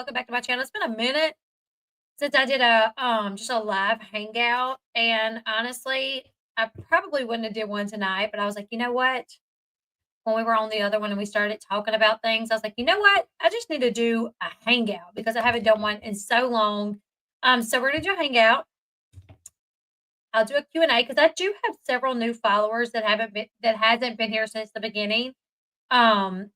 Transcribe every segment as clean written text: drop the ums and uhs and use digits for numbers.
welcome back to my channel. It's been a minute since I did a just a live hangout, and honestly, I probably wouldn't have did one tonight, but I was like, you know what? When we were on the other one and we started talking about things, I was like, you know what? I just need to do a hangout because I haven't done one in so long. So we're gonna do a hangout. I'll do a Q&A because I do have several new followers that hasn't been here since the beginning. Um,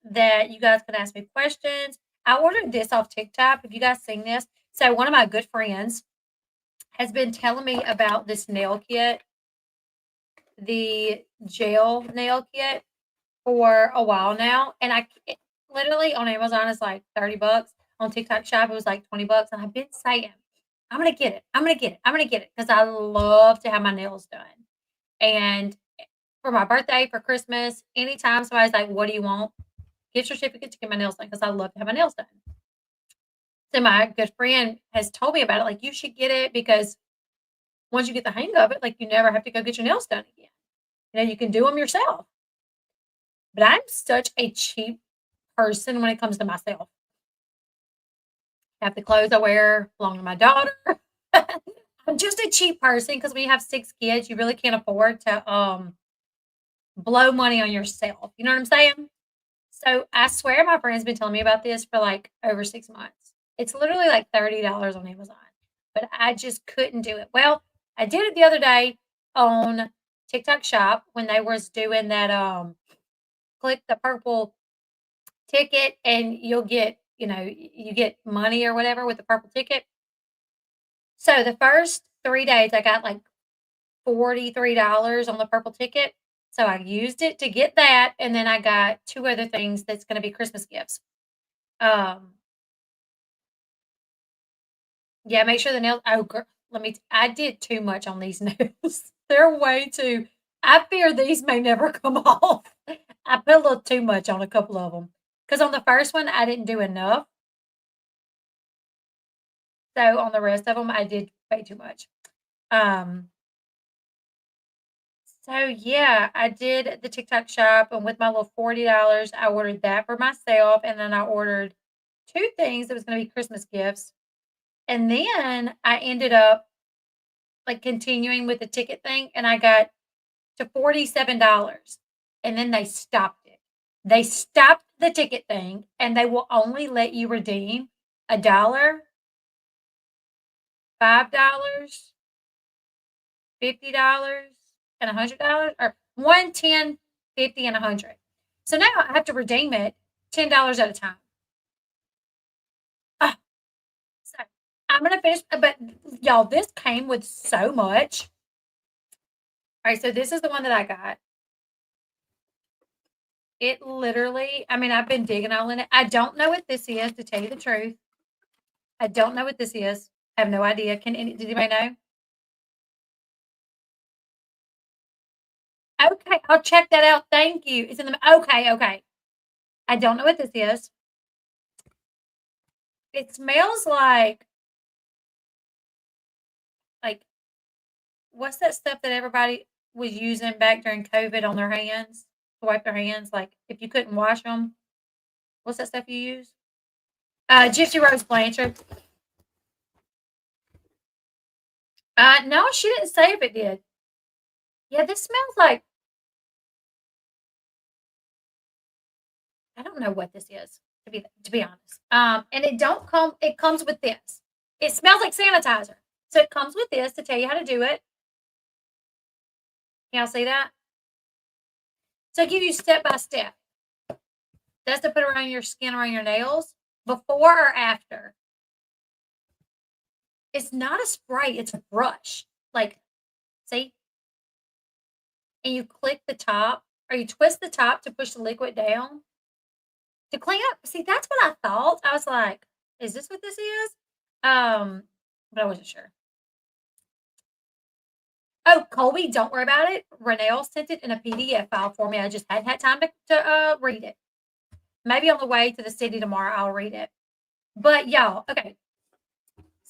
that you guys can ask me questions. I ordered this off TikTok. Have you guys seen this? So one of my good friends has been telling me about this nail kit, the gel nail kit, for a while now. And literally on Amazon it's like 30 bucks. On TikTok shop it was like 20 bucks. And I've been saying, I'm gonna get it. I'm gonna get it. I'm gonna get it. Because I love to have my nails done. And for my birthday, for Christmas, anytime somebody's like, what do you want? Gift certificate to get my nails done because I love to have my nails done. So my good friend has told me about it. Like, you should get it because once you get the hang of it, like, you never have to go get your nails done again. You can do them yourself. But I'm such a cheap person when it comes to myself. Half the clothes I wear belong to my daughter. I'm just a cheap person because when you have 6 kids, you really can't afford to blow money on yourself. You know what I'm saying? So I swear my friend's been telling me about this for like over 6 months. It's literally like $30 on Amazon, but I just couldn't do it. Well, I did it the other day on TikTok Shop when they was doing that click the purple ticket and you'll get, you get money or whatever with the purple ticket. So the first 3 days I got like $43 on the purple ticket. So I used it to get that, and then I got 2 other things that's gonna be Christmas gifts. Um, yeah, make sure the nails I did too much on these nails. They're way too I fear these may never come off. I put a little too much on a couple of them because on the first one, I didn't do enough. So on the rest of them, I did way too much. Um So yeah, I did the TikTok shop, and with my little $40, I ordered that for myself, and then I ordered 2 things that was gonna be Christmas gifts, and then I ended up, like, continuing with the ticket thing, and I got to $47, and then they stopped it. They stopped the ticket thing, and they will only let you redeem a dollar, $5, $50, and $100, or 1, 10, 50, and 100. So now I have to redeem it $10 at a time. Ah, so I'm gonna finish, but y'all, this came with so much. All right, so this is the one that I got. It literally, I mean, I've been digging all in it. I don't know what this is, to tell you the truth. I don't know what this is. I have no idea. Does anybody know? Okay, I'll check that out. Thank you. It's in the okay. I don't know what this is. It smells like what's that stuff that everybody was using back during COVID on their hands to wipe their hands? Like if you couldn't wash them, what's that stuff you use? Gypsy Rose Blanchard. No, she didn't say if it did. Yeah, this smells like I don't know what this is to be honest. And it comes with this. It smells like sanitizer. So it comes with this to tell you how to do it. Can y'all see that? So I give you step by step. That's to put around your skin, around your nails, before or after. It's not a spray, it's a brush. Like, see? And you click the top, or you twist the top to push the liquid down to clean up. See, that's what I thought. I was like, is this what this is? But I wasn't sure. Oh, Colby, don't worry about it. Renelle sent it in a PDF file for me. I just hadn't had time to read it. Maybe on the way to the city tomorrow, I'll read it. But y'all, okay.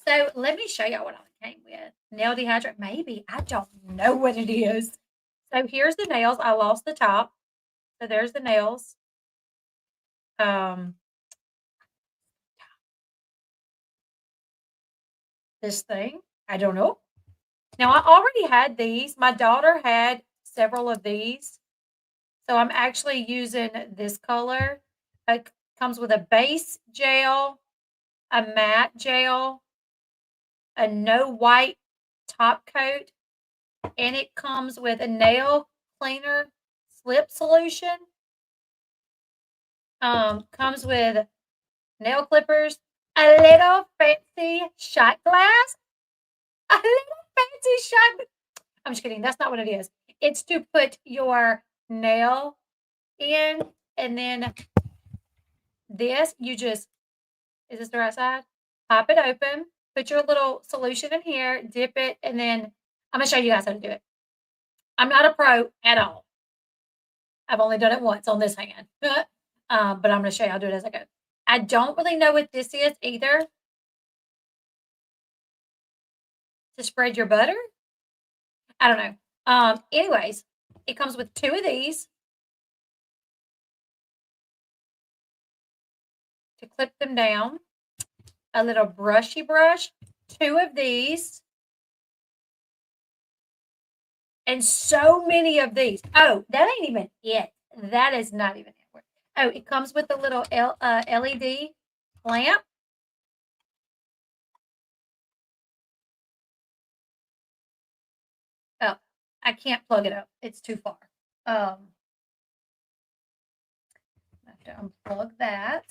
So let me show y'all what I came with. Nail dehydrate, maybe. I don't know what it is. So here's the nails. I lost the top. So there's the nails. this thing. I don't know. Now, I already had these. My daughter had several of these. So I'm actually using this color. It comes with a base gel, a matte gel, a no white top coat, and it comes with a nail cleaner slip solution. Comes with nail clippers, a little fancy shot glass, a little fancy shot. I'm just kidding. That's not what it is. It's to put your nail in, and then this, you just, is this the right side? Pop it open, put your little solution in here, dip it, and then I'm gonna show you guys how to do it. I'm not a pro at all. I've only done it once on this hand, but I'm gonna show you how to do it as I go. I don't really know what this is either. To spread your butter? I don't know. Anyways, it comes with 2 of these to clip them down, a little brushy brush, 2 of these, and so many of these. Oh, that ain't even it. That is not even it. Oh, it comes with a little LED lamp. Oh, I can't plug it up. It's too far. I have to unplug that.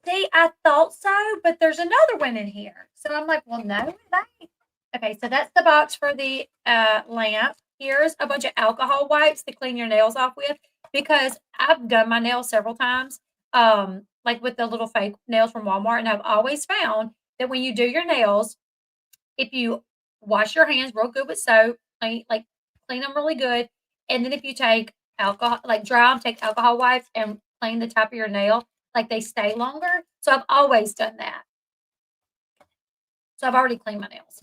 See, I thought so, but there's another one in here. So I'm like, well, no, it ain't. Okay, so that's the box for the lamp. Here's a bunch of alcohol wipes to clean your nails off with, because I've done my nails several times, like with the little fake nails from Walmart, and I've always found that when you do your nails, if you wash your hands real good with soap, clean them really good, and then if you take alcohol, like dry them, take alcohol wipes and clean the top of your nail, like they stay longer. So I've always done that. So I've already cleaned my nails.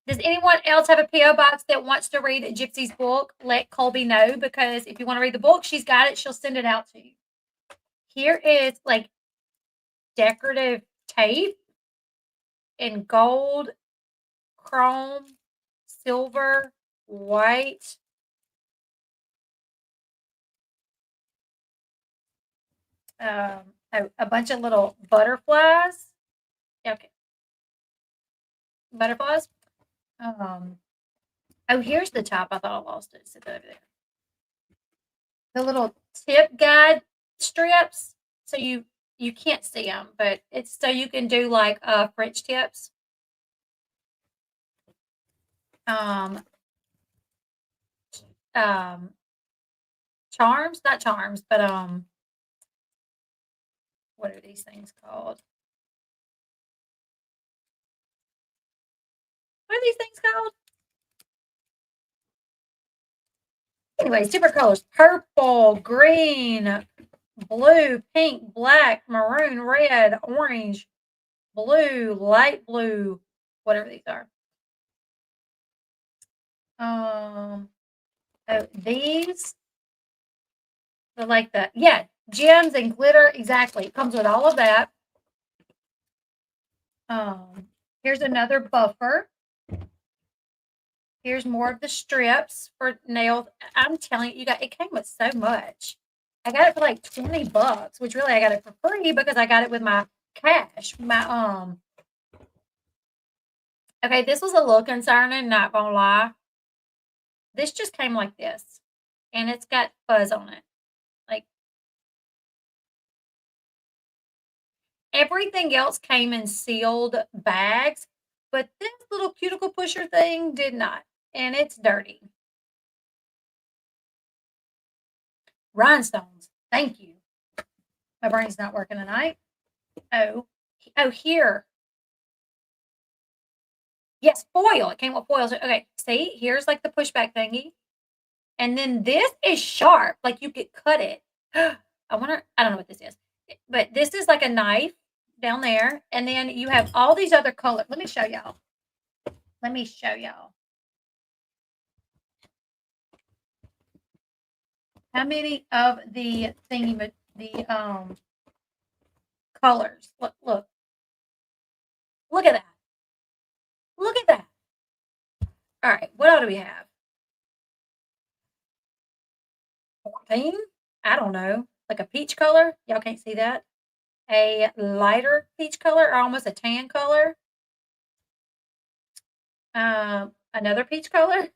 Does anyone else have a P.O Box that wants to read Gypsy's book? Let Colby know, because if you want to read the book, she's got it. She'll send it out to you. Here is like decorative tape in gold, chrome, silver, white. A bunch of little butterflies. Okay. Butterflies. Oh, here's the top. I thought I lost it. It's over there. The little tip guide strips. So you can't see them, but it's so you can do like French tips. Charms, not charms, but what are these things called? What are these things called? Anyways, different colors: purple, green, blue, pink, black, maroon, red, orange, blue, light blue, whatever these are. Oh, these are like the, yeah, gems and glitter. Exactly. It comes with all of that. Here's another buffer. Here's more of the strips for nails. I'm telling you guys, it came with so much. I got it for like $20, which really I got it for free because I got it with my cash. Okay, this was a little concerning, not gonna lie. This just came like this, and it's got fuzz on it. Like, everything else came in sealed bags, but this little cuticle pusher thing did not, and it's dirty. Rhinestones. Thank you. My brain's not working tonight. Oh, here. Yes, foil. It came with foil. So, okay, see, here's like the pushback thingy. And then this is sharp. Like you could cut it. I don't know what this is. But this is like a knife down there. And then you have all these other colors. Let me show y'all. How many of the colors? Look at that. Look at that. All right, what all do we have? 14? I don't know. Like a peach color? Y'all can't see that. A lighter peach color or almost a tan color. Another peach color.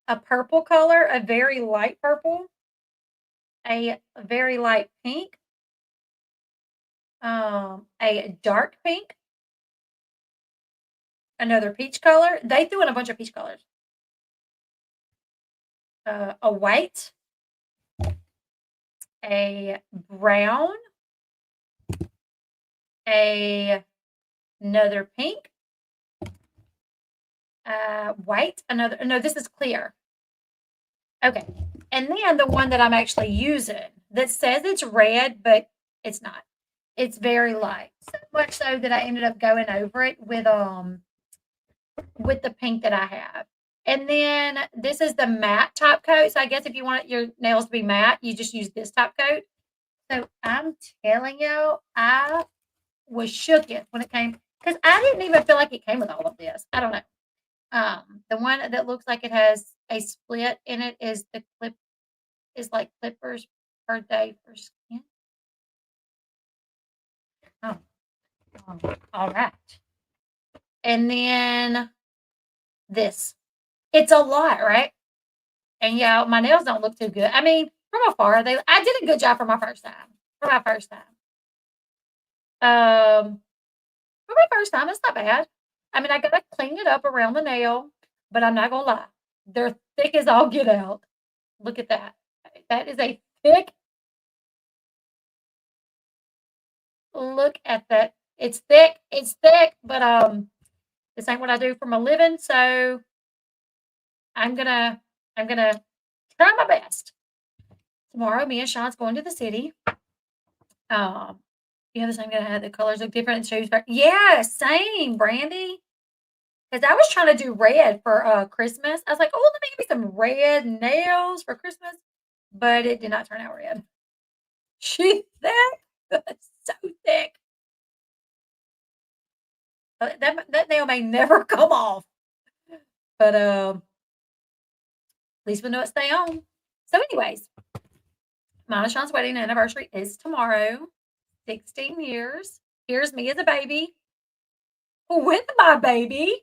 A purple color, a very light purple. A very light pink. A dark pink. Another peach color. They threw in a bunch of peach colors. A white. A brown. Another pink. White. Another. No, this is clear. Okay. And then the one that I'm actually using that says it's red, but it's not. It's very light. So much so that I ended up going over it with the pink that I have. And then this is the matte top coat. So I guess if you want your nails to be matte, you just use this top coat. So I'm telling you, I was shooketh when it came because I didn't even feel like it came with all of this. I don't know. The one that looks like it has a split in it is like clippers per day for skin. Oh, all right. And then this. It's a lot, right? And yeah, my nails don't look too good. I mean, from afar, I did a good job for my first time. For my first time. For my first time, it's not bad. I mean, I gotta clean it up around the nail, but I'm not gonna lie. They're thick as all get out. Look at that. That is a thick. Look at that. It's thick. It's thick, but this ain't what I do for my living, so I'm gonna try my best. Tomorrow, me and Sean's going to the city. Yeah, the same gonna have the colors look different. Shoes, yeah, same, Brandy. Because I was trying to do red for Christmas. I was like, oh, let me give me some red nails for Christmas, but it did not turn out red. She's thick, so thick. That nail may never come off, but at least we know it stay on. So, anyways, mine and Sean's wedding anniversary is tomorrow. 16 years. Here's me as a baby with my baby.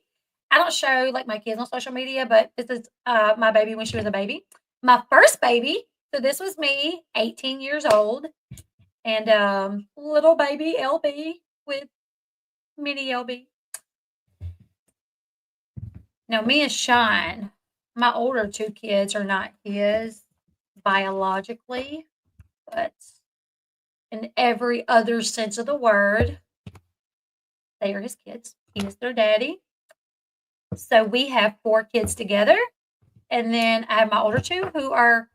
I don't show like my kids on social media, but this is my baby when she was a baby. My first baby. So this was me, 18 years old, and little baby Elle Bee with mini Elle Bee. Now, me and Sean, my older two kids are not his biologically, but in every other sense of the word, they are his kids. He is their daddy. So we have 4 kids together. And then I have my older 2 who are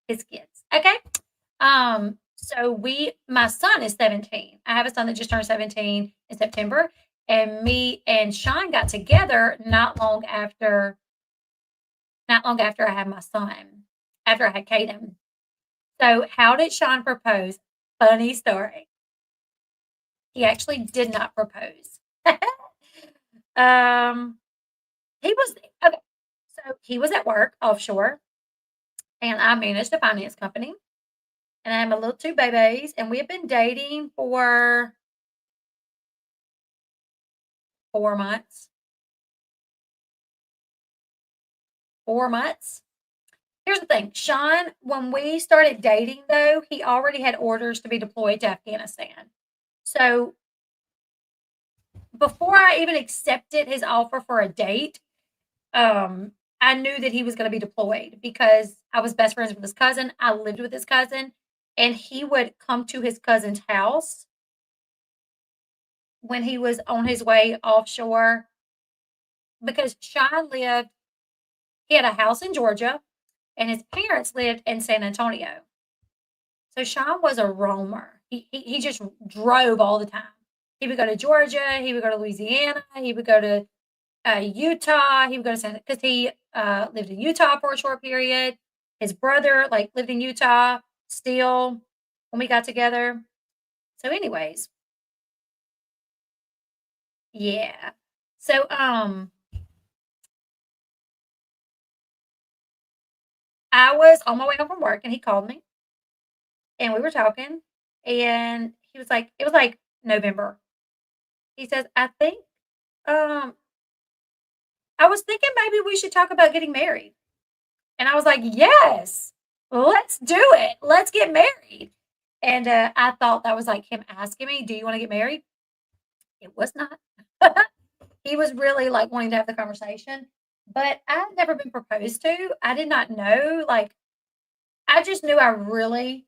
his kids. Okay. So my son is 17. I have a son that just turned 17 in September. And me and Sean got together not long after I had my son, after I had Caden. So how did Sean propose? Funny story. He actually did not propose. He was okay. So he was at work offshore, and I managed a finance company, and I have my little 2 babies, and we have been dating for 4 months. 4 months. Here's the thing, Sean, when we started dating, though, he already had orders to be deployed to Afghanistan. So before I even accepted his offer for a date, I knew that he was going to be deployed because I was best friends with his cousin. I lived with his cousin, and he would come to his cousin's house when he was on his way offshore because Sean he had a house in Georgia, and his parents lived in San Antonio. So Sean was a roamer. He just drove all the time. He would go to Georgia. He would go to Louisiana. He would go to Utah. He would go to because he lived in Utah for a short period. his brother, like, lived in Utah still when we got together. So, anyways, yeah. So, I was on my way home from work and he called me and we were talking and he was like, it was like November. He says, I think, um, I was thinking maybe we should talk about getting married. And I was like, yes, let's do it. Let's get married. And I thought that was like him asking me, do you want to get married? It was not. He was really like wanting to have the conversation, but I had never been proposed to. I did not know. Like, I just knew I really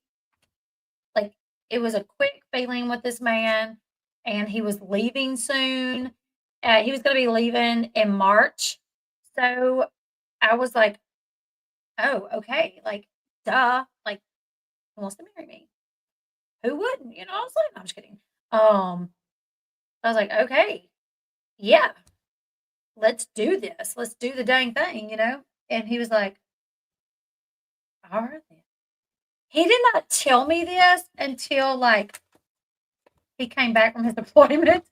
like it was a quick feeling with this man, and he was leaving soon. He was going to be leaving in March. So I was like, oh, okay. Like, duh. Like, he wants to marry me. Who wouldn't? You know what I'm saying? No, I'm just kidding. Um, I was like, okay, yeah, let's do this. Let's do the dang thing, you know? And he was like, all right then. He did not tell me this until like he came back from his deployment.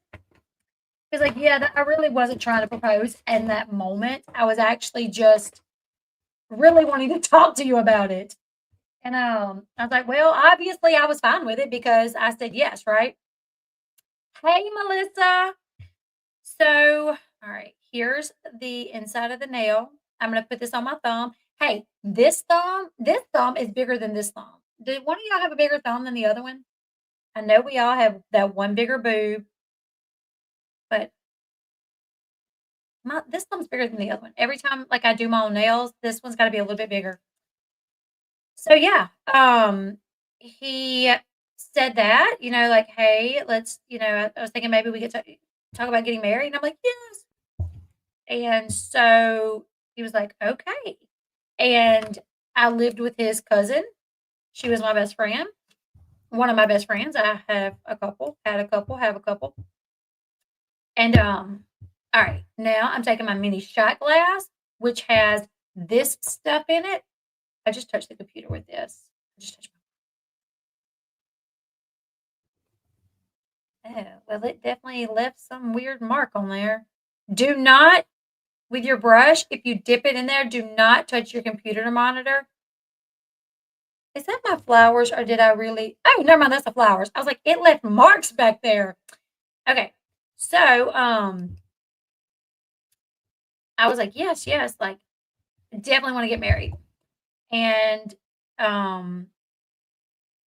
He's like, yeah, I really wasn't trying to propose in that moment. I was actually just really wanting to talk to you about it. And I was like, well, obviously I was fine with it because I said yes, right? Hey, Melissa. So, all right, here's the inside of the nail. I'm gonna put this on my thumb. Hey, this thumb is bigger than this thumb. Did one of y'all have a bigger thumb than the other one? I know we all have that one bigger boob, but this thumb's bigger than the other one. Every time like I do my own nails, this one's gotta be a little bit bigger. So yeah, he said that, you know, like, hey, let's, I was thinking maybe we could talk about getting married. And I'm like, yes. And so he was like, "Okay." And I lived with his cousin. She was my best friend, one of my best friends. I have a couple, had a couple, have a couple. And all right, now I'm taking my mini shot glass, which has this stuff in it. I just touched the computer with this. I just touched well, it definitely left some weird mark on there. Do not, with your brush, if you dip it in there, do not touch your computer monitor. Is that my flowers or did I really oh, never mind, that's the flowers. I was like, "It left marks back there." Okay. So, I was like, "Yes, yes, like, definitely wanna get married." And, um,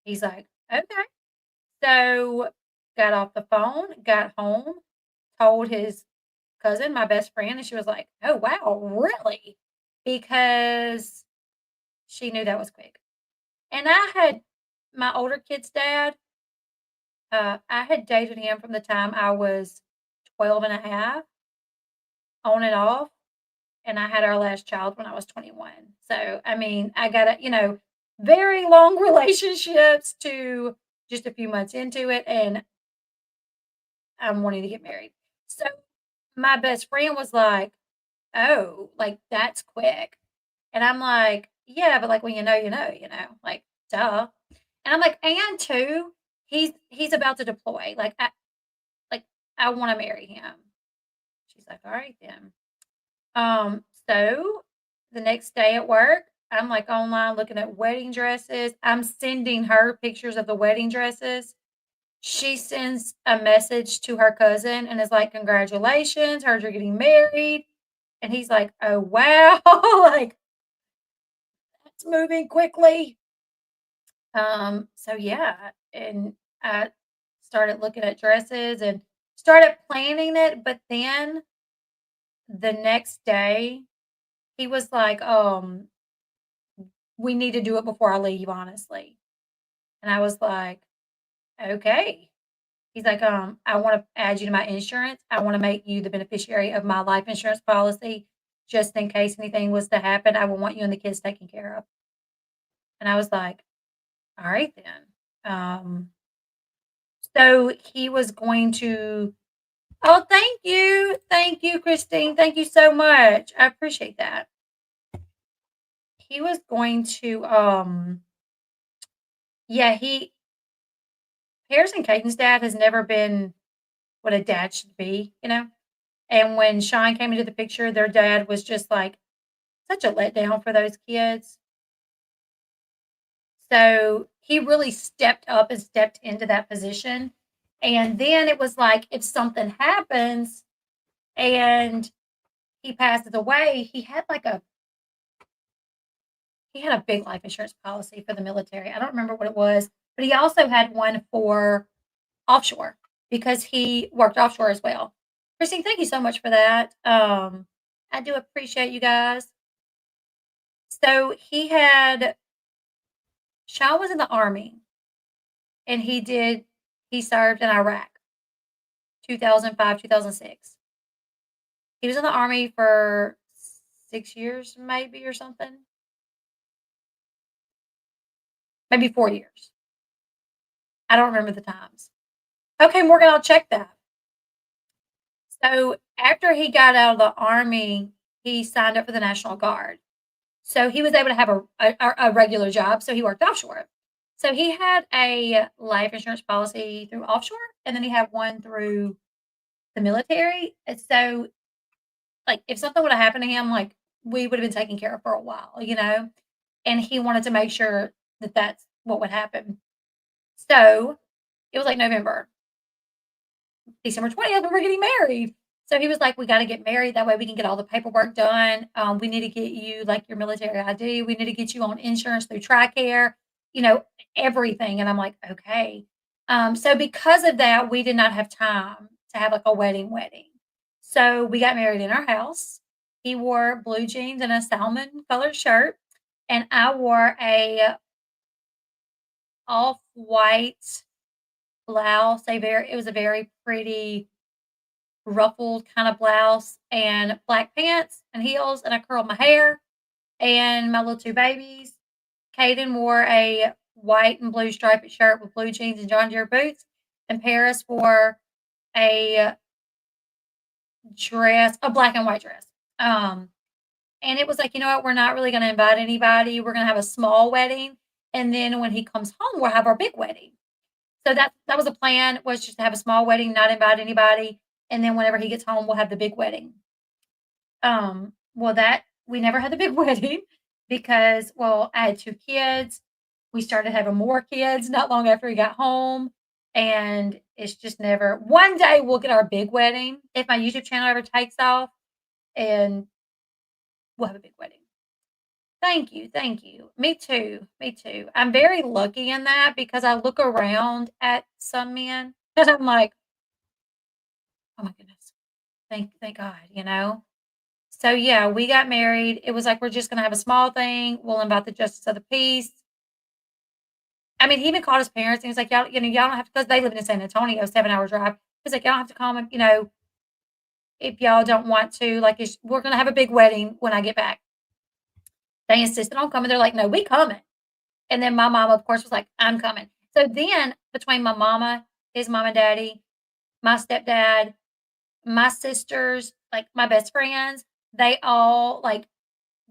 he's like, "Okay." So, got off the phone, got home, told his cousin, my best friend, and she was like, "Oh, wow, really?" Because she knew that was quick. And I had my older kid's dad, I had dated him from the time I was 12 and a half, on and off, and I had our last child when I was 21. So, I mean, I got a, very long relationships to just a few months into it, and I'm wanting to get married. So, my best friend was like, "Oh, like, that's quick." And I'm like, "Yeah, but, like, when like, duh." And I'm like, "And 2, he's about to deploy, like, I wanna marry him." She's like, "Alright then." So the next day at work, I'm like online looking at wedding dresses. I'm sending her pictures of the wedding dresses. She sends a message to her cousin and is like, congratulations, heard you're getting married. And he's like, oh, wow, like it's moving quickly. So yeah, and I started looking at dresses and started planning it. But then the next day, he was like, we need to do it before I leave, honestly. And I was like, okay. He's like, I want to add you to my insurance. I want to make you the beneficiary of my life insurance policy just in case anything was to happen. I will want you and the kids taken care of. And I was like, all right then. So he was going to, oh, thank you. Thank you, Christine. Thank you so much. I appreciate that. he was going to, yeah, he Harris and Caden's dad has never been what a dad should be, you know? And when Sean came into the picture, their dad was just, like, such a letdown for those kids. So, he really stepped up and stepped into that position, and then it was like, if something happens and he passes away, he had a big life insurance policy for the military. I don't remember what it was, but he also had one for offshore because he worked offshore as well. Christine, thank you so much for that. I do appreciate you guys. So Shaw was in the army and he served in Iraq, 2005, 2006. He was in the army for 6 years, maybe, or something, maybe 4 years. I don't remember the times. Okay, Morgan, I'll check that. So after he got out of the army, he signed up for the National Guard. So he was able to have a regular job. So he worked offshore. So he had a life insurance policy through offshore, and then he had one through the military. And so, like, if something would have happened to him, like, we would have been taken care of for a while, you know? And he wanted to make sure that that's what would happen. So it was like November. December 20th, and we're getting married. So he was like, we got to get married. That way we can get all the paperwork done. We need to get you like your military ID. We need to get you on insurance through TRICARE, you know, everything. And I'm like, okay. So because of that, we did not have time to have like a wedding. So we got married in our house. He wore blue jeans and a salmon colored shirt. And I wore a off white blouse. It was a very pretty ruffled kind of blouse and black pants and heels, and I curled my hair and my little two babies. Caden wore a white and blue striped shirt with blue jeans and John Deere boots, and Paris wore a a black and white dress. Um, and it was like, you know what, we're not really going to invite anybody. We're going to have a small wedding, and then when he comes home, we'll have our big wedding. So that was a plan, was just to have a small wedding, not invite anybody, and then whenever he gets home, we'll have the big wedding. Well, that we never had the big wedding because, well, I had 2 kids. We started having more kids not long after he got home, and it's just never one day we'll get our big wedding if my YouTube channel ever takes off, and we'll have a big wedding. Thank you, thank you. Me too, me too. I'm very lucky in that because I look around at some men and I'm like, "Oh my goodness, thank God," you know? So, yeah, we got married. It was like, we're just gonna have a small thing. We'll invite the justice of the peace. I mean, he even called his parents, and he was like, "Y'all, y'all don't have to," because they live in San Antonio, 7-hour drive. He's like, "Y'all don't have to come, if y'all don't want to. Like, we're gonna have a big wedding when I get back." They insisted on coming. They're like, "No, we coming." And then my mama, of course, was like, "I'm coming." So then between my mama, his mom and daddy, my stepdad, my sisters, like my best friends, they all like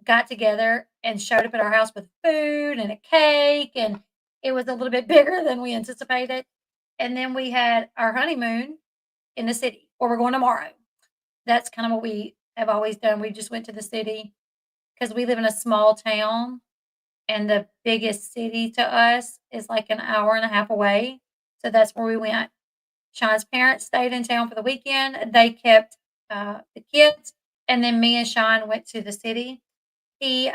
got together and showed up at our house with food and a cake, and it was a little bit bigger than we anticipated. And then we had our honeymoon in the city where we're going tomorrow. That's kind of what we have always done. We just went to the city because we live in a small town, and the biggest city to us is like an hour and a half away. So that's where we went. Sean's parents stayed in town for the weekend. They kept the kids, and then me and Sean went to the city. He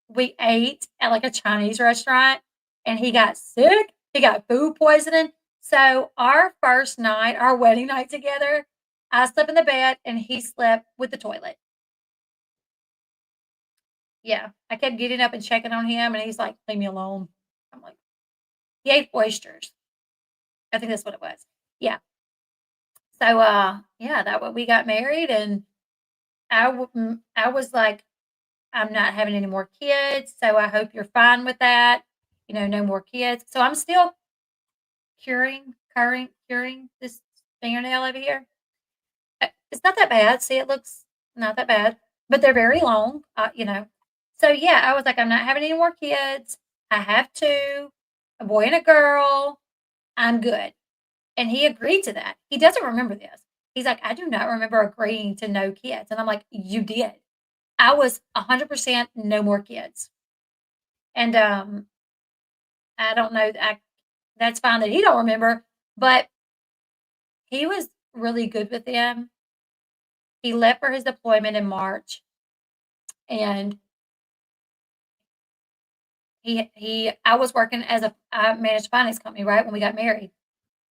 We ate at like a Chinese restaurant, and he got sick. He got food poisoning. So our first night, our wedding night together, I slept in the bed and he slept with the toilet. Yeah, I kept getting up and checking on him, and he's like, "Leave me alone." I'm like, he ate oysters. I think that's what it was. Yeah. So, yeah, that way we got married, and I was like, "I'm not having any more kids, so I hope you're fine with that. No more kids." So I'm still curing this fingernail over here. It's not that bad. See, it looks not that bad, but they're very long, So, yeah, I was like, "I'm not having any more kids. I have 2, a boy and a girl. I'm good." And he agreed to that. He doesn't remember this. He's like, "I do not remember agreeing to no kids." And I'm like, "You did." I was 100% no more kids. And, I don't know, that's fine that he don't remember, but he was really good with them. He left for his deployment in March, and I was working as I managed a finance company, right, when we got married.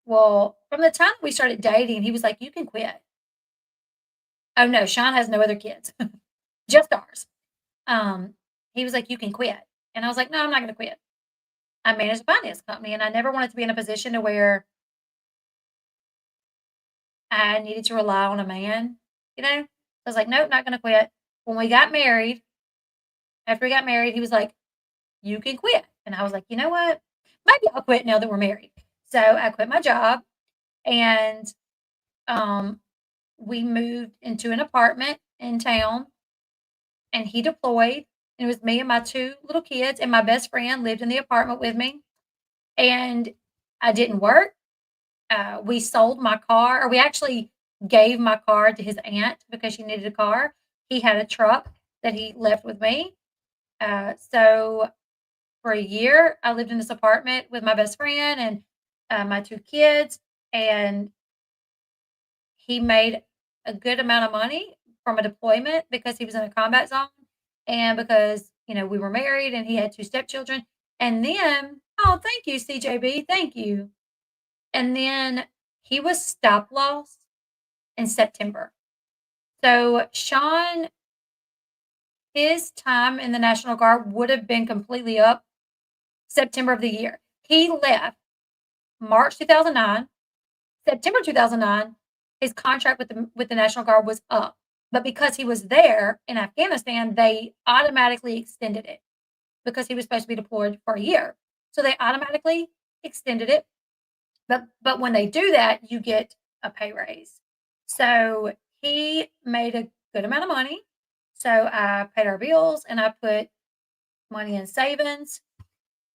Well, from the time we started dating, he was like, "You can quit." Oh, no, Sean has no other kids, just ours. Um, he was like, "You can quit." And I was like, "No, I'm not gonna quit." I manage a finance company, and I never wanted to be in a position to where I needed to rely on a man, you know? I was like, "Nope, not gonna quit." When we got married, after we got married, he was like, "You can quit." And I was like, "You know what? Maybe I'll quit now that we're married." So I quit my job, and um, we moved into an apartment in town, and he deployed. And it was me and my 2 little kids, and my best friend lived in the apartment with me. And I didn't work. We sold my car, or we actually gave my car to his aunt because she needed a car. He had a truck that he left with me. So for a year, I lived in this apartment with my best friend and my 2 kids, and he made a good amount of money from a deployment because he was in a combat zone and because, we were married and he had 2 stepchildren. And then, oh, thank you, CJB. Thank you. And then he was stop loss in September. So Sean, his time in the National Guard would have been completely up September of the year. He left March 2009. September 2009, his contract with the National Guard was up. But because he was there in Afghanistan, they automatically extended it because he was supposed to be deployed for a year. So they automatically extended it. But when they do that, you get a pay raise. So he made a good amount of money. So I paid our bills and I put money in savings.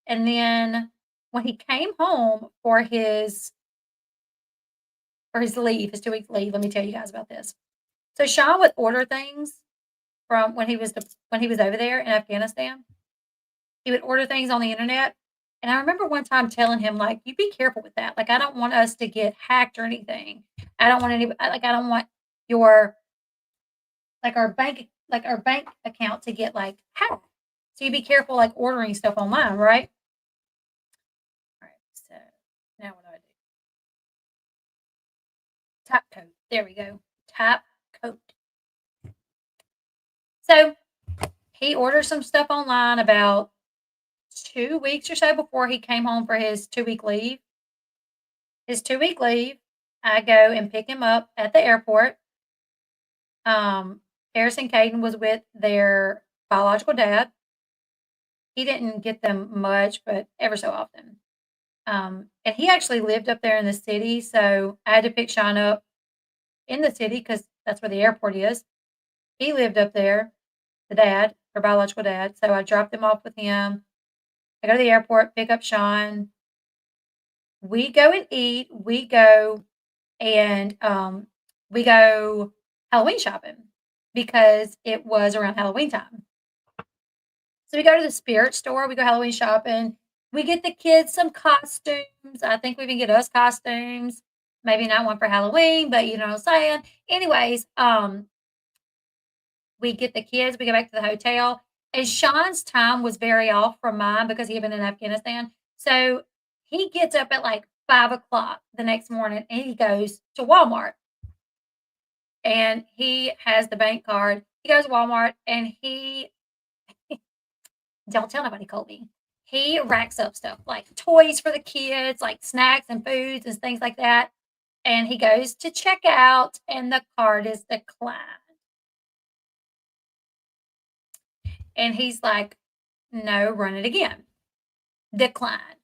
And then when he came home for his leave, his 2 week leave, let me tell you guys about this. So Sean would order things from when he was over there in Afghanistan. He would order things on the internet. And I remember one time telling him, like, "You be careful with that. Like, I don't want us to get hacked or anything. I don't want I don't want your our bank account to get like hacked. So you be careful like ordering stuff online, right?" All right. So now what do I do? Top coat. There we go. Top coat. So he ordered some stuff online about 2 weeks or so before he came home for his 2 week leave. His 2 week leave, I go and pick him up at the airport. Harris and Caden was with their biological dad. He didn't get them much, but ever so often. And he actually lived up there in the city, so I had to pick Sean up in the city because that's where the airport is. He lived up there, the dad, her biological dad. So I dropped him off with him. I go to the airport, pick up Sean. We go and eat. We go Halloween shopping because it was around Halloween time. So we go to the spirit store, we go Halloween shopping. We get the kids some costumes. I think we even get us costumes. Maybe not one for Halloween, but you know what I'm saying. Anyways, we get the kids, we go back to the hotel. And Sean's time was very off from mine because he had been in Afghanistan. So he gets up at like 5 o'clock the next morning and he goes to Walmart and he has the bank card. He goes to Walmart and he don't tell nobody, Colby. He racks up stuff like toys for the kids, like snacks and foods and things like that. And he goes to check out and the card is declined. And he's like, "No, run it again." Decline.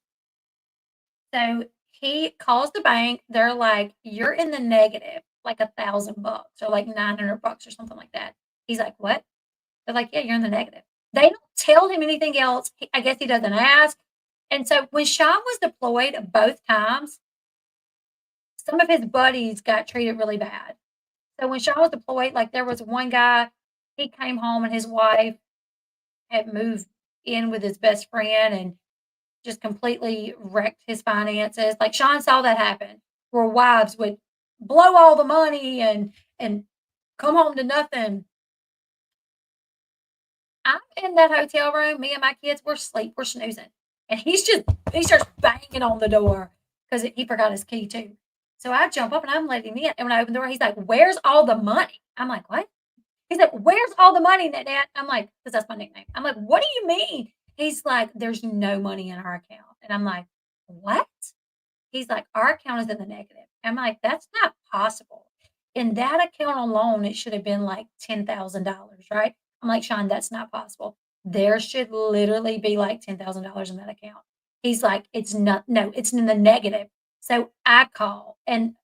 So he calls the bank. They're like, "You're in the negative, like $1,000 or like $900 or something like that." He's like, "What?" They're like, "Yeah, you're in the negative." They don't tell him anything else. I guess he doesn't ask. And so when Sean was deployed both times, some of his buddies got treated really bad. So when Sean was deployed, like there was one guy, he came home and his wife had moved in with his best friend and just completely wrecked his finances. Like Sean saw that happen, where wives would blow all the money and come home to nothing. I'm in that hotel room. Me and my kids, we're asleep, we're snoozing, and he starts banging on the door because he forgot his key too. So I jump up and I'm letting him in. And when I open the door, he's like, "Where's all the money?" I'm like, "What?" He's like, "Where's all the money, Dad?" I'm like, "Because that's my nickname." I'm like, "What do you mean?" He's like, "There's no money in our account." And I'm like, "What?" He's like, "Our account is in the negative." I'm like, "That's not possible. In that account alone, it should have been like $10,000, right?" I'm like, "Sean, that's not possible. There should literally be like $10,000 in that account." He's like, "It's not, no, it's in the negative." So I call and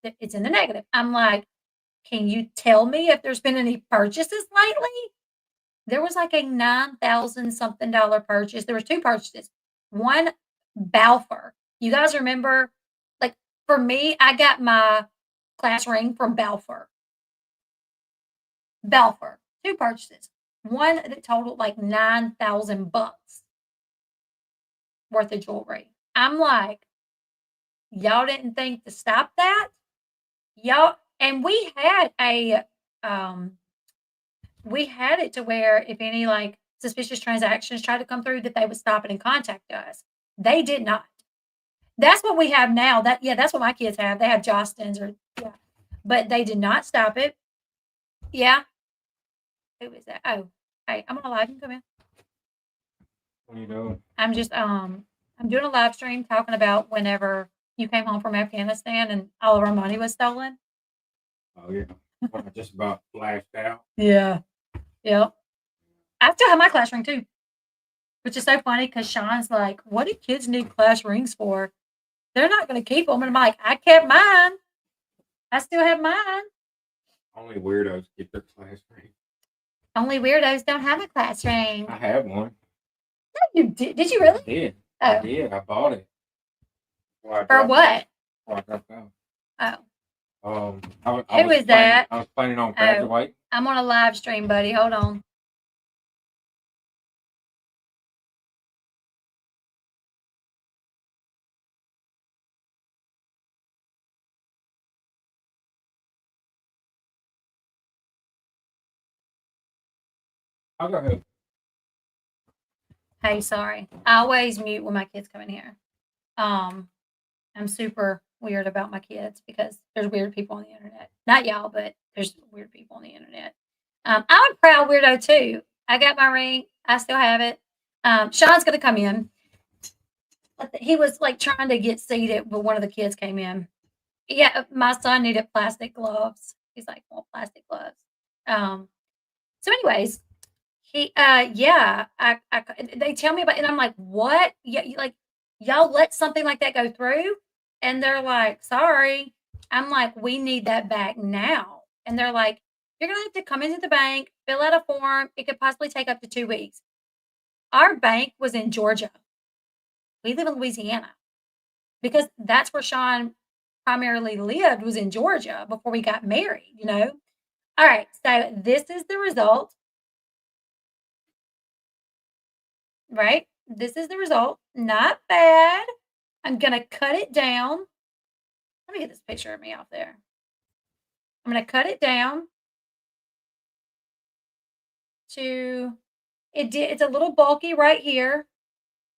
it's in the negative. I'm like, "Can you tell me if there's been any purchases lately?" There was like a 9,000 something dollar purchase. There was 2 purchases. One, Balfour. You guys remember, like, for me, I got my class ring from Balfour. Balfour, 2 purchases. One that totaled like 9,000 bucks worth of jewelry. I'm like, "Y'all didn't think to stop that?" Y'all and um we had it to where if any, like, suspicious transactions tried to come through, that they would stop it and contact us. They did not. That's what we have now. That's what my kids have. They have Jostens or yeah, but they did not stop it. Yeah. Who is that? Oh, hey, I'm on a live. You can come in. What are you doing? I'm doing a live stream talking about whenever you came home from Afghanistan and all of our money was stolen. Oh yeah. When I just about flashed out. Yeah. Yep. I still have my class ring too, which is so funny because Sean's like, "What do kids need class rings for? They're not going to keep them." And I'm like, "I kept mine. I still have mine." Only weirdos get their class ring. Only weirdos don't have a class ring. I have one. No, you did. Did you really? I did. Oh. I did. I bought it. For what? Before I dropped out. Oh. Who is that? I was planning on graduating. I'm on a live stream, buddy. Hold on. I'll go ahead. Hey, sorry. I always mute when my kids come in here. I'm super weird about my kids because there's weird people on the internet. Not y'all, but there's weird people on the internet. I'm a proud weirdo too. I got my ring. I still have it. Sean's gonna come in. He was like trying to get seated, but one of the kids came in. Yeah, my son needed plastic gloves. He's like, "Well, plastic gloves." Um, so anyways, yeah, they tell me about and I'm like, "What?" Yeah, like, "Y'all let something like that go through?" And they're like, "Sorry." I'm like, "We need that back now." And they're like, "You're gonna have to come into the bank, fill out a form. It could possibly take up to 2 weeks." Our bank was in Georgia. We live in Louisiana because that's where Sean primarily lived was in Georgia before we got married, you know? All right, so this is the result, right? This is the result. Not bad. I'm gonna cut it down. Let me get this picture of me off there. I'm gonna cut it down to it's a little bulky right here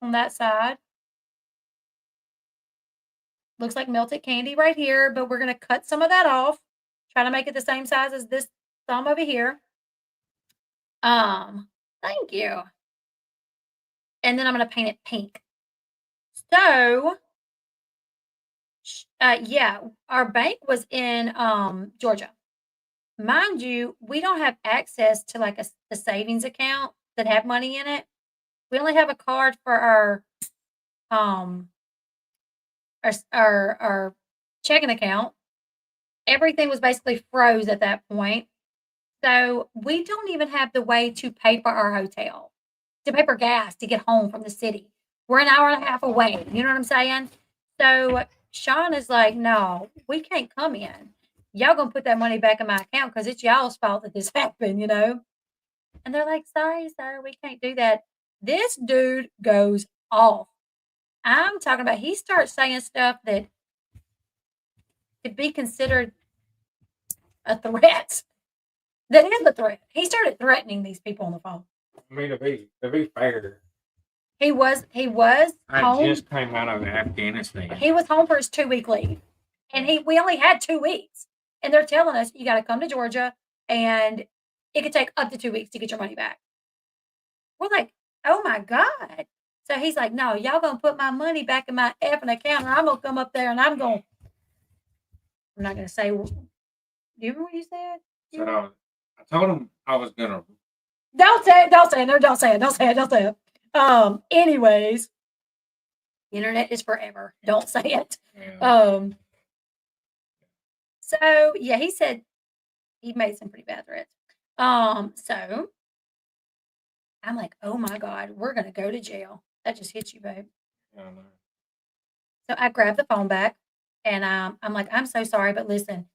on that side. Looks like melted candy right here, but we're gonna cut some of that off. Try to make it the same size as this thumb over here. Um, Thank you. And then I'm gonna paint it pink. So, yeah, our bank was in Georgia. Mind you, we don't have access to like a savings account that have money in it. We only have a card for um our checking account. Everything was basically froze at that point. So we don't even have the way to pay for our hotel. to pay for gas to get home from the city. We're an hour and a half away. You know what I'm saying? So Sean is like, no, we can't come in. Y'all gonna put that money back in my account because it's y'all's fault that this happened, you know? And they're like, sorry, sir, we can't do that. This dude goes off. I'm talking about he starts saying stuff that could be considered a threat. That is a threat. He started threatening these people on the phone. I mean, to be fair, He was I home. just came out of Afghanistan. He was home for his 2-week leave. And we only had 2 weeks. And they're telling us you gotta come to Georgia and it could take up to 2 weeks to get your money back. We're like, oh my God. So he's like, no, y'all gonna put my money back in my effing account, or I'm gonna come up there and I'm not gonna say. Do you remember what you said? So I told him I was gonna. Don't say it. Don't say it. No, don't say it. Don't say it. Don't say it. Anyways, internet is forever. Don't say it. Yeah. So yeah, he said he made some pretty bad threats. So I'm like, oh my God, we're gonna go to jail. That just hit you, babe. I don't know. So I grabbed the phone back and I'm like, I'm so sorry, but listen,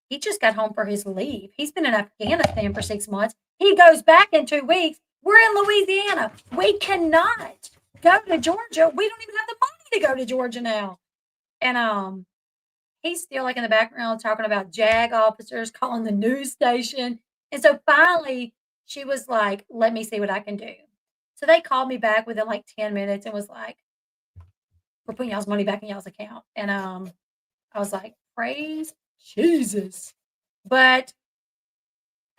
he just got home for his leave. He's been in Afghanistan for 6 months. He goes back in 2 weeks. We're in Louisiana. We cannot go to Georgia. We don't even have the money to go to Georgia now. And he's still like in the background talking about JAG officers calling the news station. And so finally she was like, let me see what I can do. So they called me back within like 10 minutes and was like, we're putting y'all's money back in y'all's account. And I was like, praise Jesus. But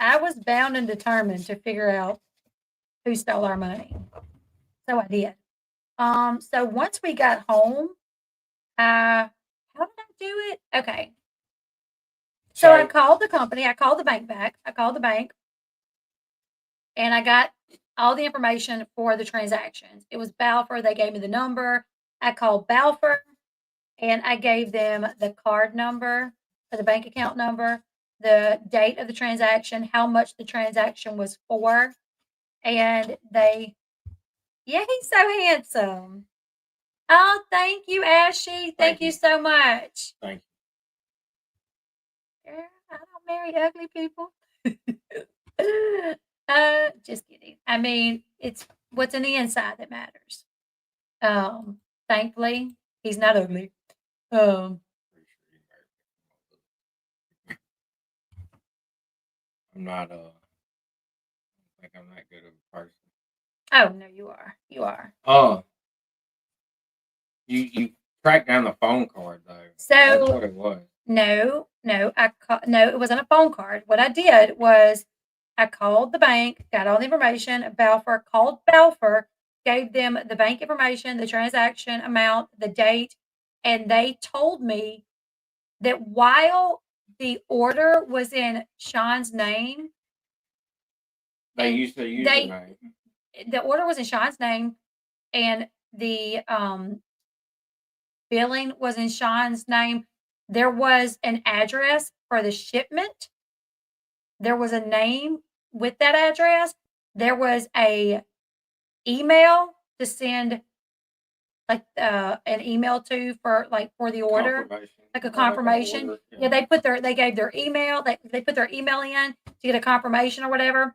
I was bound and determined to figure out who stole our money. So I did. So once we got home, how did I do it? Okay. So I called the company, I called the bank back, I called the bank, and I got all the information for the transactions. It was Balfour, they gave me the number. I called Balfour and I gave them the card number or the bank account number, the date of the transaction, how much the transaction was for. And yeah, he's so handsome. Oh, thank you, Ashy. Thank you so much. Thank Girl, I don't marry ugly people. Just kidding. I mean, it's what's in the inside that matters. Thankfully, he's not ugly. I'm not. I think I'm not good of a person. Oh no, you are. You are. You tracked down the phone card though. So that's what it was. No, it wasn't a phone card. What I did was I called the bank, got all the information. Balfour called Balfour, gave them the bank information, the transaction amount, the date, and they told me that while the order was in Sean's name, They used their username. the order was in Sean's name, and the billing was in Sean's name. There was an address for the shipment. There was a name with that address. There was a email to send like an email to for the order, like a confirmation. Like yeah, they gave their email. They put their email in to get a confirmation or whatever.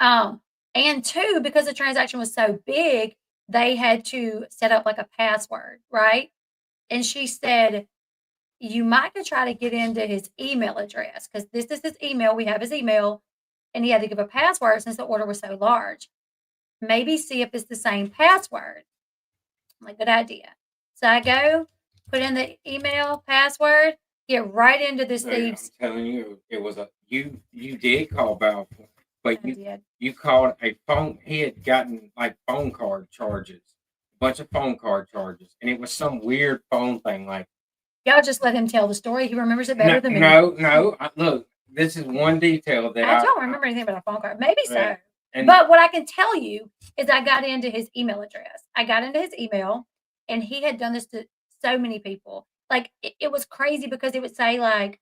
And two, because the transaction was so big, they had to set up like a password, right? And she said, you might could try to get into his email address because this is his email. We have his email, and he had to give a password since the order was so large. Maybe see if it's the same password. I'm like, good idea. So I go, put in the email password, get right into this thieves. I'm telling you, it was you did call Balfour, but you called a phone. He had gotten like phone card charges, a bunch of phone card charges, and it was some weird phone thing like. Y'all just let him tell the story. He remembers it better than me. No. Look, this is one detail that I don't remember anything about a phone card. Maybe so. But what I can tell you is I got into his email address. I got into his email, and he had done this to so many people. Like, it was crazy because it would say, like,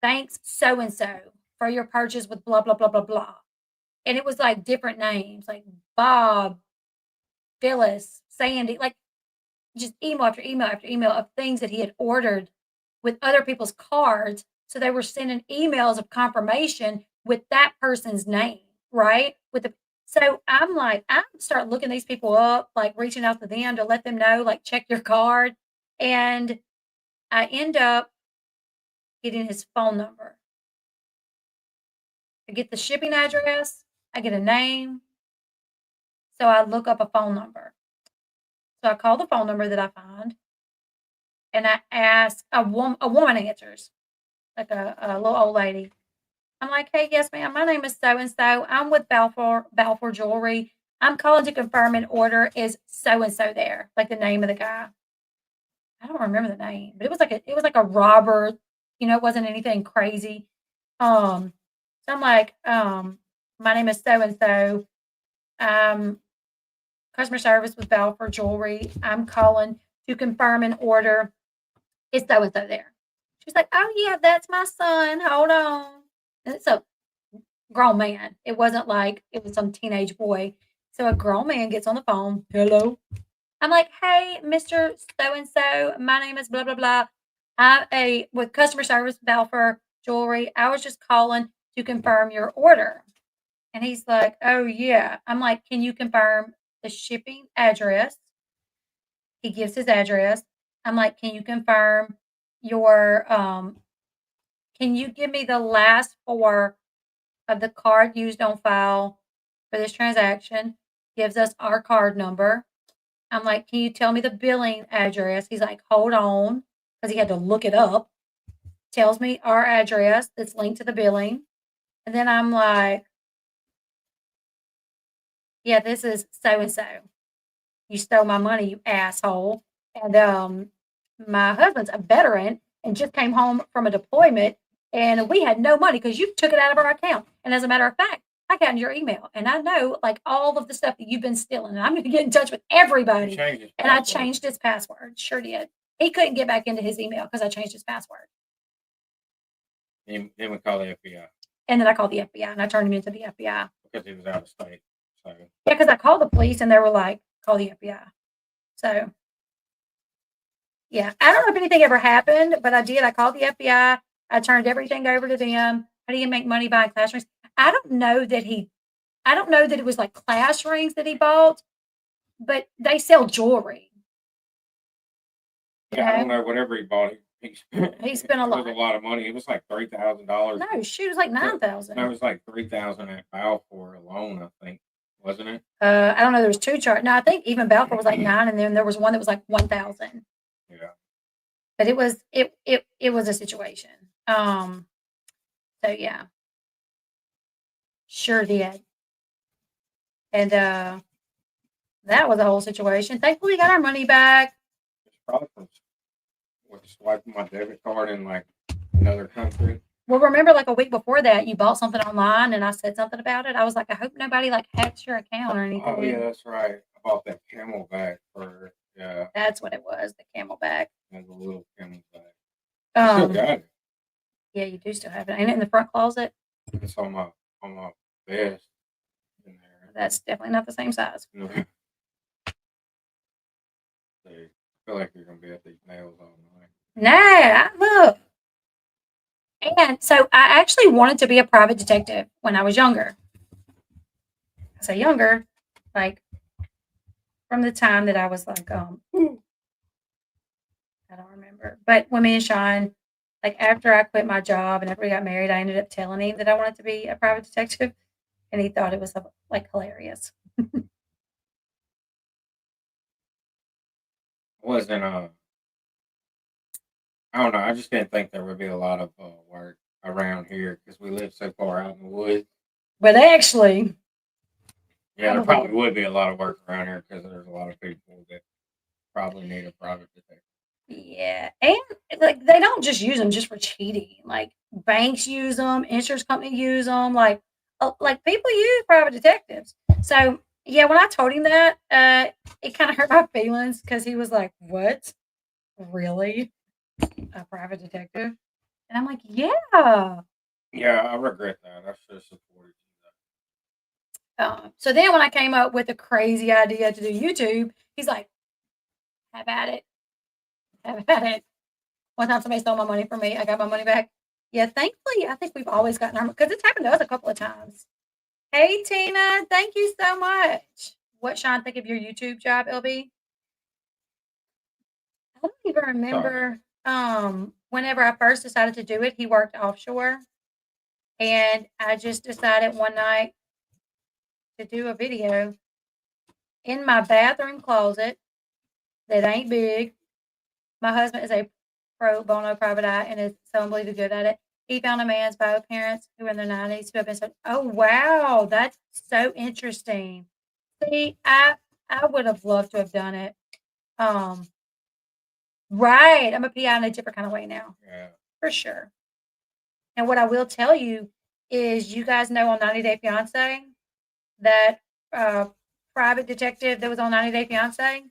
thanks so-and-so for your purchase with blah, blah, blah, blah, blah. and it was like different names, like Bob, Phyllis, Sandy, like just email after email after email of things that he had ordered with other people's cards. So they were sending emails of confirmation with that person's name, right? With the so I'm like, I start looking these people up, like reaching out to them to let them know, like check your card. And I end up getting his phone number. I get the shipping address, I get a name. So I look up a phone number. So I call the phone number that I find and I ask a woman answers, like a little old lady. I'm like, "Hey, yes, ma'am. My name is so and so. I'm with Balfour Jewelry. I'm calling to confirm an order. Is so and so there?" Like the name of the guy. I don't remember the name, but it was like a Robert. You know, it wasn't anything crazy. So I'm like, my name is so and so. Customer service with Balfour Jewelry. I'm calling to confirm an order. Is so and so there? She's like, "Oh yeah, that's my son. Hold on." And it's a grown man. It wasn't like it was some teenage boy. So a grown man gets on the phone. Hello. I'm like, "Hey, Mr. So and so, my name is blah blah blah. I'm a with customer service Balfour Jewelry. I was just calling to confirm your order." And he's like, "Oh yeah." I'm like, "Can you confirm the shipping address?" He gives his address. I'm like, "Can you confirm your can you give me the last four of the card used on file for this transaction?" Gives us our card number. I'm like, "Can you tell me the billing address?" He's like, "Hold on," because he had to look it up. Tells me our address that's linked to the billing. And then I'm like, "Yeah, this is so and so. You stole my money, you asshole." And my husband's a veteran and just came home from a deployment, and we had no money because you took it out of our account. And as a matter of fact, I got in your email and I know like all of the stuff that you've been stealing. And I'm going to get in touch with everybody. And I changed his password. Sure did. He couldn't get back into his email because I changed his password. Then we call the FBI. And then I called the FBI and I turned him into the FBI. Because he was out of state. So. Yeah, because I called the police and they were like, "Call the FBI." So yeah, I don't know if anything ever happened, but I did. I called the FBI. I turned everything over to them. How do you make money buying class rings? I don't know that I don't know that it was like class rings that he bought, but they sell jewelry. Yeah, I don't know. Whatever he bought, he spent a lot. It was a lot of money. It was like $3,000. No, shoot, it was like 9,000. No, it was like 3,000 at Balfour alone, I think, wasn't it? I don't know. There was two charts. No, I think even Balfour was like 9, and then there was one that was like 1,000. Yeah. But it was a situation. So yeah, sure did. And that was a whole situation. Thankfully, we got our money back. It's probably from swiping my debit card in like another country. Well, remember, like a week before that, you bought something online, and I said something about it. I was like, I hope nobody like hacks your account or anything. Oh yeah, that's right. I bought that Camelback for That's what it was, the Camelback. And the little Camelback. I still got it. Yeah, you do still have it. Ain't it in the front closet? It's on my vest. In there. That's definitely not the same size. No. I feel like you're gonna be at these nails all night. Nah, look. And so I actually wanted to be a private detective when I was younger. I say younger, like from the time that I was like, I don't remember. But when me and Sean, like after I quit my job and after we got married, I ended up telling him that I wanted to be a private detective, and he thought it was like hilarious. Wasn't I don't know. I just didn't think there would be a lot of work around here because we live so far out in the woods. But actually, yeah, there probably would be a lot of work around here because there's a lot of people that probably need a private detective. Yeah, and like they don't just use them just for cheating. Like banks use them, insurance company use them. Like people use private detectives. So yeah, when I told him that, it kind of hurt my feelings because he was like, "What? Really? A private detective?" And I'm like, "Yeah." Yeah, I regret that. I should have supported you. So then when I came up with a crazy idea to do YouTube, he's like, have at it. Have at it. One time somebody stole my money from me. I got my money back. Yeah, thankfully, I think we've always gotten our, because it's happened to us a couple of times. Hey, Tina, thank you so much. What Sean think of your YouTube job, LB? I don't even remember. Whenever I first decided to do it, he worked offshore, and I just decided one night to do a video in my bathroom closet that ain't big. My husband is a pro bono private eye and is so unbelievably good at it. He found a man's bio parents who are in their 90s who have been so, oh wow, that's so interesting. See, I would have loved to have done it. Um, right. I'm a PI in a different kind of way now. Yeah. For sure. And what I will tell you is you guys know on 90 Day Fiance that private detective that was on 90 Day Fiance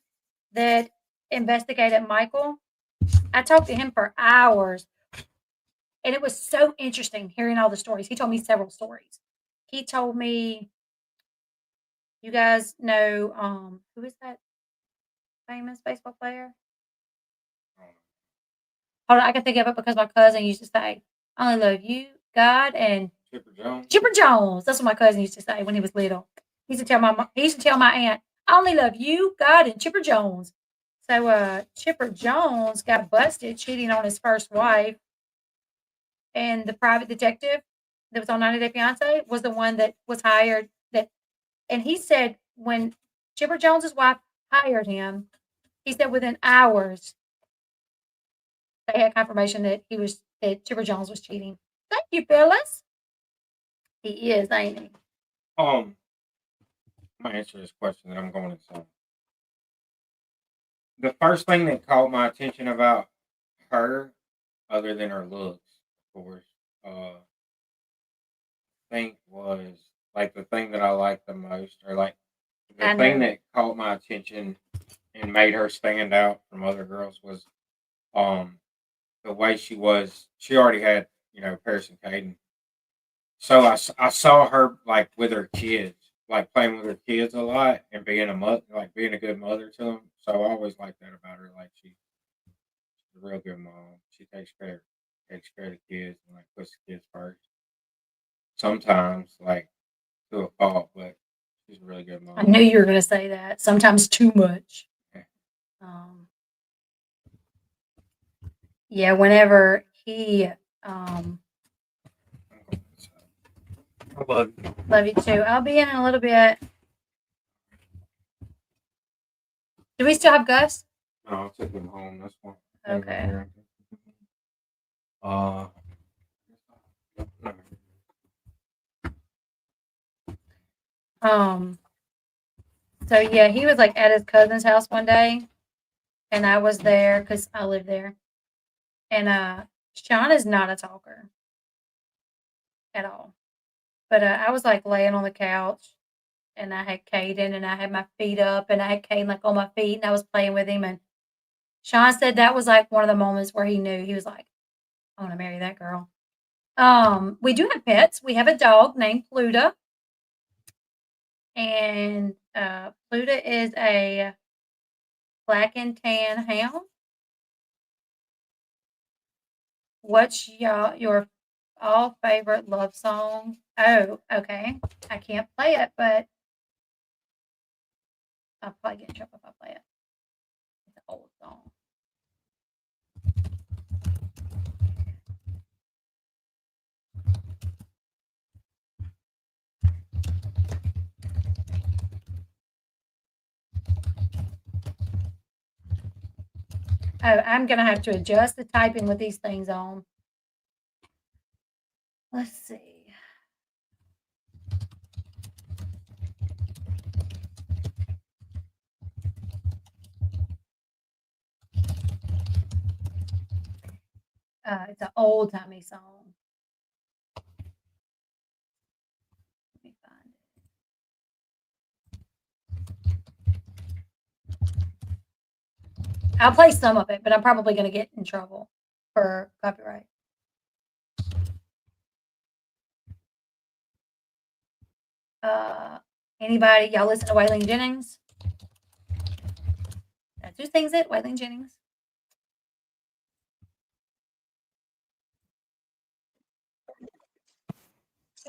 that investigated Michael. I talked to him for hours, and it was so interesting hearing all the stories. He told me several stories. He told me, you guys know, who is that famous baseball player? Hold on, I can think of it because my cousin used to say, I only love you, God, and Chipper Jones. Chipper Jones. That's what my cousin used to say when he was little. He used to tell my aunt, I only love you, God, and Chipper Jones. So Chipper Jones got busted cheating on his first wife, and the private detective that was on 90 Day Fiance was the one that was hired. And he said when Chipper Jones's wife hired him, he said within hours they had confirmation that Chipper Jones was cheating. Thank you, Phyllis. He is, ain't he? I'm gonna answer this question that I'm going to say. The first thing that caught my attention about her, other than her looks, of course, think was like the thing that I liked the most, or like the thing that caught my attention and made her stand out from other girls was the way she was. She already had, Paris and Caden. So I saw her like with her kids, like playing with her kids a lot and being a mother, like being a good mother to them. So I always liked that about her. Like she's a real good mom. She takes care of the kids and like puts the kids first. Sometimes like to a fault, but she's a really good mom. I knew you were going to say that. Sometimes too much. Yeah, whenever he I love you. Love you too. I'll be in a little bit. Do we still have Gus? No, I took him home. That's one. Okay. So yeah, he was like at his cousin's house one day, and I was there because I live there. And Sean is not a talker at all. But I was like laying on the couch, and I had Caden, and I had my feet up, and I had Caden like on my feet, and I was playing with him. And Sean said that was like one of the moments where he knew he was like, I want to marry that girl. We do have pets. We have a dog named Pluta. And Pluta is a black and tan hound. What's your all favorite love song? Oh, okay. I can't play it, but I'll probably get in trouble if I play it. It's an old song. Oh, I'm gonna have to adjust the typing with these things on. Let's see. It's an old timey song. Let me find it. I'll play some of it, but I'm probably going to get in trouble for copyright. Anybody? Y'all listen to Waylon Jennings? That's who sings it, Waylon Jennings.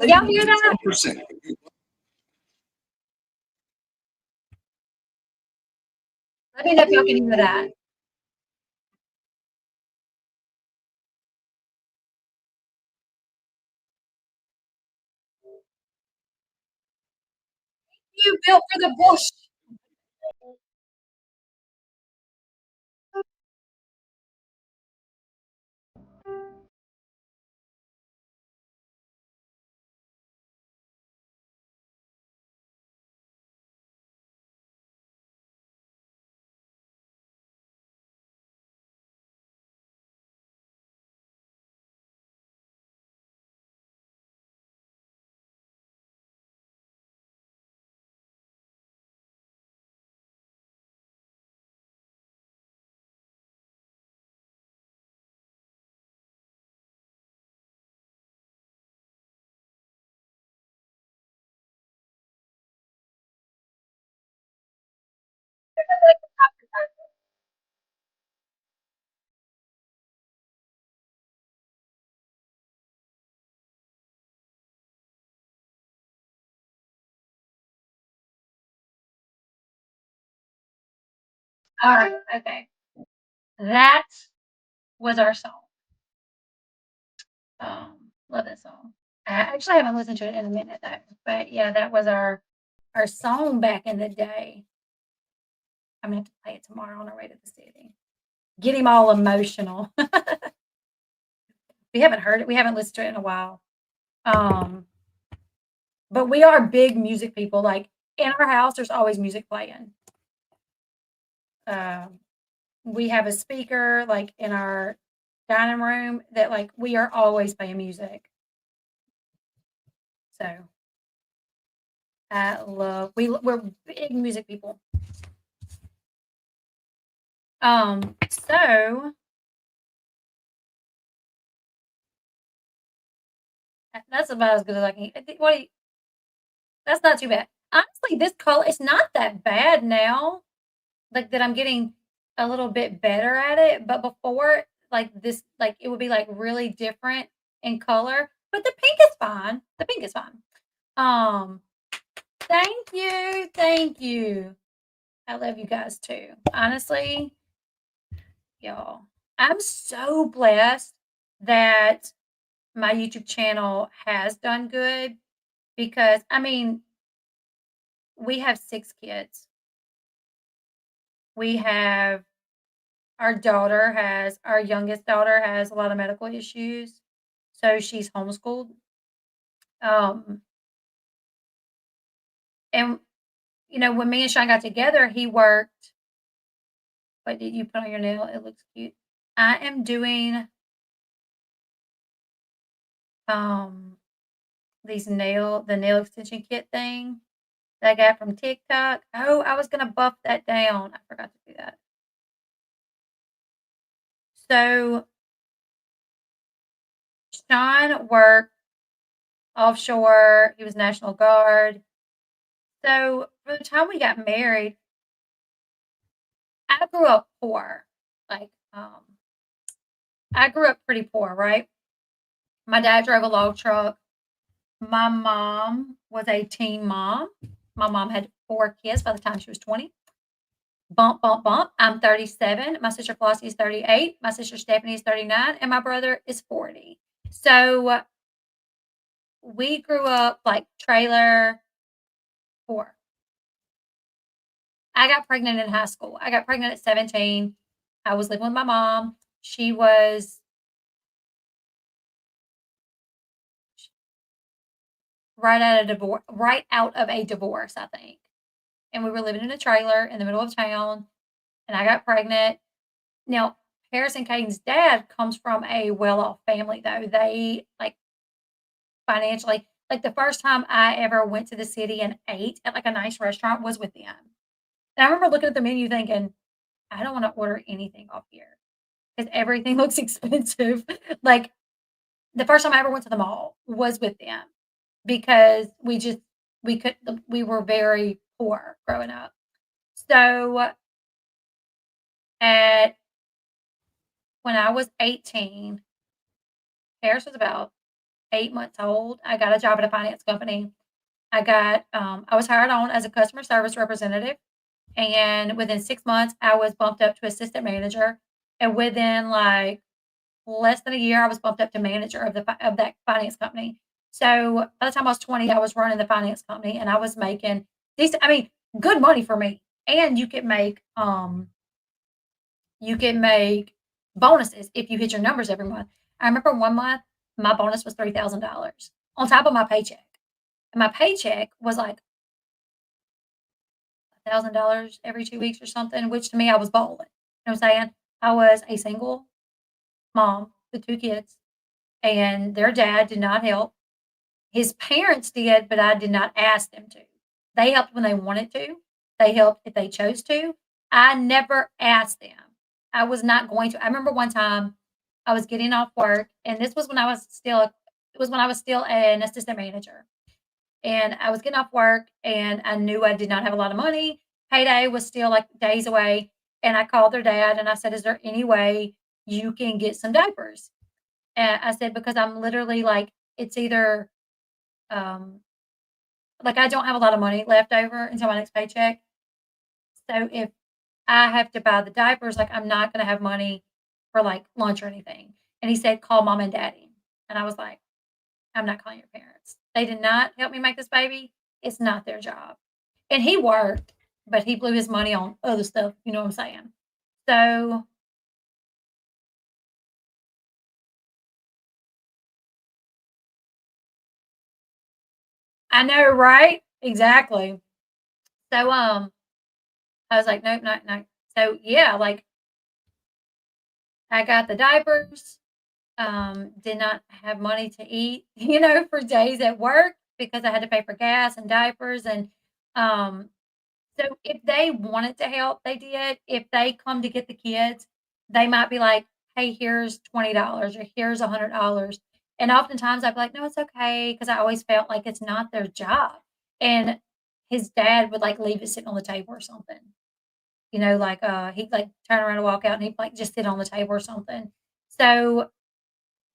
Y'all hear that? 10%. Let me know if y'all can hear that. You built for the bush. All right, okay. That was our song. Love that song. I actually haven't listened to it in a minute though. But yeah, that was our song back in the day. I'm gonna have to play it tomorrow on our way to the city. Get him all emotional. We haven't heard it. We haven't listened to it in a while. But we are big music people. Like in our house, there's always music playing. We have a speaker like in our dining room that like we are always playing music. So we're big music people. So that's about as good as I can. That's not too bad. Honestly, this color it's not that bad now. Like that I'm getting a little bit better at it, but before like this like it would be like really different in color, but the pink is fine. The pink is fine. Um thank you. Thank you. I love you guys too. Honestly, y'all. I'm so blessed that my YouTube channel has done good because I mean, we have 6 kids. We have our youngest daughter has a lot of medical issues, so she's homeschooled. Um, and when me and Sean got together, he worked. What did you put on your nail? It looks cute. I am doing um the nail extension kit thing that I got from TikTok. Oh, I was gonna buff that down. I forgot to do that. So Sean worked offshore. He was National Guard. So for the time we got married, I grew up poor. Like, I grew up pretty poor, right? My dad drove a log truck. My mom was a teen mom. My mom had 4 kids by the time she was 20. Bump, bump, bump. I'm 37. My sister Flossie is 38. My sister Stephanie is 39. And my brother is 40. So we grew up like trailer poor. I got pregnant in high school. I got pregnant at 17. I was living with my mom. She was right out of a divorce, I think. And we were living in a trailer in the middle of town, and I got pregnant. Now, Harris and Caden's dad comes from a well-off family, though. They like financially, like the first time I ever went to the city and ate at like a nice restaurant was with them. And I remember looking at the menu thinking, I don't want to order anything off here because everything looks expensive. Like the first time I ever went to the mall was with them because we just we were very poor growing up. So at when I was 18, Harris was about 8 months old. I got a job at a finance company. I was hired on as a customer service representative. And within 6 months, I was bumped up to assistant manager. And within like less than a year, I was bumped up to manager of that finance company. So by the time I was 20, I was running the finance company and I was making decent, I mean, good money for me. And you can make bonuses if you hit your numbers every month. I remember one month my bonus was $3,000 on top of my paycheck. And my paycheck was like $1,000 every 2 weeks or something, which to me I was balling. You know what I'm saying? I was a single mom with 2 kids, and their dad did not help. His parents did, but I did not ask them to. They helped when they wanted to. They helped if they chose to. I never asked them. I was not going to. I remember one time I was getting off work, and this was when I was still it was when I was still an assistant manager. And I was getting off work and I knew I did not have a lot of money. Payday was still like days away. And I called their dad and I said, "Is there any way you can get some diapers?" And I said, "Because I'm literally like, it's either um like I don't have a lot of money left over until my next paycheck. So if I have to buy the diapers, like I'm not gonna have money for like lunch or anything." And he said, "Call mom and daddy." And I was like, "I'm not calling your parents. They did not help me make this baby. It's not their job." And he worked, but he blew his money on other stuff, you know what I'm saying? So I know, right? Exactly. So I was like, "Nope, not no." So yeah, like I got the diapers, did not have money to eat, for days at work because I had to pay for gas and diapers and um so if they wanted to help, they did. If they come to get the kids, they might be like, "Hey, here's $20 or here's $100." And oftentimes I'd be like, "No, it's okay," because I always felt like it's not their job. And his dad would like leave it sitting on the table or something. Like he'd like turn around and walk out and he'd like just sit on the table or something. So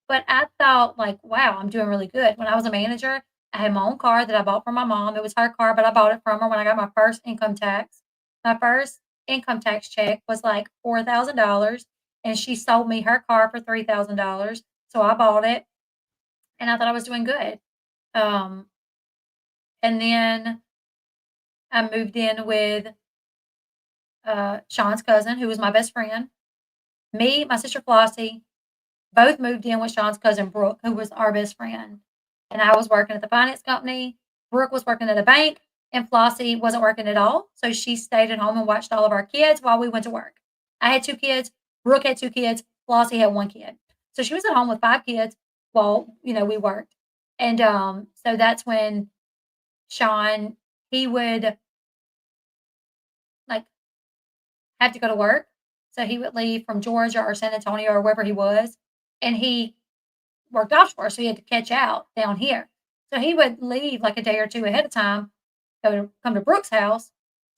but I thought like, wow, I'm doing really good. When I was a manager, I had my own car that I bought from my mom. It was her car, but I bought it from her when I got my first income tax. My first income tax check was like $4,000 and she sold me her car for $3,000. So I bought it and I thought I was doing good. Um, and then I moved in with Sean's cousin, who was my best friend. Me, my sister Flossie, both moved in with Sean's cousin Brooke, who was our best friend. And I was working at the finance company. Brooke was working at a bank, and Flossie wasn't working at all. So she stayed at home and watched all of our kids while we went to work. I had 2 kids. Brooke had 2 kids. Flossie had 1 kid. So she was at home with 5 kids while we worked. And so that's when Sean he would like have to go to work. So he would leave from Georgia or San Antonio or wherever he was, and he worked offshore, so he had to catch out down here. So he would leave like a day or 2 ahead of time, come to Brooke's house,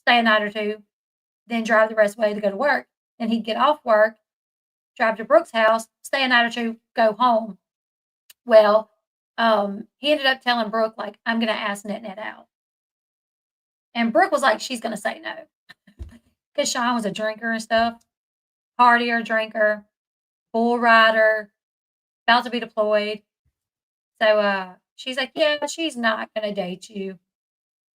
stay a night or 2, then drive the rest of the way to go to work. Then he'd get off work, drive to Brooke's house, stay a night or 2, go home. Well, he ended up telling Brooke, like, "I'm gonna ask Net out." And Brooke was like, she's gonna say no. Because Sean was a drinker and stuff, partier, drinker, bull rider, about to be deployed. So she's like, "Yeah, she's not gonna date you.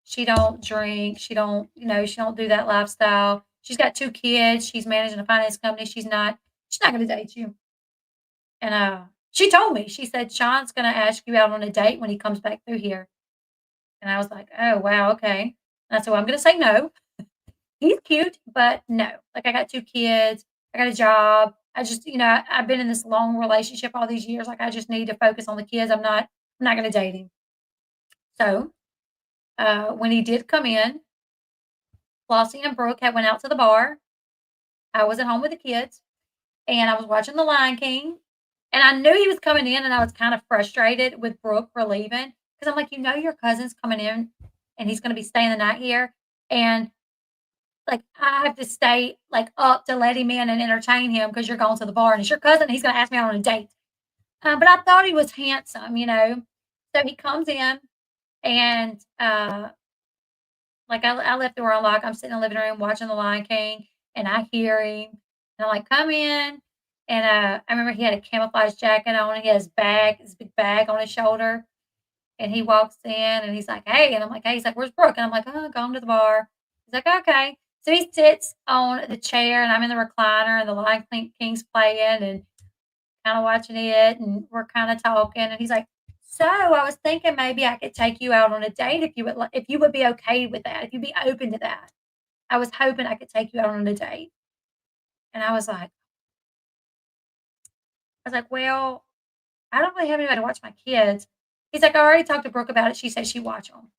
She don't drink. She don't do that lifestyle. She's got 2 kids. She's managing a finance company. She's not gonna date you." And she told me, she said, "Sean's gonna ask you out on a date when he comes back through here." And I was like, "Oh wow, okay." And I said, "Well, I'm gonna say no. He's cute, but no. Like I got 2 kids, I got a job. I just, I've been in this long relationship all these years. Like I just need to focus on the kids. I'm not gonna date him." So when he did come in, Flossie and Brooke had went out to the bar. I was at home with the kids, and I was watching The Lion King. And I knew he was coming in, and I was kind of frustrated with Brooke for leaving because I'm like, your cousin's coming in. and he's gonna be staying the night here, and, like, I have to stay, like, up to let him in and entertain him because 'cause you're going to the bar, and it's your cousin, he's gonna ask me out on a date. But I thought he was handsome, you know? So he comes in and, like, I left the door unlocked, I'm sitting in the living room watching The Lion King, and I hear him, and I'm like, "Come in," and, I remember he had a camouflage jacket on, and he has his big bag on his shoulder, and he walks in, and he's like, "Hey," and I'm like, "Hey," he's like, "Where's Brooke?" And I'm like, "Oh, gone to the bar." He's like, "Okay." So he sits on the chair, and I'm in the recliner, and The Lion King's playing, and kinda watching it, and we're kinda talking, and he's like, "So, I was thinking maybe I could take you out on a date if you would be okay with that, if you'd be open to that. I was hoping I could take you out on a date." And I was like, "Well, I don't really have anybody to watch my kids." He's like, "I already talked to Brooke about it, she said she'd watch them."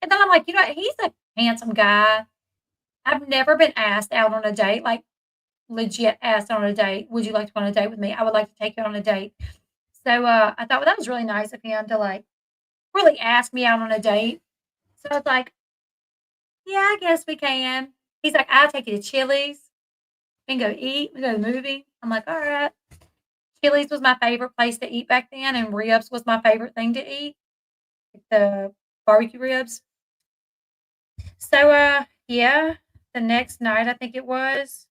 And then I'm like, "You know what? He's a handsome guy." I've never been asked out on a date, like, legit asked on a date, "Would you like to go on a date with me? I would like to take you on a date." So, I thought, well, that was really nice of him to, like, really ask me out on a date. So I was like, "Yeah, I guess we can." He's like, "I'll take you to Chili's. We can go eat, we go to the movie." I'm like, "Alright." Chili's was my favorite place to eat back then, and ribs was my favorite thing to eat, like the barbecue ribs. So, yeah, the next night, I think it was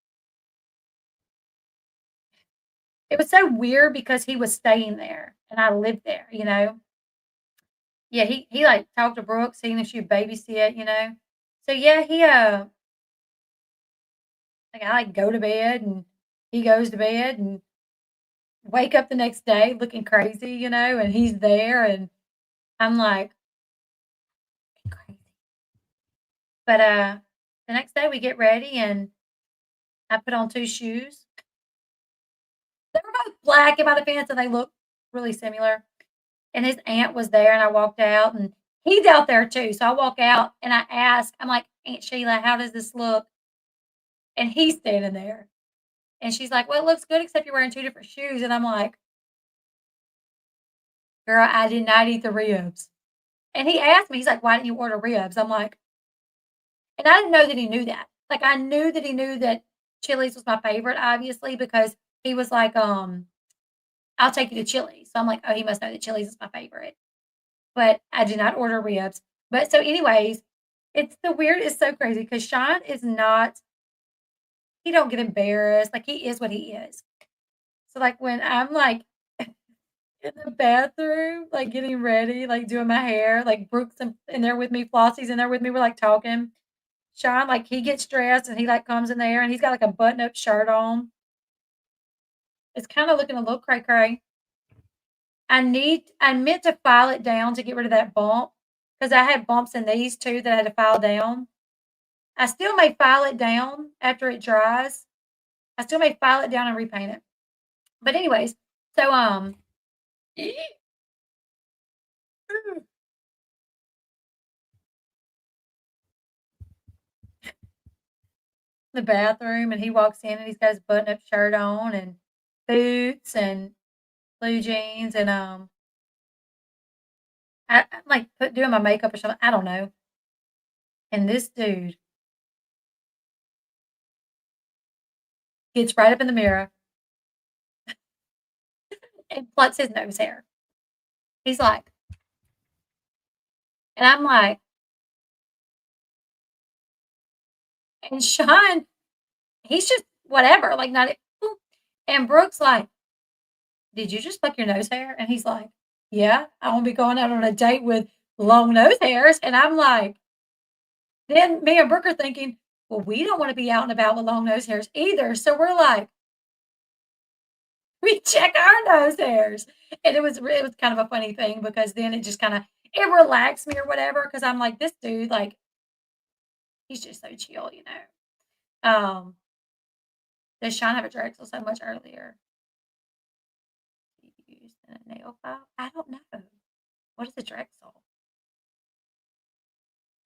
so weird because he was staying there and I lived there, you know? Yeah, he, like, talked to Brooke, seeing if she would babysit, you know? So, yeah, like, I, like, go to bed, and he goes to bed, and wake up the next day looking crazy, you know, and he's there, and I'm like, "Crazy." But, the next day we get ready, and I put on 2 shoes. They were both black in my defense, and they look really similar, and his aunt was there, and I walked out, and he's out there too, so I walk out, and I'm like, "Aunt Sheila, how does this look?" And he's standing there, and she's like, "Well, it looks good except you're wearing 2 different shoes," and I'm like, "Girl, I did not eat the ribs." And he asked me, he's like, "Why didn't you order ribs?" I'm like, and I didn't know that he knew that. Like, I knew that he knew that Chili's was my favorite, obviously, because he was like, "I'll take you to Chili's." So I'm like, "Oh, he must know that Chili's is my favorite." But I did not order ribs. But so anyways, it's so crazy because Sean is not he don't get embarrassed, like, he is what he is. So, like, when I'm, like, in the bathroom, like, getting ready, like, doing my hair, like, Brooke's in there with me, Flossie's in there with me, we're, like, talking. Sean, like, he gets dressed and he, like, comes in there and he's got, like, a button-up shirt on. It's kinda looking a little cray cray. I meant to file it down to get rid of that bump because I had bumps in these too that I had to file down. I still may file it down after it dries. I still may file it down and repaint it. But anyways, so, the bathroom, and he walks in and he's got his button-up shirt on and boots and blue jeans, and, I'm, like, doing my makeup or something, I don't know, and this dude gets right up in the mirror and plucks his nose hair. He's like and I'm like and Sean, he's just whatever, like, not it and Brooke's like, "Did you just pluck your nose hair?" And he's like, "Yeah, I won't be going out on a date with long nose hairs," and I'm like then me and Brooke are thinking, "Well, we don't wanna be out and about with long nose hairs either," so we're like, we check our nose hairs, and it was kind of a funny thing because then it just kinda it relaxed me or whatever because 'cause I'm like, "This dude, like, he's just so chill," you know? Does Sean have a Drexel so much earlier? Used in a nail file? I don't know. What is a Drexel?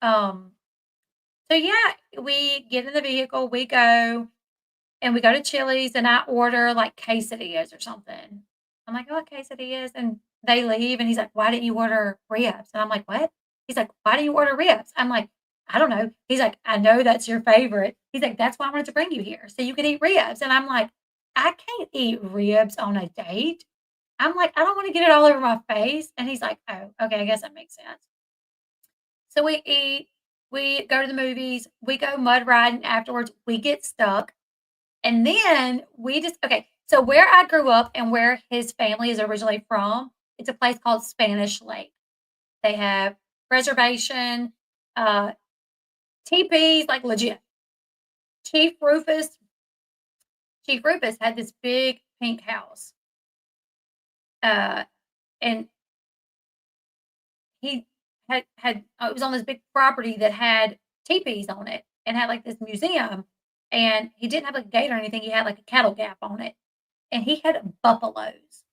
Um, so yeah, we get in the vehicle, we go, and we go to Chili's, and I order, like, quesadillas or something. I'm like, "I want quesadillas," and they leave and he's like, "Why didn't you order ribs?" And I'm like, "What?" He's like, "Why do you order ribs?" I'm like, "I don't know." He's like, "I know that's your favorite." He's like, "That's why I wanted to bring you here so you could eat ribs." And I'm like, "I can't eat ribs on a date." I'm like, "I don't want to get it all over my face." And he's like, "Oh, okay, I guess that makes sense." So we eat, we go to the movies, we go mud riding afterwards, we get stuck. And then we just okay, so where I grew up and where his family is originally from, it's a place called Spanish Lake. They have reservation, uh, teepees, like legit. Chief Rufus Chief Rufus had this big pink house, uh, and he it was on this big property that had teepees on it and had, like, this museum, and he didn't have, like, a gate or anything, he had, like, a cattle gap on it, and he had buffaloes.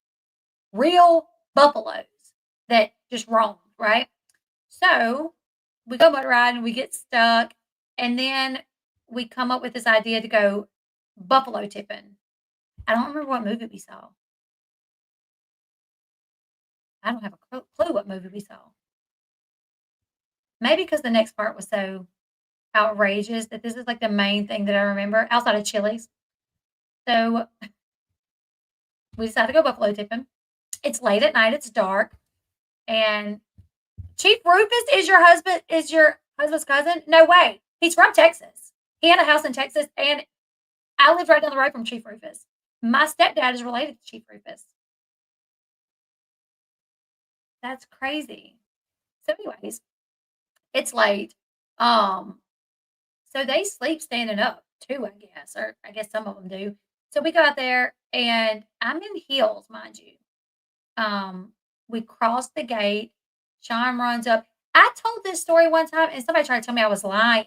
Real buffaloes that just roamed, right? So we go motor riding, we get stuck, and then we come up with this idea to go buffalo tipping. I don't remember what movie we saw. I don't have a clue what movie we saw. Maybe because the next part was so outrageous that this is like the main thing that I remember outside of Chili's. So we decided to go buffalo tipping. It's late at night, it's dark, and Chief Rufus is your husband's cousin? No way. He's from Texas. He had a house in Texas, and I lived right down the road from Chief Rufus. My stepdad is related to Chief Rufus. That's crazy. So, anyways, it's late. Um, so they sleep standing up too, I guess, or I guess some of them do. So we got there, and I'm in heels, mind you. Um, we crossed the gate. Sean runs up. I told this story one time, and somebody tried to tell me I was lying.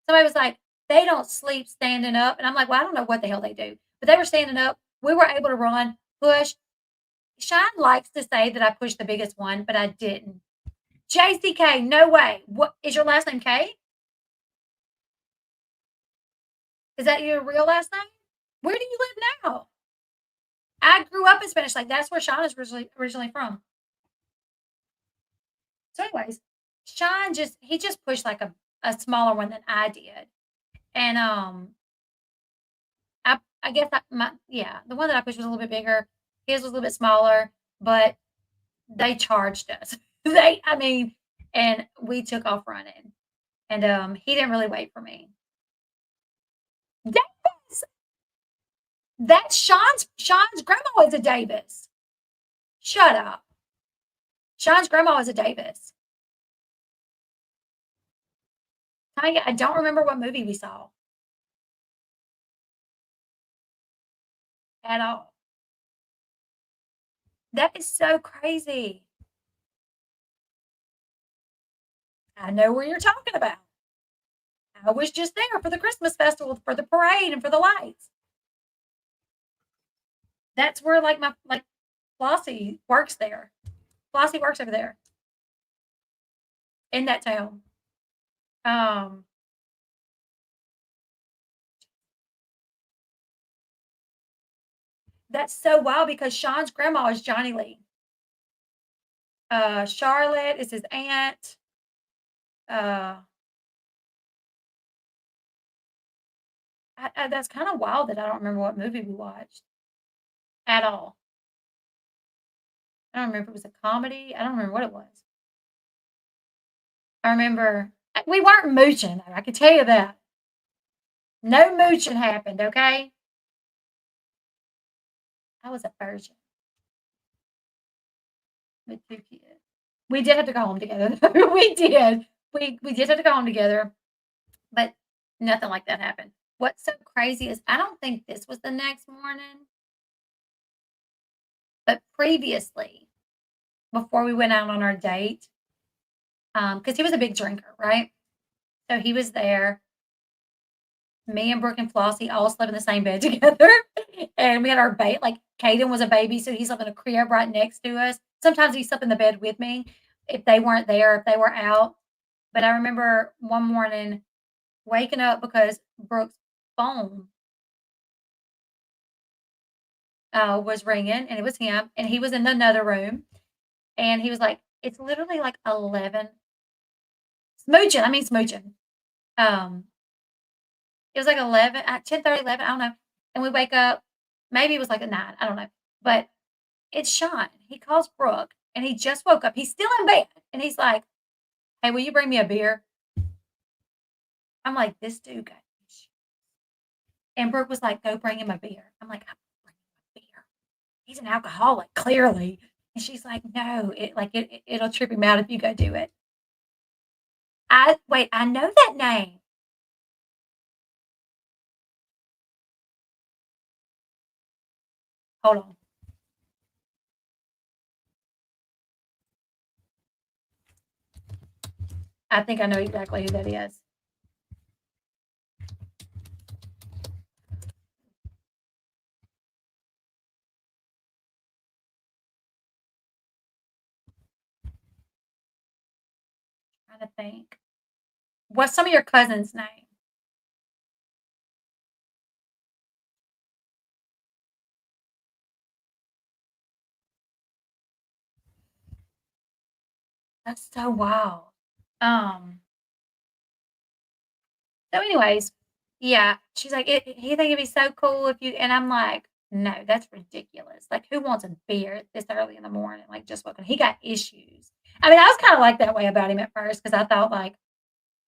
Somebody was like, "They don't sleep standing up," and I'm like, "Well, I don't know what the hell they do," but they were standing up. We were able to run, push. Sean likes to say that I pushed the biggest one, but I didn't. JCK, no way. What is your last name? K? Is that your real last name? Where do you live now? I grew up in Spanish Lake. That's where Sean is originally from. So, anyways, Sean just pushed like a smaller one than I did, and I guess the one that I pushed was a little bit bigger. His was a little bit smaller, but they charged us. I mean, and we took off running, and he didn't really wait for me. Davis, that's Sean's grandma was a Davis. Shut up. Sean's grandma was a Davis. Tanya, I don't remember what movie we saw at all. That is so crazy. I know where you're talking about. I was just there for the Christmas festival, for the parade, and for the lights. That's where like Flossie works there. Flossie works over there in that town. Um, that's so wild because Sean's grandma is Johnny Lee. Charlotte is his aunt. Uh, that's kind of wild that I don't remember what movie we watched at all. I don't remember if it was a comedy. I don't remember what it was. I remember we weren't mooching. I can tell you that. No mooching happened. Okay, I was a virgin with two kids. We did have to go home together. We did. We did have to go home together, but nothing like that happened. What's so crazy is I don't think this was the next morning, but previously, before we went out on our date, because he was a big drinker, right? So he was there. Me and Brooke and Flossie all slept in the same bed together, and we had our baby. Like Caden was a baby, so he slept in a crib right next to us. Sometimes he slept in the bed with me if they weren't there, if they were out. But I remember one morning waking up because Brooke's phone was ringing, and it was him, and he was in another room, and he was like, "It's literally like 11." Smooching, I mean smooching. Um, it was like 11, 10:30, 11, I don't know, and we wake up, maybe it was like a 9, I don't know, but it's Sean. He calls Brooke, and he just woke up. He's still in bed, and he's like, "Hey, will you bring me a beer?" I'm like, "This dude got issues." And Brooke was like, "Go bring him a beer." I'm like, "I'm bringing him a beer. He's an alcoholic, clearly." And she's like, "No, it'll trip him out if you go do it." I know that name. Hold on. I think I know exactly who that is. Trying to think. What's some of your cousin's name? That's so wild. Um, so anyways, yeah, she's like, "He think it'd be so cool if you," and I'm like, "No, that's ridiculous. Like, who wants a beer this early in the morning? Like, just woken. He got issues." I mean, I was kind of like that way about him at first because I thought like,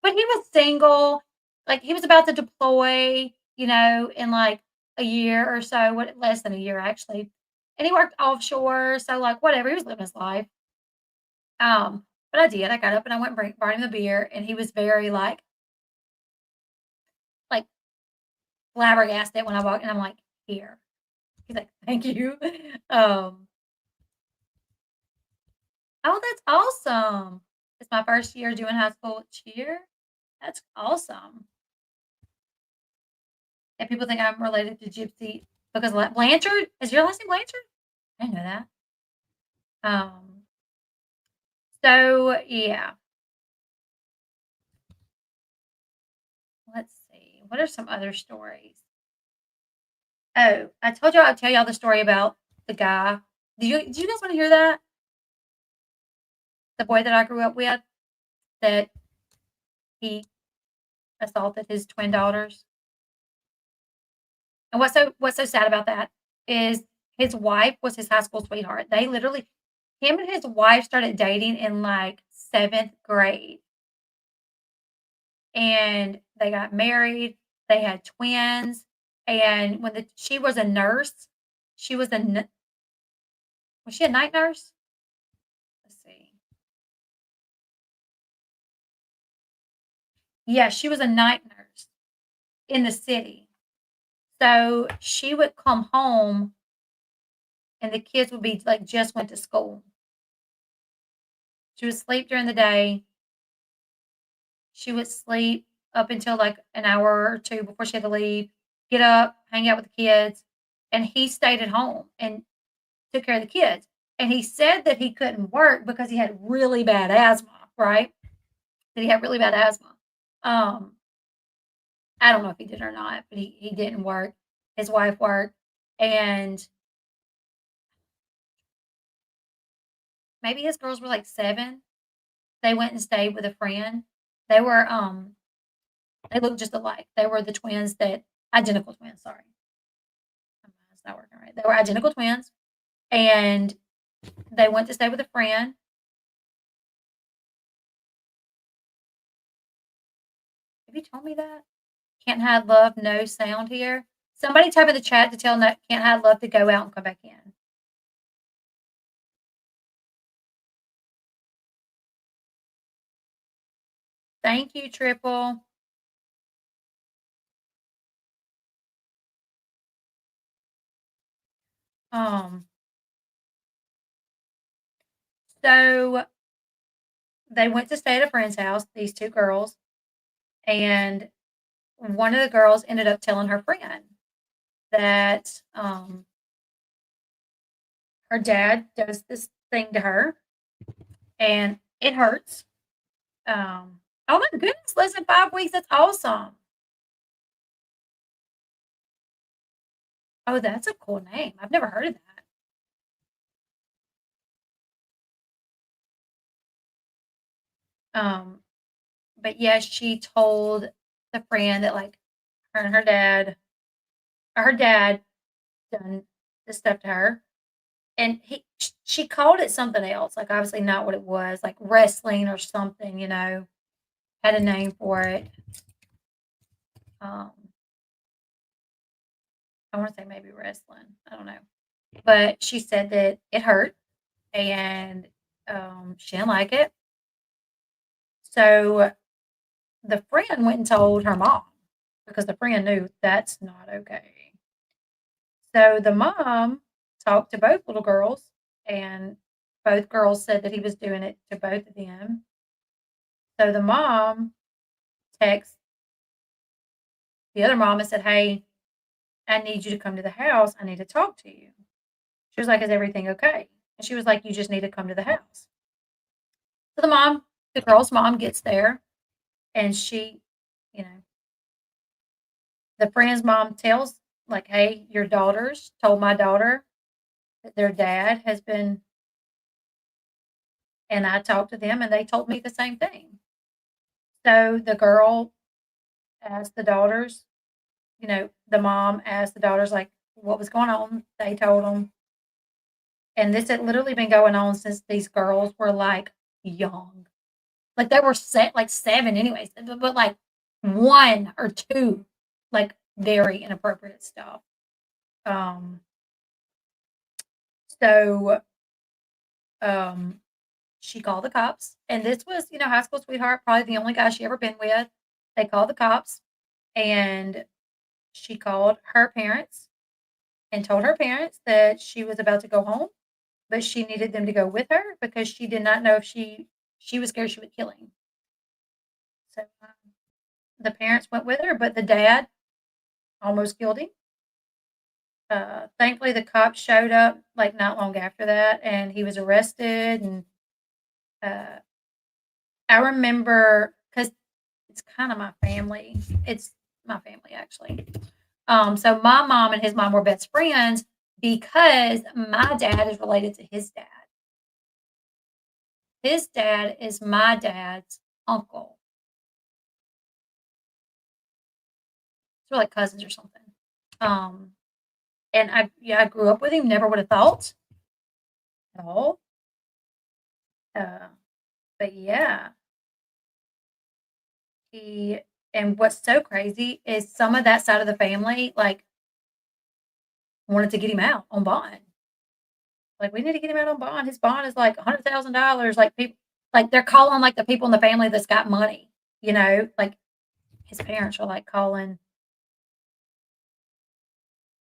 but he was single, like he was about to deploy, in like a year or so, what less than a year actually, and he worked offshore, so like whatever, he was living his life. But I did. I got up and I went and brought him the beer, and he was very like flabbergasted when I walked, and I'm like, "Here." He's like, "Thank you." Um, oh, that's awesome. It's my first year doing high school cheer. That's awesome. And people think I'm related to Gypsy because Blanchard is your last name Blanchard? I didn't know that. Um, so yeah, let's see. What are some other stories? Oh, I told you I'd tell y'all the story about the guy. Do you guys want to hear that? The boy that I grew up with, that he assaulted his twin daughters. And what's so sad about that is his wife was his high school sweetheart. They literally, him and his wife started dating in like 7th grade, and they got married. They had twins, and when she was a nurse, she was was she a night nurse? Let's see. Yeah, she was a night nurse in the city. So she would come home, and the kids would be like just went to school. She would sleep during the day. She would sleep up until like an hour or two before she had to leave, get up, hang out with the kids, and he stayed at home and took care of the kids. And he said that he couldn't work because he had really bad asthma, right? That he had really bad asthma. Um, I don't know if he did or not, but he didn't work. His wife worked, and maybe his girls were like 7. They went and stayed with a friend. They were they looked just alike. They were the twins that identical twins, sorry. It's not working right. They were identical twins, and they went to stay with a friend. Have you told me that? Can't hide love, no sound here. Somebody type in the chat to tell Can't Hide Love to go out and come back in. Thank you, Triple. Um, so they went to stay at a friend's house, these 2 girls, and one of the girls ended up telling her friend that her dad does this thing to her, and it hurts. Oh my goodness, less than 5 weeks. That's awesome. Oh, that's a cool name. I've never heard of that. Um, but yeah, she told the friend that like her and her dad done this stuff to her, and she called it something else, like obviously not what it was, like wrestling or something, had a name for it. Um, I want to say maybe wrestling. I don't know, but she said that it hurt and she didn't like it. So the friend went and told her mom because the friend knew that's not okay. So the mom talked to both little girls, and both girls said that he was doing it to both of them. So the mom texted the other mom and said, "Hey, I need you to come to the house. I need to talk to you." She was like, "Is everything okay?" And she was like, "You just need to come to the house." So the girl's mom gets there, and you know, the friend's mom tells, like, "Hey, your daughters told my daughter that their dad has been," and I talked to them, and they told me the same thing. So the girl asked the daughters, the mom asked the daughters, like, what was going on. They told them. And this had literally been going on since these girls were like young. Like they were set like 7 anyways, but like 1 or 2, like very inappropriate stuff. Um, so um she called the cops. And this was, high school sweetheart, probably the only guy she ever been with. They called the cops and she called her parents and told her parents that she was about to go home, but she needed them to go with her because she did not know if she was scared she would kill him. So the parents went with her, but the dad almost killed him. Thankfully, the cops showed up like not long after that, and he was arrested. And uh, I remember because it's kind of my family. It's my family actually. So my mom and his mom were best friends because my dad is related to his dad. His dad is my dad's uncle. So we're like cousins or something. Um, and I grew up with him. Never would have thought at all. Uh, but yeah, he and what's so crazy is some of that side of the family like wanted to get him out on bond. Like we need to get him out on bond. His bond is like $100,000. Like people, like they're calling like the people in the family that's got money. Like his parents are like calling.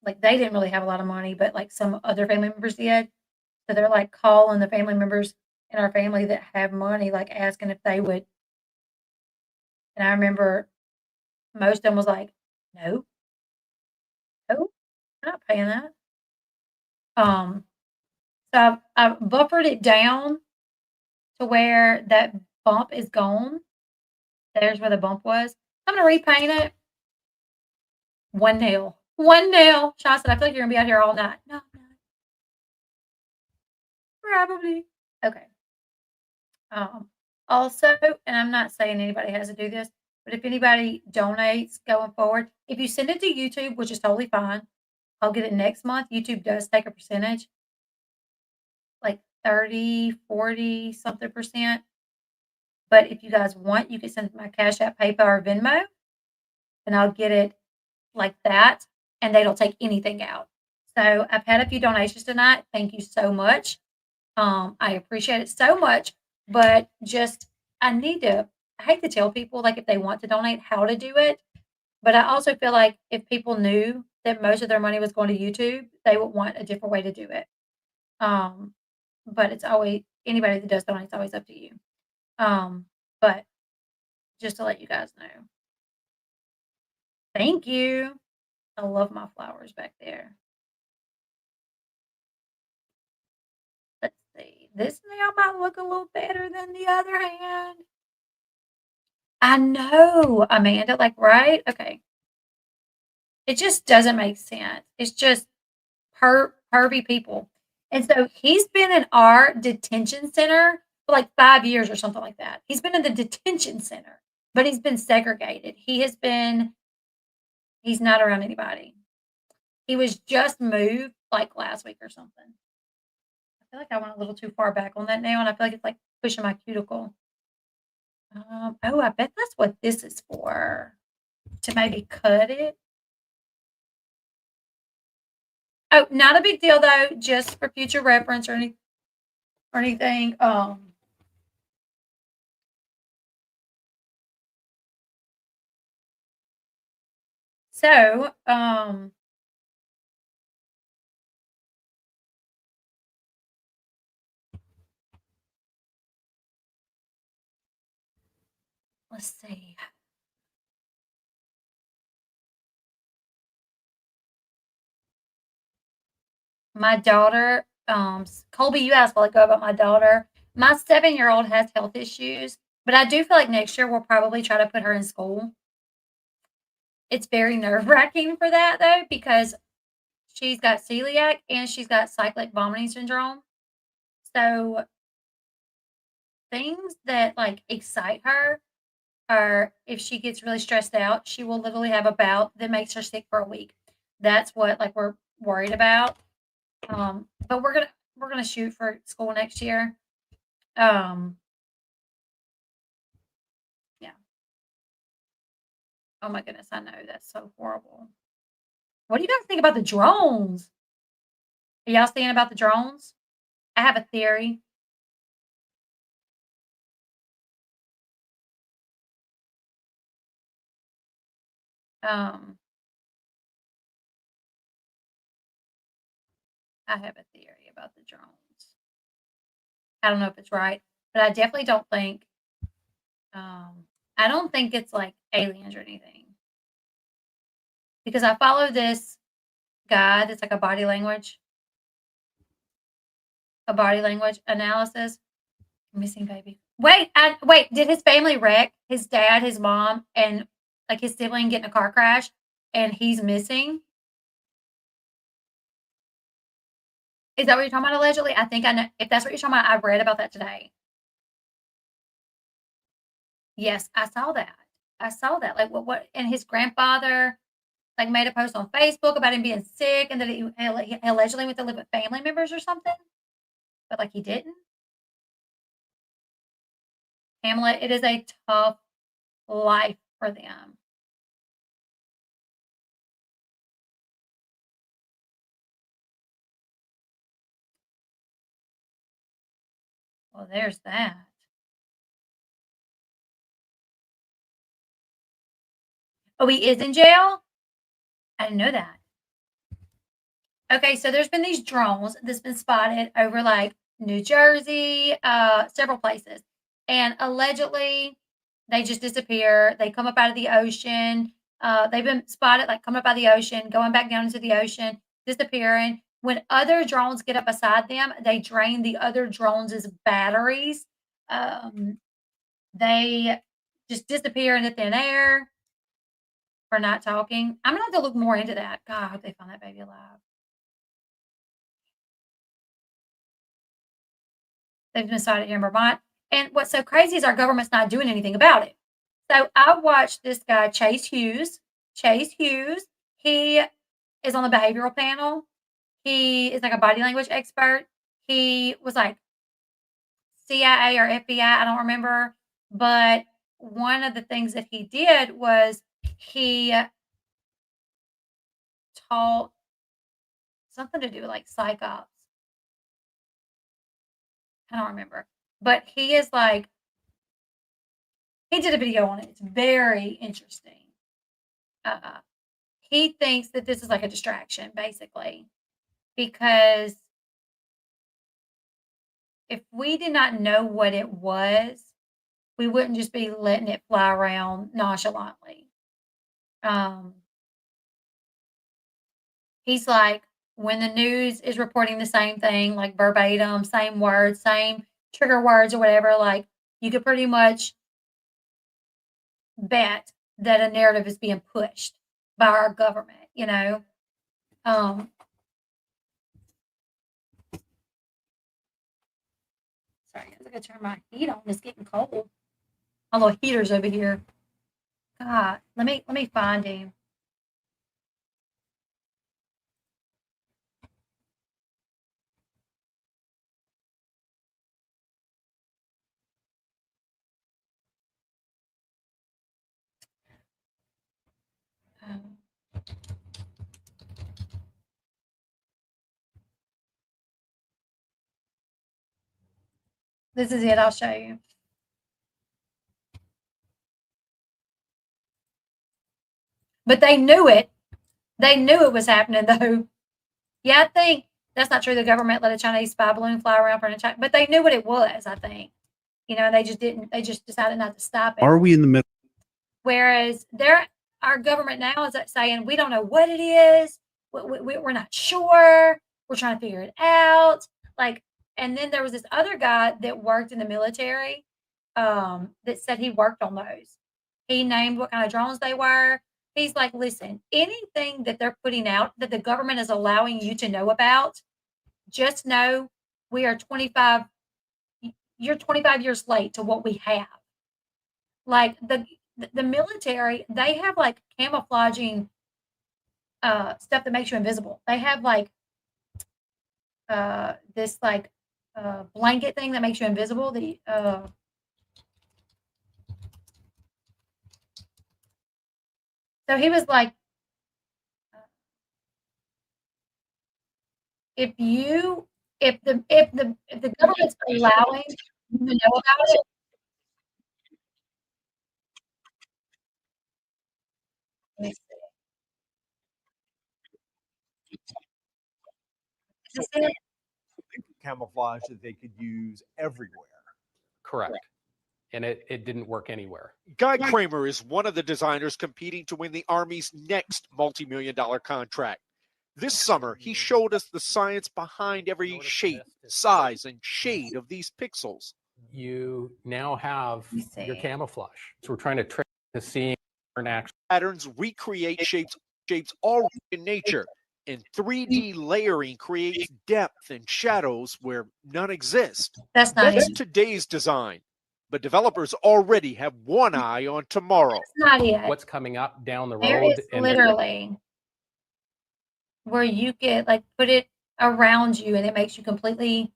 Like they didn't really have a lot of money, but like some other family members did. So they're like calling the family members in our family that have money, like asking if they would. And I remember most of them was like, no, no, I'm not paying that. Um, so I've buffered it down to where that bump is gone. There's where the bump was. I'm gonna repaint it. One nail. One nail. Sean said, I feel like you're gonna be out here all night. No, no, probably. Okay. Also, and I'm not saying anybody has to do this, but if anybody donates going forward, if you send it to YouTube, which is totally fine, I'll get it next month. YouTube does take a percentage, like 30, 40 something percent. But if you guys want, you can send my Cash App, PayPal, or Venmo, and I'll get it like that, and they don't take anything out. So I've had a few donations tonight. Thank you so much. I appreciate it so much, but just I hate to tell people like if they want to donate how to do it, but I also feel like if people knew that most of their money was going to YouTube, they would want a different way to do it. Um, but it's always anybody that does donate, it's always up to you. Um, but just to let you guys know. Thank you. I love my flowers back there. Let's see. This nail might look a little better than the other hand. I know, Amanda, like, right? Okay. It just doesn't make sense. It's just pervy people. And so he's been in our detention center for like 5 years or something like that. He's been in the detention center, but he's been segregated. He's not around anybody. He was just moved like last week or something. I feel like I went a little too far back on that nail, and I feel like it's like pushing my cuticle. Oh, I bet that's what this is for. To maybe cut it. Oh, not a big deal though, just for future reference or anything. So, let's see. My daughter, Colby, you asked a while ago about my daughter. My 7-year-old has health issues, but I do feel like next year we'll probably try to put her in school. It's very nerve-wracking for that though, because she's got celiac and she's got cyclic vomiting syndrome. So things that like excite her are if she gets really stressed out, she will literally have a bout that makes her sick for a week. That's what like we're worried about. But we're gonna shoot for school next year. Um, yeah. Oh my goodness, I know that's so horrible. What do you guys think about the drones? Are y'all seeing about the drones? I have a theory. Um, I have a theory about the drones. I don't know if it's right, but I definitely don't think. I don't think it's like aliens or anything because I follow this guy that's like a body language analysis. Missing baby. Wait. Did his family wreck? His dad, his mom, and like his sibling get in a car crash, and he's missing. Is that what you're talking about? Allegedly, I think I know. If that's what you're talking about, I read about that today. Yes, I saw that. I saw that. Like what? And his grandfather like made a post on Facebook about him being sick, and that he allegedly went to live with family members or something, but like he didn't. Hamlet, it is a tough life for them. Well, there's that. Oh, he is in jail? I didn't know that. Okay, so there's been these drones that's been spotted over like New Jersey, several places. And allegedly they just disappear. They come up out of the ocean. They've been spotted like coming up out of the ocean, going back down into the ocean, disappearing. When other drones get up beside them, they drain the other drones' batteries. Um, they just disappear into thin air for not talking. I'm gonna have to look more into that. God, I hope they found that baby alive. They've been cited here in Vermont. And what's so crazy is our government's not doing anything about it. So I watched this guy, Chase Hughes. Chase Hughes, he is on the behavioral panel. He is like a body language expert. He was like CIA or FBI, I don't remember. But one of the things that he did was he taught something to do with like psych ops. I don't remember. But he is like, he did a video on it. It's very interesting. Uh, he thinks that this is like a distraction, basically, because if we did not know what it was, we wouldn't just be letting it fly around nonchalantly. Um, he's like, when the news is reporting the same thing, like verbatim, same words, same trigger words or whatever, like you could pretty much bet that a narrative is being pushed by our government, you know? Um, I could turn my heat on. It's getting cold. My little heater's over here. God, let me find him. This is it. I'll show you. But they knew it. They knew it was happening, though. Yeah, I think that's not true. The government let a Chinese spy balloon fly around for China, but they knew what it was, I think. You know, they just didn't, they just decided not to stop it. Are we in the middle? Whereas our government now is saying, we don't know what it is. We're not sure. We're trying to figure it out. Like, and then there was this other guy that worked in the military that said he worked on those. He named what kind of drones they were. He's like, listen, anything that they're putting out that the government is allowing you to know about, just know we are 25, you're 25 years late to what we have. Like the military, they have like camouflaging stuff that makes you invisible. They have like this like blanket thing that makes you invisible. So he was like, if the government's allowing you to know about it, let me see. Is this it? Camouflage that they could use everywhere. Correct. And it didn't work anywhere. Guy Kramer is one of the designers competing to win the Army's next multi-million-dollar contract. This summer, he showed us the science behind every shape, size, and shade of these pixels. You now have your camouflage. So we're trying to trick to seeing actual patterns, recreate shapes already in nature, and 3D layering creates depth and shadows where none exist. That's not That's it. today's design, but developers already have one eye on tomorrow. That's not it. what's coming up down the There road. is literally where you get like put it around you and it makes you completely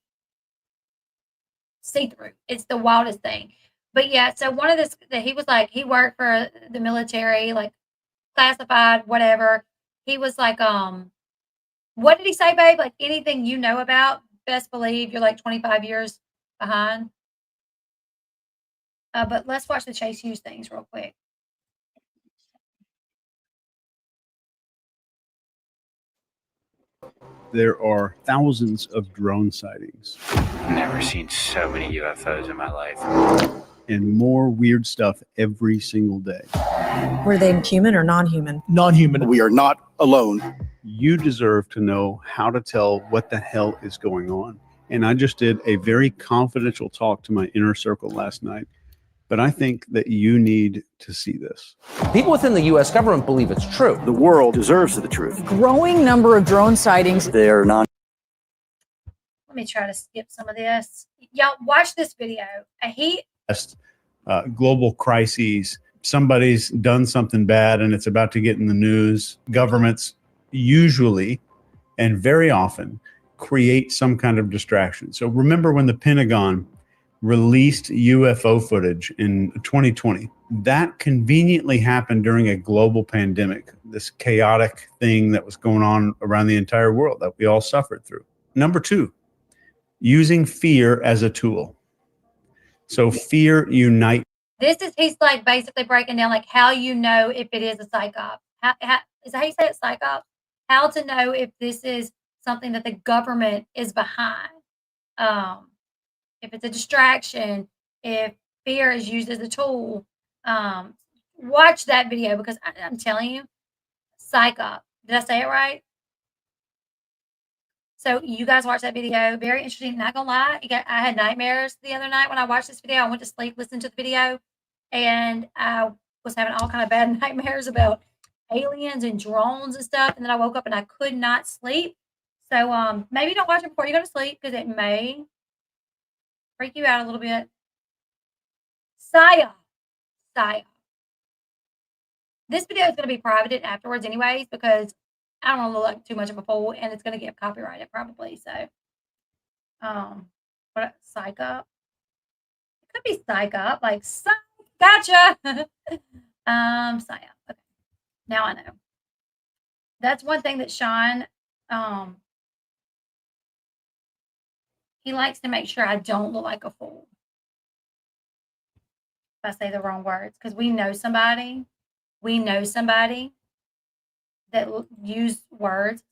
see through. It's the wildest thing. But yeah, so one of this that he was like, he worked for the military, like classified, whatever. He was like, what did he say, babe? Like anything you know about, best believe you're like 25 years behind. But let's watch the Chase Hughes things real quick. There are thousands of drone sightings. Never seen so many UFOs in my life. And more weird stuff every single day. Were they human or non-human? Non-human. We are not alone. You deserve to know how to tell what the hell is going on. And I just did a very confidential talk to my inner circle last night. But I think that you need to see this. People within the U.S. government believe it's true. The world deserves the truth. Growing number of drone sightings. They are not. Let me try to skip some of this. Y'all watch this video. Global crises. Somebody's done something bad and it's about to get in the news. Governments usually and very often create some kind of distraction. So remember when the Pentagon released UFO footage in 2020. That conveniently happened during a global pandemic, this chaotic thing that was going on around the entire world that we all suffered through. Number two, using fear as a tool. So fear unites. He's like basically breaking down like how you know if it is a psyop. Is that how you say it, psyop? How to know if this is something that the government is behind. If it's a distraction, if fear is used as a tool, watch that video because I'm telling you, psyop. Did I say it right? So you guys watch that video. Very interesting. Not gonna lie, I had nightmares the other night when I watched this video. I went to sleep, listened to the video, and I was having all kind of bad nightmares about aliens and drones and stuff. And then I woke up and I could not sleep. So maybe don't watch it before you go to sleep because it may freak you out a little bit. Saya. This video is going to be privated afterwards anyways because I don't want to look like too much of a fool and it's going to get copyrighted probably. So, what psych up? It could be psych up, like gotcha. Saya. Okay, now I know. That's one thing that Sean, he likes to make sure I don't look like a fool if I say the wrong words because we know somebody that use words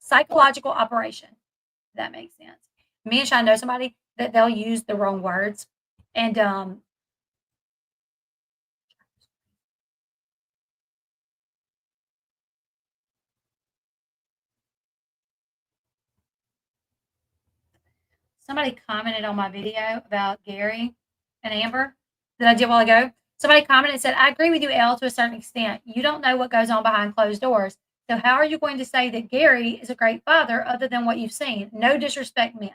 psychological operation. If that makes sense. Me and Sean know somebody that they'll use the wrong words, and somebody commented on my video about Gary and Amber that I did a while ago. Somebody commented and said, I agree with you, Elle, to a certain extent. You don't know what goes on behind closed doors. So how are you going to say that Gary is a great father other than what you've seen? No disrespect meant.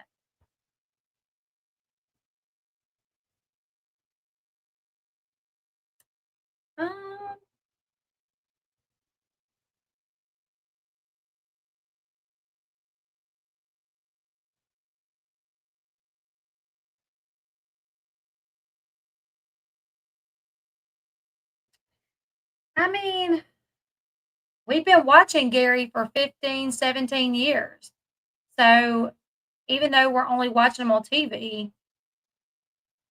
I mean, we've been watching Gary for 15, 17 years. So even though we're only watching him on TV,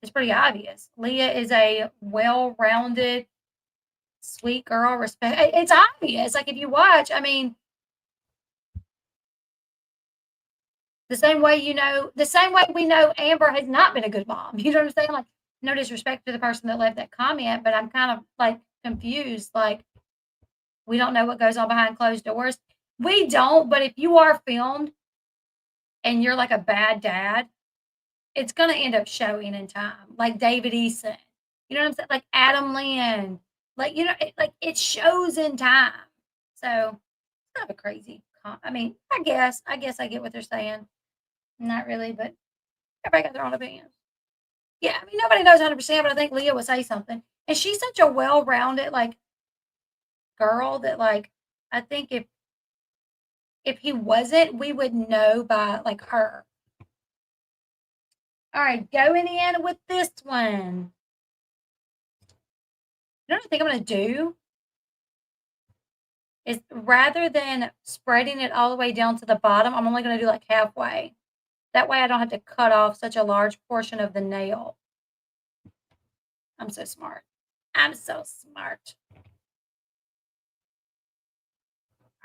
it's pretty obvious. Leah is a well-rounded, sweet girl. It's obvious. Like if you watch, I mean, the same way we know Amber has not been a good mom. You know what I'm saying? Like, no disrespect to the person that left that comment, but I'm kind of like confused. Like, we don't know what goes on behind closed doors. We don't, but if you are filmed and you're like a bad dad, it's going to end up showing in time. Like David Eason, you know what I'm saying? Like Adam Lynn, like, you know, it shows in time. So it's kind of a crazy, I mean, I guess I get what they're saying. Not really, but everybody got their own opinions. Yeah, I mean, nobody knows 100%, but I think Leah would say something. And she's such a well-rounded, like, girl that, like, I think if he wasn't, we would know by, like, her. All right, going in with this one. You know what I think I'm going to do? Is rather than spreading it all the way down to the bottom, I'm only going to do, like, halfway. That way I don't have to cut off such a large portion of the nail. I'm so smart. I'm so smart.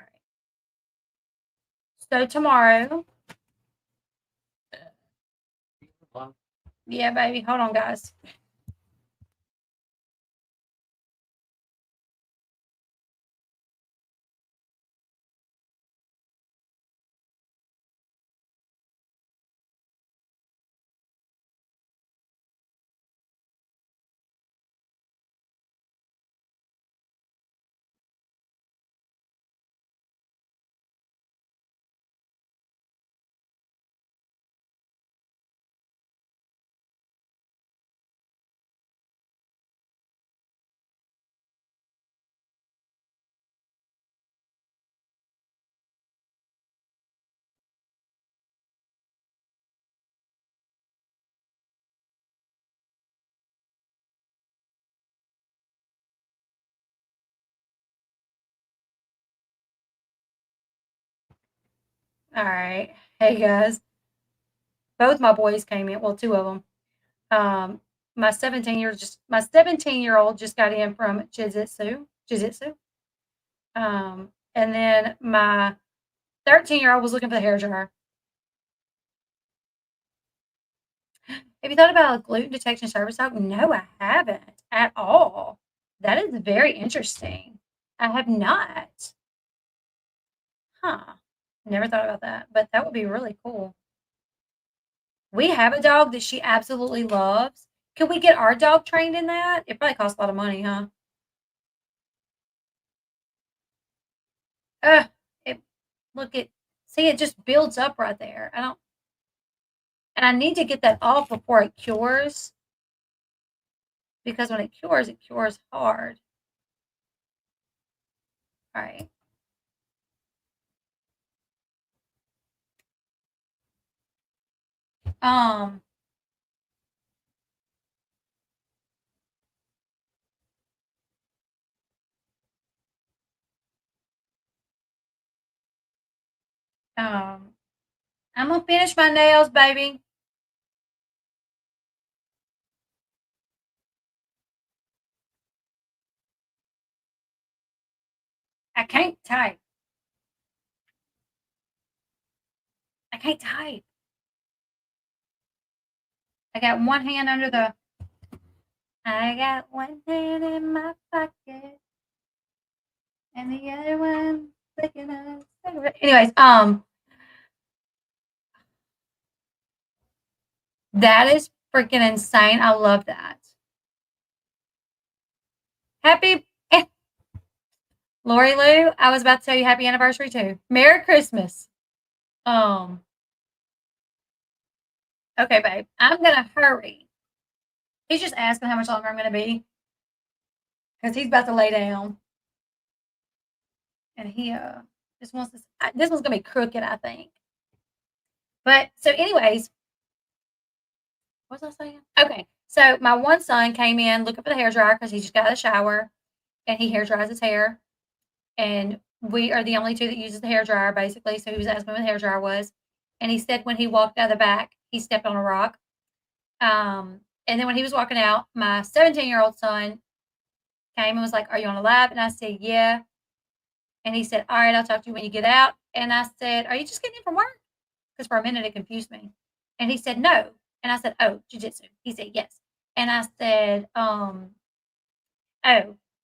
All right. So tomorrow. Yeah, baby. Hold on, guys. All right. Hey, guys. Both my boys came in. Well, two of them. My 17-year-old just got in from jiu-jitsu. And then my 13-year-old was looking for the hair dryer. Have you thought about a gluten detection service dog? No, I haven't at all. That is very interesting. I have not. Huh. Never thought about that, but that would be really cool. We have a dog that she absolutely loves. Can we get our dog trained in that? It probably costs a lot of money, huh? It see, it just builds up right there. And And I need to get that off before it cures. Because when it cures hard. All right. I'm gonna finish my nails, baby. I can't type. I can't type. I got one hand under the. I got one hand in my pocket, and the other one flicking a cigarette. Anyways, that is freaking insane. I love that. Happy Lori Lou, I was about to tell you happy anniversary too. Merry Christmas. Okay, babe. I'm gonna hurry. He's just asking how much longer I'm gonna be. Because he's about to lay down. And he just wants this. This one's gonna be crooked, I think. But so anyways, what was I saying? Okay. So my one son came in looking for the hairdryer because he just got out of the shower and he hair dries his hair. And we are the only two that uses the hairdryer, basically. So he was asking what the hairdryer was. And he said when he walked out of the back, he stepped on a rock. And then when he was walking out, my 17-year-old son came and was like, "Are you on a live?" And I said, "Yeah." And he said, "All right, I'll talk to you when you get out." And I said, "Are you just getting in from work?" Because for a minute it confused me. And he said, "No." And I said, "Oh, jiu-jitsu." He said, "Yes." And I said, "Oh."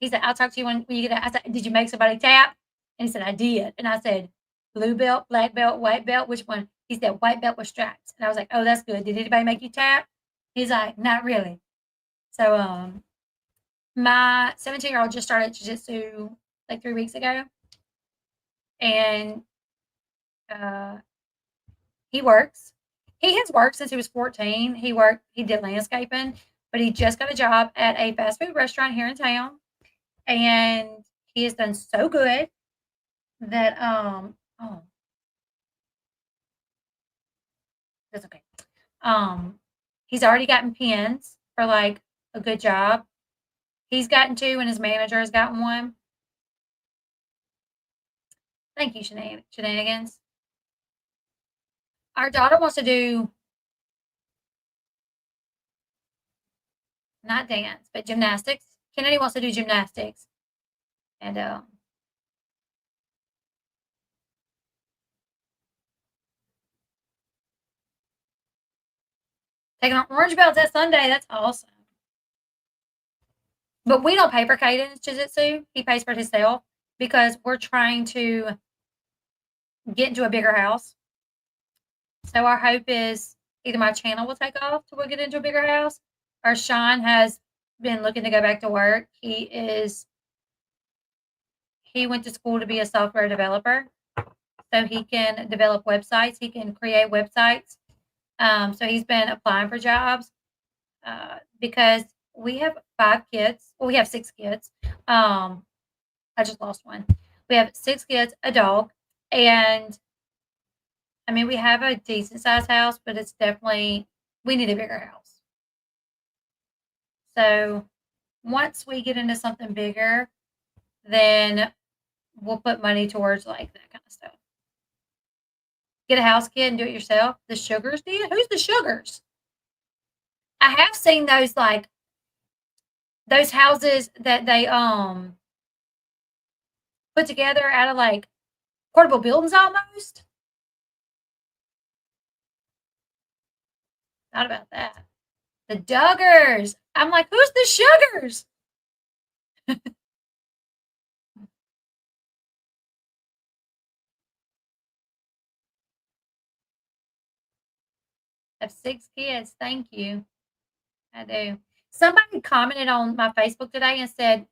He said, "I'll talk to you when you get out." I said, "Did you make somebody tap?" And he said, "I did." And I said, "Blue belt, black belt, white belt, which one?" He said, "White belt with stripes." And I was like, "Oh, that's good. Did anybody make you tap?" He's like, "Not really." So my 17-year-old just started jiu-jitsu like 3 weeks ago. And he works. He has worked since he was 14. He did landscaping, but he just got a job at a fast food restaurant here in town. And he has done so good that that's okay. He's already gotten pins for like a good job. He's gotten 2 and his manager has gotten 1. Thank you, Shenanigans. Our daughter wants to do not dance, but gymnastics. Kennedy wants to do gymnastics. And taking on orange belts that Sunday. That's awesome. But we don't pay for Caden's jiu-jitsu. He pays for it himself because we're trying to get into a bigger house. So our hope is either my channel will take off till we get into a bigger house, or Sean has been looking to go back to work. He went to school to be a software developer, so he can develop websites. He can create websites. So he's been applying for jobs because we have 5 kids. Well, we have 6 kids. I just lost one. We have 6 kids, a dog, and I mean, we have a decent sized house, but it's definitely, we need a bigger house. So once we get into something bigger, then we'll put money towards like that kind of stuff. Get a house kit and do it yourself. The Sugars did? Who's the Sugars? I have seen those like those houses that they put together out of like portable buildings almost. Not about that. The Duggars. I'm like, who's the Sugars? I have 6 kids. Thank you. I do. Somebody commented on my Facebook today and said,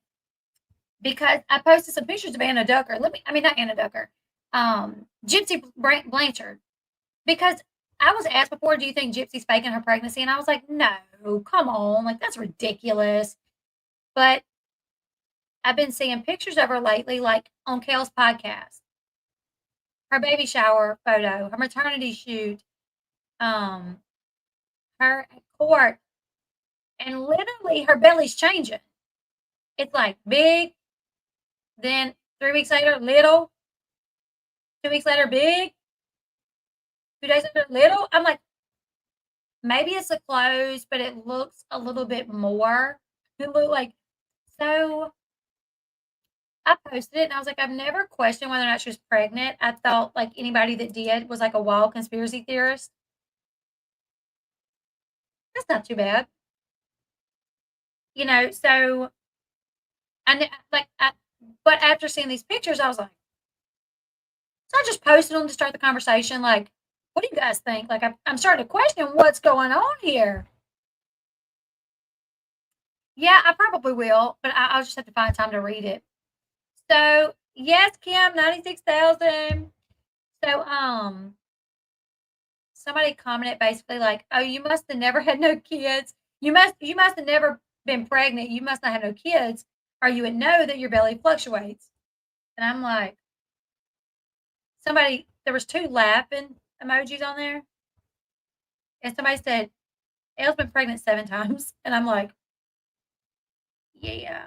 because I posted some pictures of Anna Ducker. Not Anna Ducker. Gypsy Blanchard. Because I was asked before, do you think Gypsy's faking her pregnancy? And I was like, no, come on. Like, that's ridiculous. But I've been seeing pictures of her lately, like on Kale's podcast. Her baby shower photo, her maternity shoot, her at court, and literally her belly's changing. It's like big, then 3 weeks later, little, 2 weeks later, big, 2 days later, little. I'm like, maybe it's the clothes, but it looks a little bit more. It looked like so. I posted it and I was like, I've never questioned whether or not she was pregnant. I thought like anybody that did was like a wild conspiracy theorist. That's not too bad. You know, so but after seeing these pictures, I was like, so I just posted them to start the conversation. Like, what do you guys think? Like, I'm starting to question what's going on here. Yeah, I probably will, but I'll just have to find time to read it. So, yes, Kim, 96,000. So, somebody commented basically like, "Oh, you must have never had no kids. You must have never been pregnant. You must not have no kids, or you would know that your belly fluctuates." And I'm like, there was 2 laughing emojis on there, and somebody said, "Elle's been pregnant 7 times," and I'm like, "Yeah."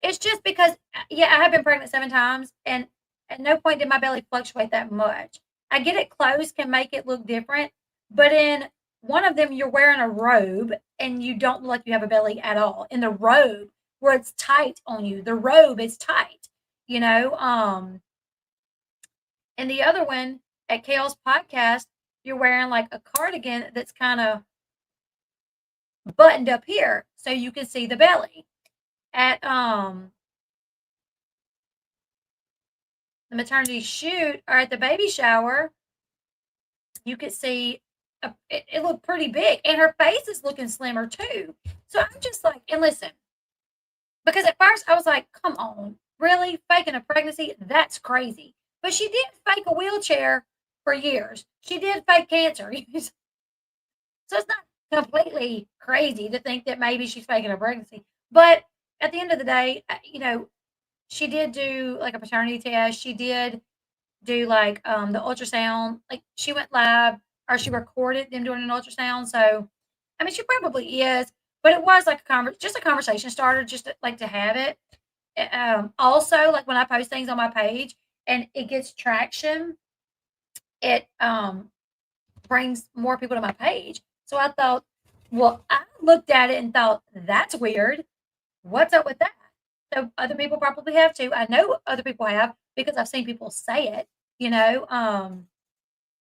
It's just because, yeah, I have been pregnant 7 times, and at no point did my belly fluctuate that much. I get it clothes can make it look different, but in one of them, you're wearing a robe, and you don't look like you have a belly at all. In the robe, where it's tight on you, the robe is tight, you know? And the other one, at Kale's podcast, you're wearing, like, a cardigan that's kinda buttoned up here, so you can see the belly. At, the maternity shoot or at the baby shower, you could see it looked pretty big, and her face is looking slimmer too. So I'm just like, and listen, because at first I was like, come on, really faking a pregnancy? That's crazy. But she did fake a wheelchair for years. She did fake cancer. So it's not completely crazy to think that maybe she's faking a pregnancy. But at the end of the day, she did do like a paternity test. She did do like the ultrasound. Like she went live or she recorded them doing an ultrasound. So I mean, she probably is, but it was like just a conversation starter, just like to have it. Also, like when I post things on my page and it gets traction, it brings more people to my page. So I thought, well, I looked at it and thought that's weird. What's up with that? So other people probably have too. I know other people have because I've seen people say it, you know.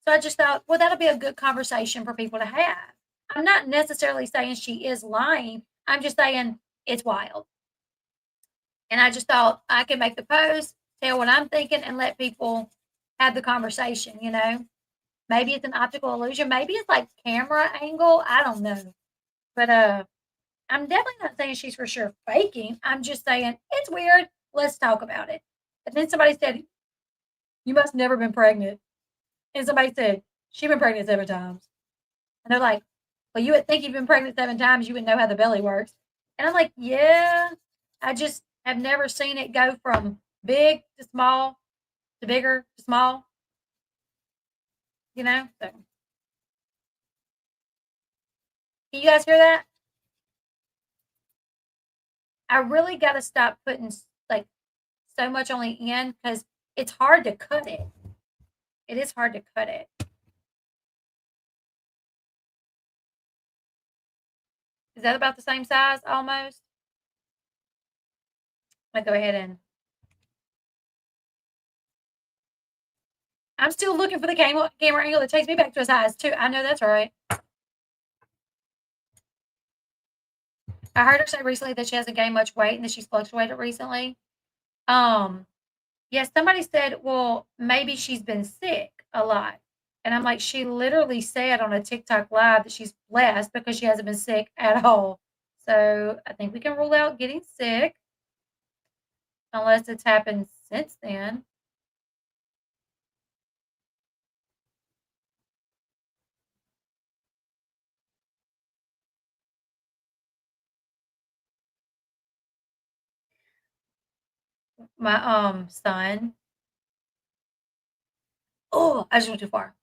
So I just thought, well, that'll be a good conversation for people to have. I'm not necessarily saying she is lying. I'm just saying it's wild. And I just thought I could make the post, tell what I'm thinking, and let people have the conversation, you know. Maybe it's an optical illusion. Maybe it's like camera angle. I don't know. But I'm definitely not saying she's for sure faking. I'm just saying it's weird. Let's talk about it. And then somebody said, you must have never been pregnant. And somebody said, she's been pregnant 7 times. And they're like, well, you would think you've been pregnant 7 times, you would know how the belly works. And I'm like, yeah, I just have never seen it go from big to small to bigger to small. You know? So. Can you guys hear that? I really got to stop putting like so much on the end because it's hard to cut it. It is hard to cut it. Is that about the same size almost? I'm going to go ahead and. I'm still looking for the camera angle that takes me back to a size 2. I know that's right. I heard her say recently that she hasn't gained much weight and that she's fluctuated recently. Yes, somebody said, well, maybe she's been sick a lot. And I'm like, she literally said on a TikTok live that she's blessed because she hasn't been sick at all. So I think we can rule out getting sick unless it's happened since then. my son. Oh, I just went too far.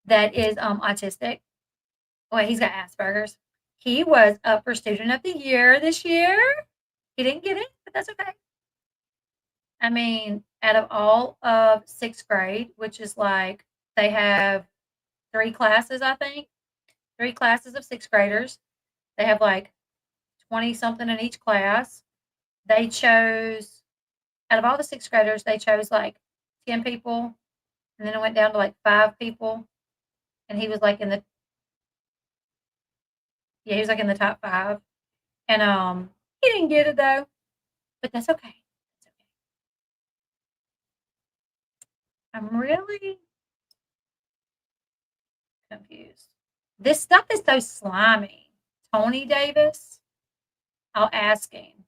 That is autistic. Well, he's got Asperger's. He was up for Student of the Year this year. He didn't get it, but that's okay. I mean, out of all of 6th grade, which is like they have 3 classes, I think, 3 classes of 6th graders. They have like 20 something in each class. They chose, out of all the 6th graders, they chose like 10 people, and then it went down to like 5 people, and he was like in the, yeah, he was like in the top 5, and he didn't get it though, but that's okay. That's okay. I'm really confused. This stuff is so slimy. Tony Davis, I'll ask him.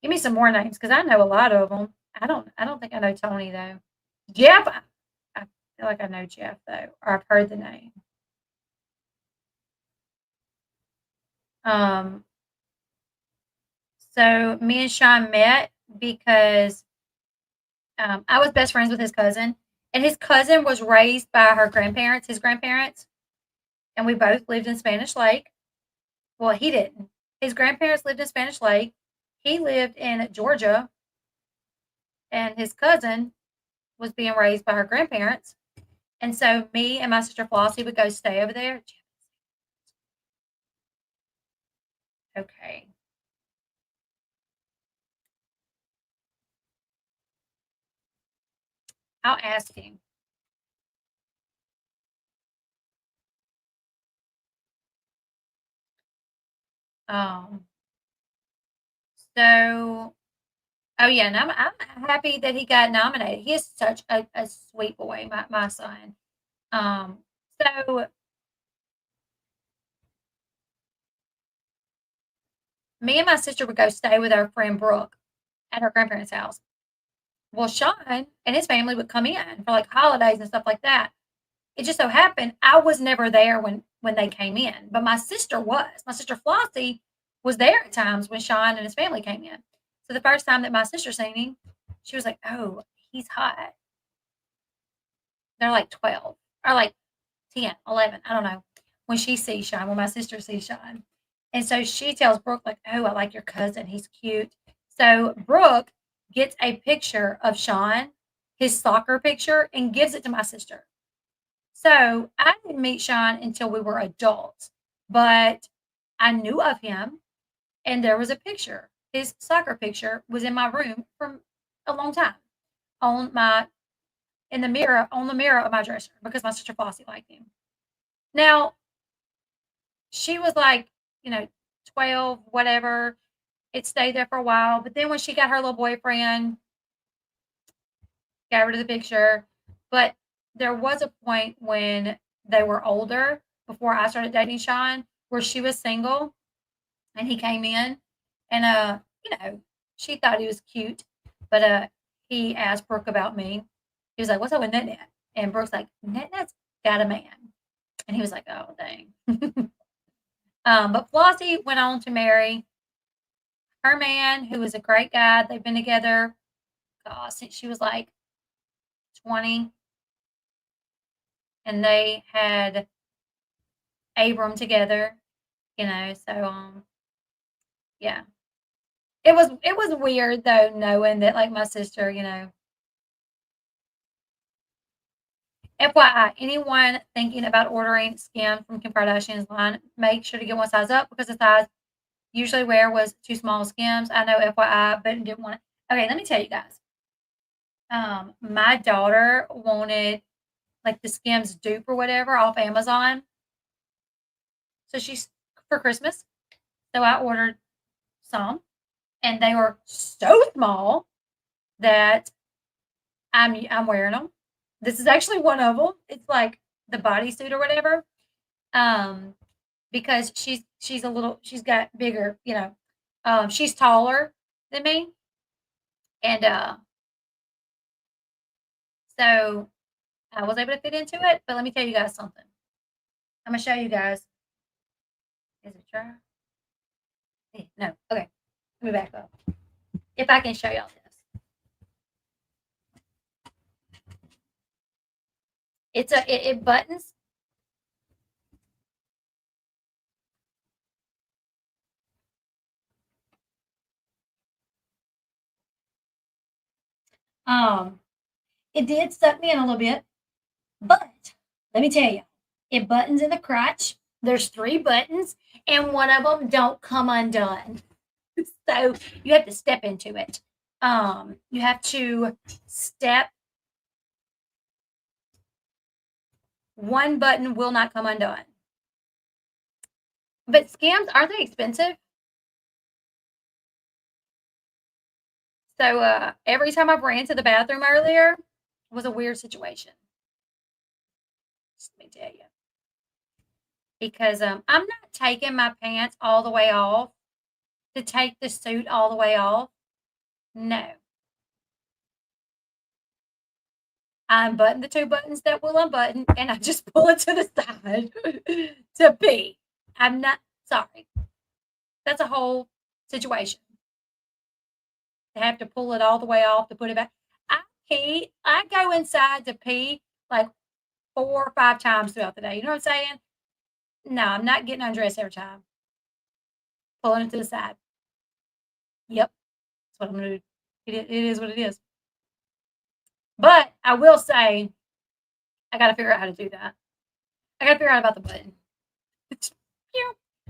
Give me some more names because I know a lot of them. I don't think I know Tony though. Jeff, I feel like I know Jeff though, or I've heard the name. So me and Sean met because I was best friends with his cousin, and his cousin was raised by her grandparents, his grandparents, and we both lived in Spanish Lake. Well, he didn't. His grandparents lived in Spanish Lake. He lived in Georgia, and his cousin was being raised by her grandparents. And so me and my sister Flossie would go stay over there. Okay. I'll ask him. So, oh yeah, and I'm happy that he got nominated. He is such a sweet boy, my son. So me and my sister would go stay with our friend Brooke at her grandparents' house. Well, Sean and his family would come in for like holidays and stuff like that. It just so happened I was never there when they came in, but my sister was. My sister Flossie was there at times when Sean and his family came in. So the first time that my sister seen him, she was like, "Oh, he's hot." They're like 12 or like 10, 11, I don't know. When she sees Sean, when my sister sees Sean. And so she tells Brooke, like, "Oh, I like your cousin. He's cute." So Brooke gets a picture of Sean, his soccer picture, and gives it to my sister. So I didn't meet Sean until we were adults, but I knew of him, and there was a picture. His soccer picture was in my room from a long time on my in the mirror on the mirror of my dresser because my sister Flossie liked him. Now she was like, 12, whatever. It stayed there for a while, but then when she got her little boyfriend, got rid of the picture. But there was a point when they were older, before I started dating Sean, where she was single and he came in and she thought he was cute, but he asked Brooke about me. He was like, "What's up with Net Net?" And Brooke's like, "Net Net's got a man." And he was like, "Oh, dang." But Flossie went on to marry her man, who was a great guy. They've been together since she was like 20, and they had Abram together, so yeah. It was weird though, knowing that like my sister, FYI, anyone thinking about ordering skim from Kim Kardashian's line, make sure to get one size up because the size usually wear was too small skims. I know FYI, but didn't want it. Okay, let me tell you guys. My daughter wanted like the Skims dupe or whatever off Amazon. So she's for Christmas. So I ordered some, and they were so small that I'm wearing them. This is actually one of them. It's like the bodysuit or whatever. Because she's she's got bigger, she's taller than me, and so I was able to fit into it. But let me tell you guys something. I'm gonna show you guys. Is it dry? No. Okay. Let me back up. If I can show y'all this. It buttons. It did suck me in a little bit, but let me tell you, it buttons in the crotch. There's 3 buttons, and one of them don't come undone. So you have to step into it. You have to step. One button will not come undone. But Skims, aren't they expensive? So every time I ran to the bathroom earlier, it was a weird situation. Just let me tell you. Because I'm not taking my pants all the way off to take the suit all the way off. No. I unbutton the 2 buttons that will unbutton, and I just pull it to the side to pee. I'm not sorry. That's a whole situation. To have to pull it all the way off to put it back. I go inside to pee like 4 or 5 times throughout the day. You know what I'm saying? No, I'm not getting undressed every time. Pulling it to the side. Yep. That's what I'm going to do. It is what it is. But I will say, I got to figure out how to do that. I got to figure out about the button.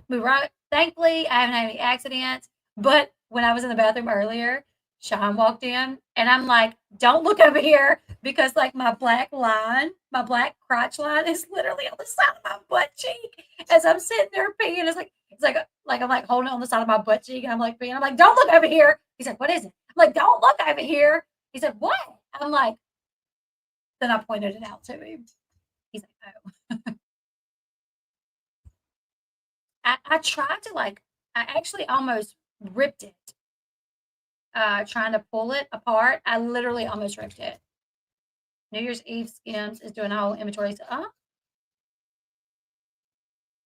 Move right. Thankfully, I haven't had any accidents. But when I was in the bathroom earlier, Sean walked in, and I'm like, "Don't look over here," because like my black crotch line is literally on the side of my butt cheek as I'm sitting there peeing. It's like I'm like holding it on the side of my butt cheek, and I'm like peeing. I'm like, "Don't look over here." He's like, "What is it?" I'm like, "Don't look over here." He said, "What?" I'm like, then I pointed it out to him. He's like, "Oh." I tried to I actually almost ripped it. Trying to pull it apart. I literally almost ripped it. New Year's Eve Skims is doing a whole inventory.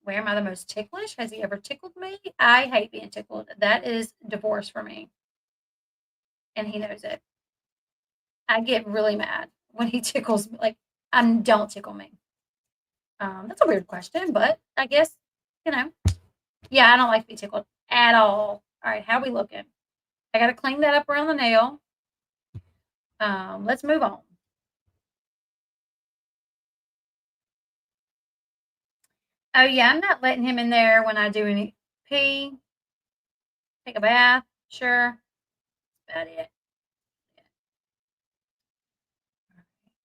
Where am I the most ticklish? Has he ever tickled me? I hate being tickled. That is divorce for me. And he knows it. I get really mad when he tickles me. Like, don't tickle me. That's a weird question, but I guess, yeah, I don't like to be tickled at all. All right, how we looking? I got to clean that up around the nail. Let's move on. Oh, yeah, I'm not letting him in there when I do any pee. Take a bath. Sure. That's about it.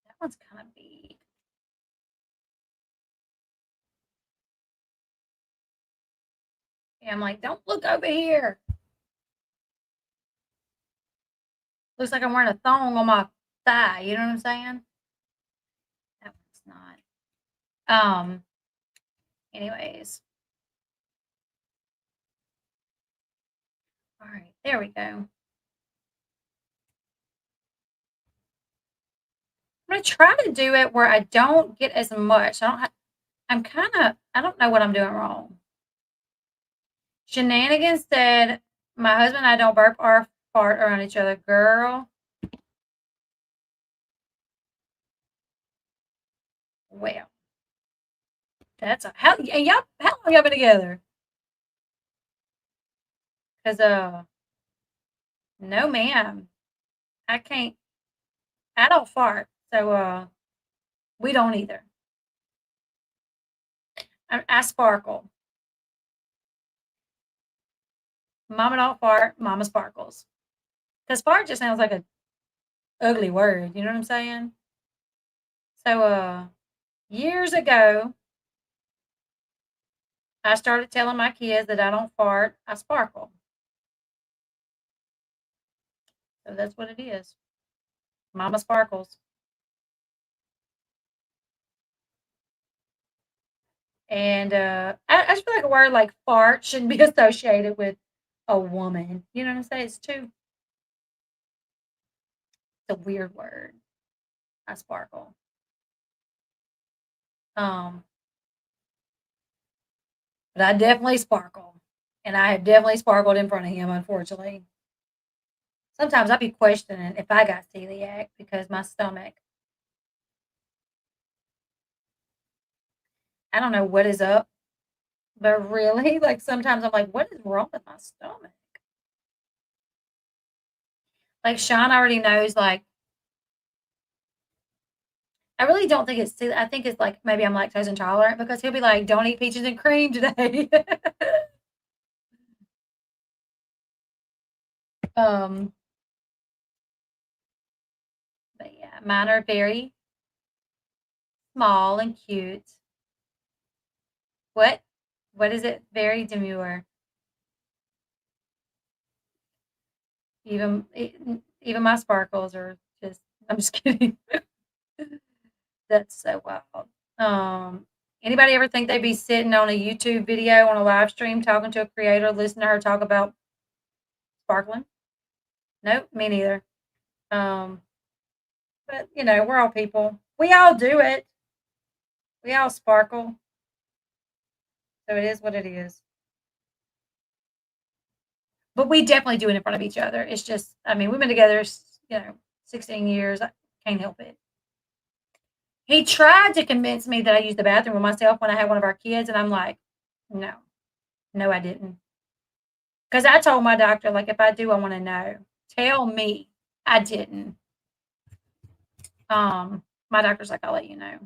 That one's kind of big. Yeah, I'm like, don't look over here. Looks like I'm wearing a thong on my thigh. You know what I'm saying? That one's not. Anyways. All right, there we go. I'm going to try to do it where I don't get as much. I don't know what I'm doing wrong. Shenanigans said, my husband and I don't burp or fart around each other. Girl. Well. How long y'all been together? Because no ma'am. I don't fart. So we don't either. I sparkle. Mama don't fart, mama sparkles. Because fart just sounds like a ugly word, you know what I'm saying? So years ago, I started telling my kids that I don't fart, I sparkle. So that's what it is. Mama sparkles. And I just feel like a word like fart shouldn't be associated with a woman. You know what I'm saying? It's a weird word. I sparkle. But I definitely sparkle. And I have definitely sparkled in front of him, unfortunately. Sometimes I'd be questioning if I got celiac because my stomach I don't know what is up, but really, like sometimes I'm like, what is wrong with my stomach? Like Sean already knows, like, I really don't think it's, I think it's like maybe I'm lactose intolerant because he'll be like, don't eat peaches and cream today. But yeah, mine are very small and cute. What? What is it? Very demure. Even even my sparkles are just. I'm just kidding. That's so wild. Anybody ever think they'd be sitting on a YouTube video on a live stream talking to a creator, listening to her talk about sparkling? Nope, me neither. But you know, we're all people. We all do it. We all sparkle. So it is what it is. But we definitely do it in front of each other. It's just, I mean, we've been together, 16 years. I can't help it. He tried to convince me that I used the bathroom with myself when I had one of our kids, and I'm like, no, I didn't. Because I told my doctor, like, if I do, I want to know. Tell me I didn't. My doctor's like, I'll let you know.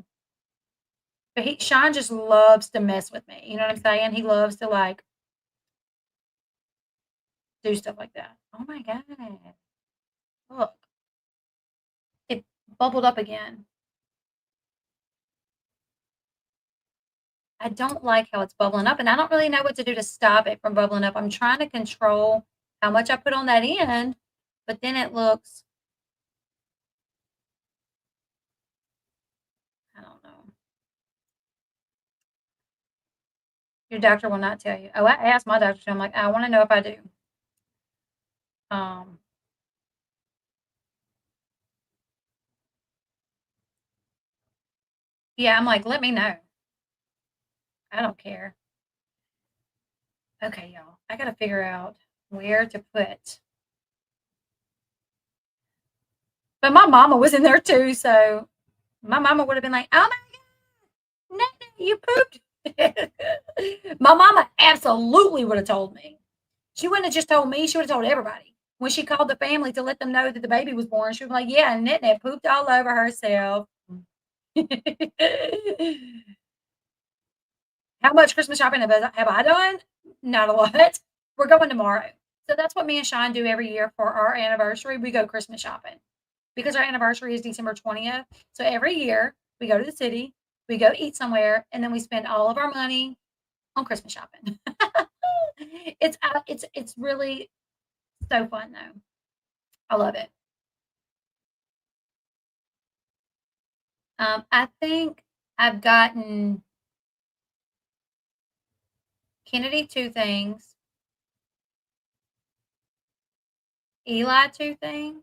But Sean just loves to mess with me. You know what I'm saying? He loves to like do stuff like that. Oh my God. Look. It bubbled up again. I don't like how it's bubbling up, and I don't really know what to do to stop it from bubbling up. I'm trying to control how much I put on that end, but then it looks, I don't know. Your doctor will not tell you. Oh, I asked my doctor. I'm like, I want to know if I do. Yeah, I'm like, let me know. I don't care. Okay, y'all. I got to figure out where to put. But my mama was in there too, so my mama would have been like, oh my God, no, you pooped. My mama absolutely would have told me. She wouldn't have just told me, she would have told everybody. When she called the family to let them know that the baby was born, she was like, yeah, Nitnit pooped all over herself. How much Christmas shopping have I done? Not a lot. We're going tomorrow. So that's what me and Sean do every year for our anniversary. We go Christmas shopping because our anniversary is December 20th. So every year we go to the city, we go eat somewhere, and then we spend all of our money on Christmas shopping. It's really so fun though. I love it. I think I've gotten Kennedy 2 things, Eli 2 things,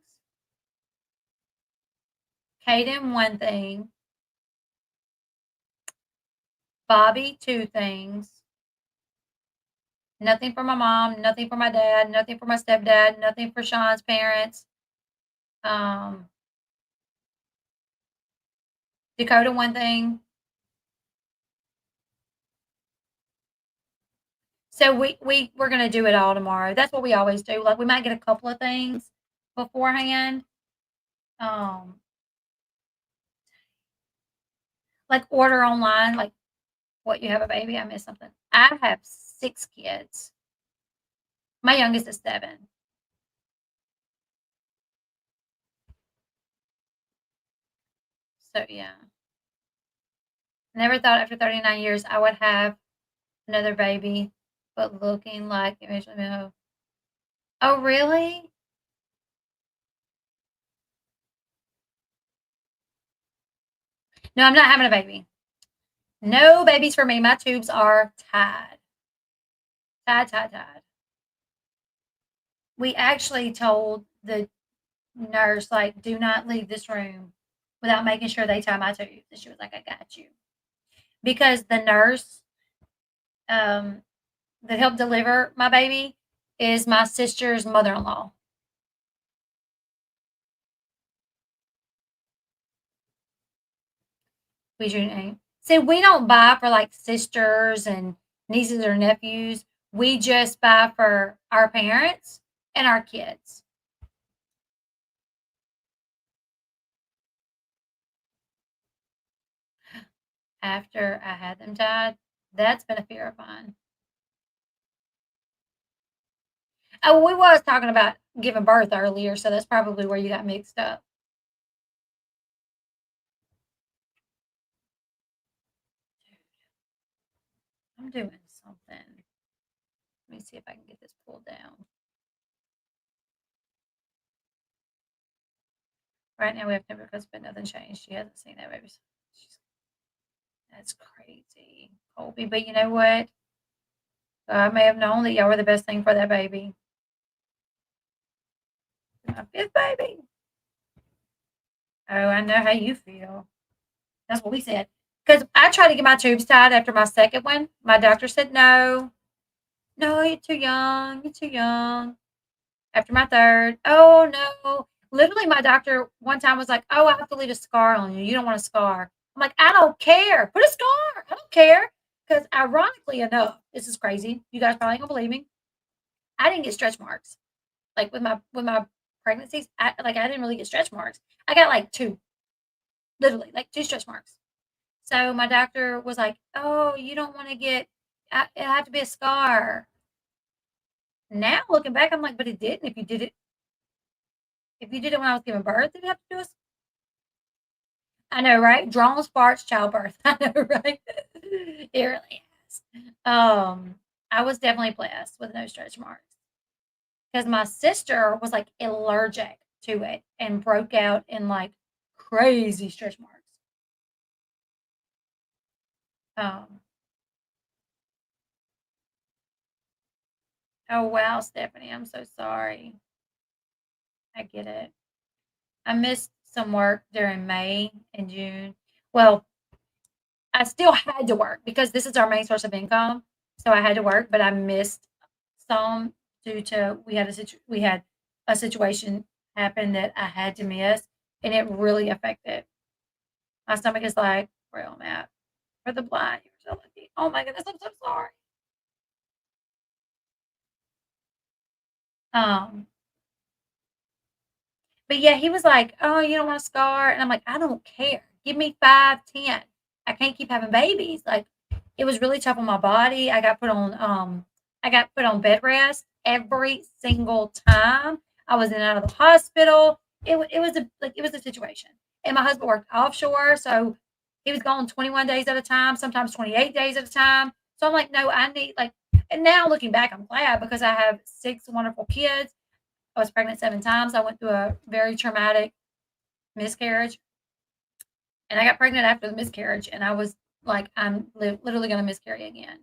Caden 1 thing, Bobby 2 things. Nothing for my mom, nothing for my dad, nothing for my stepdad, nothing for Sean's parents. Dakota 1 thing. So we're gonna do it all tomorrow. That's what we always do. Like we might get a couple of things beforehand. Like order online, like what you have a baby. I missed something. I have 6 kids. My youngest is 7. So yeah. Never thought after 39 years I would have another baby, but looking like eventually. Oh, really? No, I'm not having a baby. No babies for me. My tubes are tied. Tied. We actually told the nurse, like, do not leave this room without making sure they tie my tubes. And she was like, I got you. Because the nurse that helped deliver my baby is my sister's mother-in-law. We June 8th. See, we don't buy for like sisters and nieces or nephews. We just buy for our parents and our kids. After I had them tied, that's been a fear of mine. Oh, we was talking about giving birth earlier, so that's probably where you got mixed up. I'm doing something. Let me see if I can get this pulled down. Right now we have temper because but nothing changed. She hasn't seen that baby. That's crazy, Colby. But you know what? God may have known that y'all were the best thing for that baby. My 5th baby. Oh, I know how you feel. That's what we said. Because I tried to get my tubes tied after my 2nd one. My doctor said no. No, you're too young. You're too young. After my 3rd, oh no. Literally, my doctor one time was like, oh, I have to leave a scar on you. You don't want a scar. I'm like, I don't care. Put a scar. I don't care. Because ironically enough, this is crazy. You guys probably don't believe me. I didn't get stretch marks. Like with my pregnancies, I didn't really get stretch marks. I got like 2. Literally, like 2 stretch marks. So my doctor was like, oh, you don't want to get it have to be a scar. Now looking back, I'm like, but it didn't. If you did it when I was giving birth, did it have to do a I know, right? Drawn sparks, childbirth. I know, right? It really is. I was definitely blessed with no stretch marks because my sister was like allergic to it and broke out in like crazy stretch marks. Oh wow, Stephanie, I'm so sorry. I get it. I missed some work during May and June. Well, I still had to work because this is our main source of income. So I had to work, but I missed some due to we had a situation happen that I had to miss, and it really affected. My stomach is like where I'm at for the blind. You're so lucky. Oh my goodness, I'm so sorry. Um, but yeah, he was like, "Oh, you don't want a scar," and I'm like, "I don't care. Give me 5, 10. I can't keep having babies." Like, it was really tough on my body. I got put on bed rest every single time I was in and out of the hospital. It was a situation. And my husband worked offshore, so he was gone 21 days at a time, sometimes 28 days at a time. So I'm like, no, I need like. And now looking back, I'm glad because I have 6 wonderful kids. I was pregnant 7 times. I went through a very traumatic miscarriage, and I got pregnant after the miscarriage, and I was like, I'm literally going to miscarry again.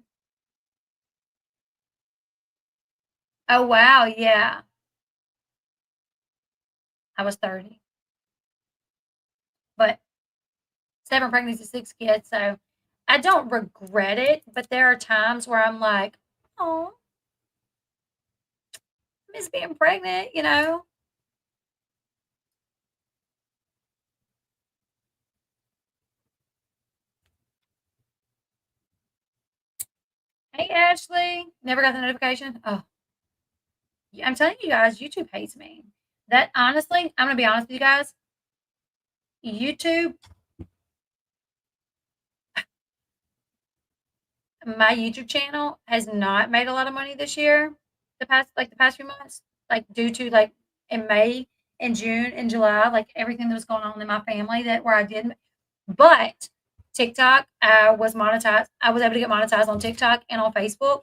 Oh wow, yeah. I was 30, but 7 pregnancies, 6 kids. So I don't regret it, but there are times where I'm like, oh, I miss being pregnant, you know. Hey, Ashley. Never got the notification? Oh, I'm telling you guys, YouTube hates me. That honestly, I'm going to be honest with you guys. My YouTube channel has not made a lot of money this year. The past few months, like due to like in May and June and July, like everything that was going on in my family that where I did. But TikTok, was monetized. I was able to get monetized on TikTok and on Facebook,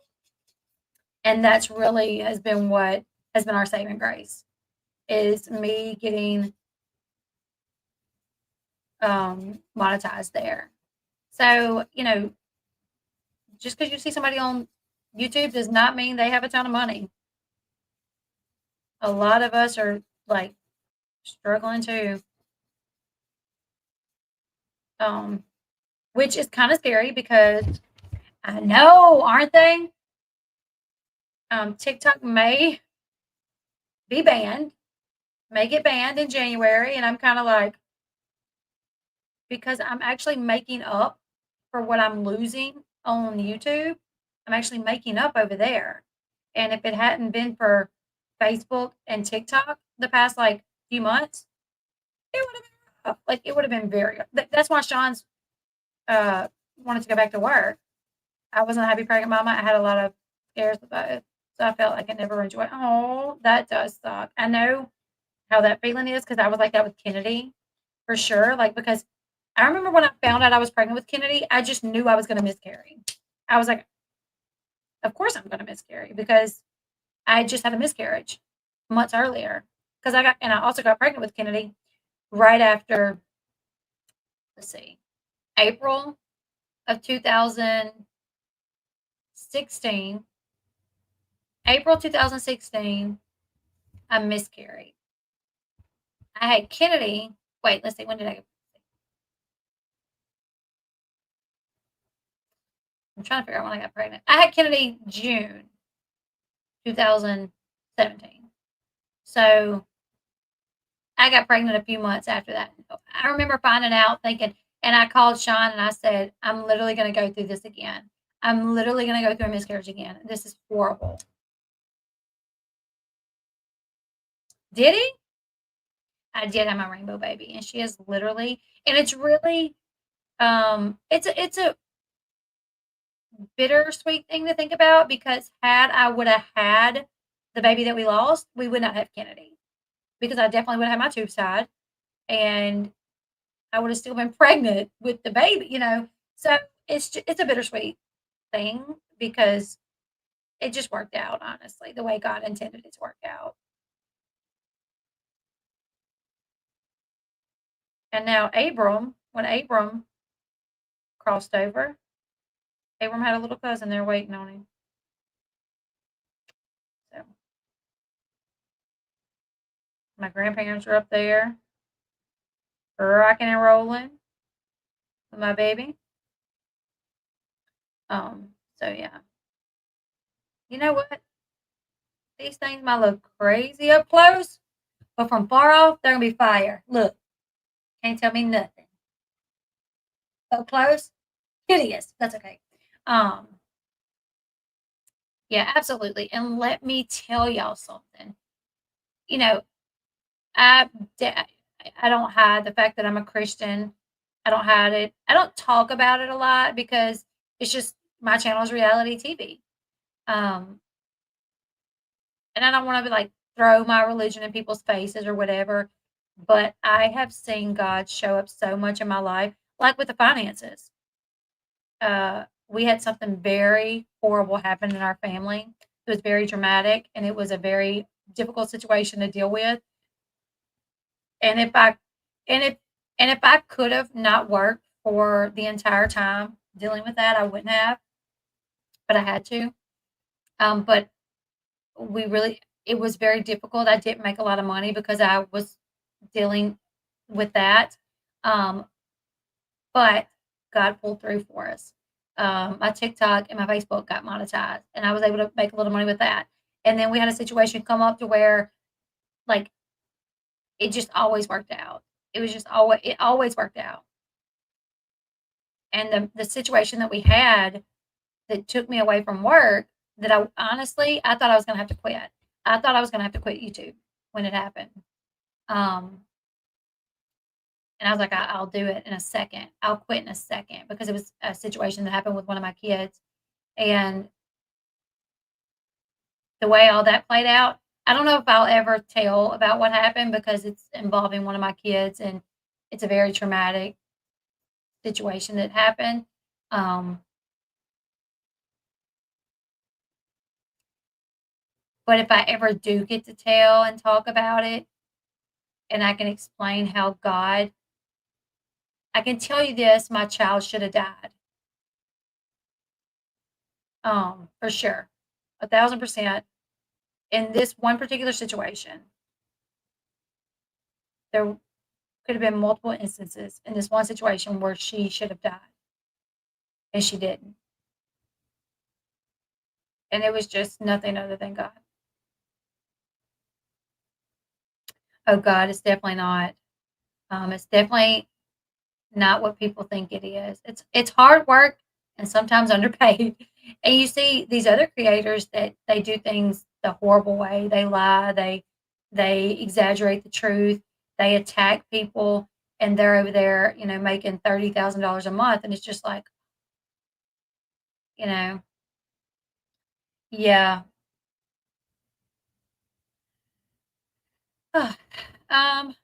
and that's really has been what has been our saving grace is me getting monetized there. So just because you see somebody on YouTube does not mean they have a ton of money. A lot of us are like struggling too. Which is kind of scary because I know, aren't they? TikTok may be banned, may get banned in January, and I'm kind of like, because I'm actually making up for what I'm losing on YouTube, I'm actually making up over there. And if it hadn't been for Facebook and TikTok the past like few months, it would have been rough. Like it would have been very. That's why Sean's wanted to go back to work. I wasn't a happy pregnant mama. I had a lot of scares about it, so I felt like I never enjoyed. Oh, that does suck. I know how that feeling is because I was like that with Kennedy, for sure. Like because I remember when I found out I was pregnant with Kennedy, I just knew I was going to miscarry. I was like, of course I'm going to miscarry because I just had a miscarriage months earlier. Because I also got pregnant with Kennedy right after, let's see, April of 2016. April 2016, I miscarried. I had Kennedy. Wait, let's see. When did I? I'm trying to figure out when I got pregnant. I had Kennedy June 2017. So I got pregnant a few months after that. I remember finding out, thinking, and I called Sean and I said, I'm literally going to go through this again. I'm literally going to go through a miscarriage again. This is horrible. Did he? I did have my rainbow baby, and she is literally, and it's really, it's a bittersweet thing to think about because had I would have had the baby that we lost, we would not have Kennedy because I definitely would have had my tubes tied, and I would have still been pregnant with the baby, you know. So it's a bittersweet thing because it just worked out, honestly, the way God intended it to work out. And now when Abram crossed over, Abram had a little cousin there waiting on him. So my grandparents are up there, rocking and rolling with my baby. So yeah. You know what? These things might look crazy up close, but from far off, they're gonna be fire. Look, can't tell me nothing. Up close, hideous. That's okay. Yeah, absolutely. And let me tell y'all something. You know, I don't hide the fact that I'm a Christian. I don't hide it. I don't talk about it a lot because it's just my channel is reality TV. And I don't want to be like throw my religion in people's faces or whatever, but I have seen God show up so much in my life, like with the finances. We had something very horrible happen in our family. It was very dramatic and it was a very difficult situation to deal with. And if I could have not worked for the entire time dealing with that, I wouldn't have, but I had to. But it was very difficult. I didn't make a lot of money because I was dealing with that. But God pulled through for us. My TikTok and my Facebook got monetized, and I was able to make a little money with that. And then we had a situation come up to where, like, it just always worked out. It always worked out. And the situation that we had that took me away from work, that I thought I was going to have to quit. I thought I was going to have to quit YouTube when it happened. And I was like, I'll do it in a second. I'll quit in a second because it was a situation that happened with one of my kids. And the way all that played out, I don't know if I'll ever tell about what happened because it's involving one of my kids and it's a very traumatic situation that happened. But if I ever do get to tell and talk about it, and I can explain how I can tell you this, my child should have died. For sure. 1,000%. In this one particular situation, there could have been multiple instances in this one situation where she should have died. And she didn't. And it was just nothing other than God. Oh God, it's definitely not. It's definitely not what people think it is. It's hard work and sometimes underpaid. And you see these other creators that they do things the horrible way. They lie, they exaggerate the truth, they attack people, and they're over there, making $30,000 a month, and it's just like, you know, yeah. um,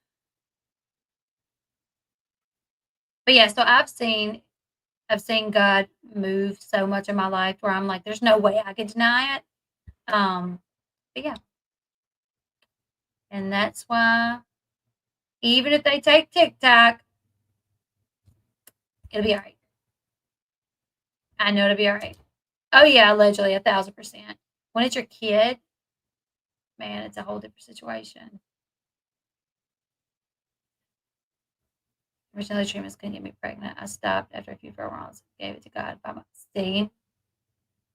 but yeah, so I've seen God move so much in my life where I'm like, there's no way I could deny it. But yeah, and that's why even if they take TikTok, it'll be all right. I know it'll be all right. Oh yeah, allegedly 1,000%. When it's your kid, man, it's a whole different situation. Originally, treatments couldn't get me pregnant. I stopped after a few rounds. Gave it to God by my see.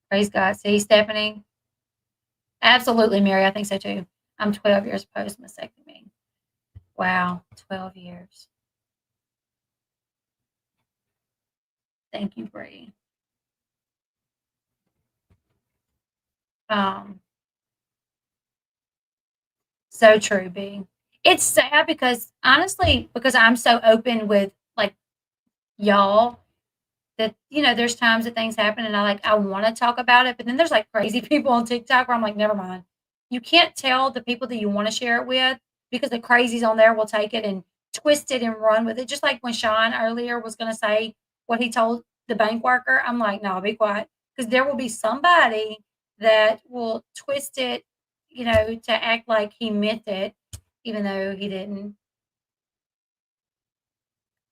Praise God. See, Stephanie. Absolutely, Mary. I think so too. I'm 12 years post mastectomy. Wow, 12 years. Thank you, Bree. So true, B. It's sad because honestly, because I'm so open with like y'all that there's times that things happen and I want to talk about it, but then there's like crazy people on TikTok where I'm like, never mind. You can't tell the people that you want to share it with because the crazies on there will take it and twist it and run with it. Just like when Sean earlier was going to say what he told the bank worker, I'm like, no, be quiet, because there will be somebody that will twist it, to act like he meant it, even though he didn't.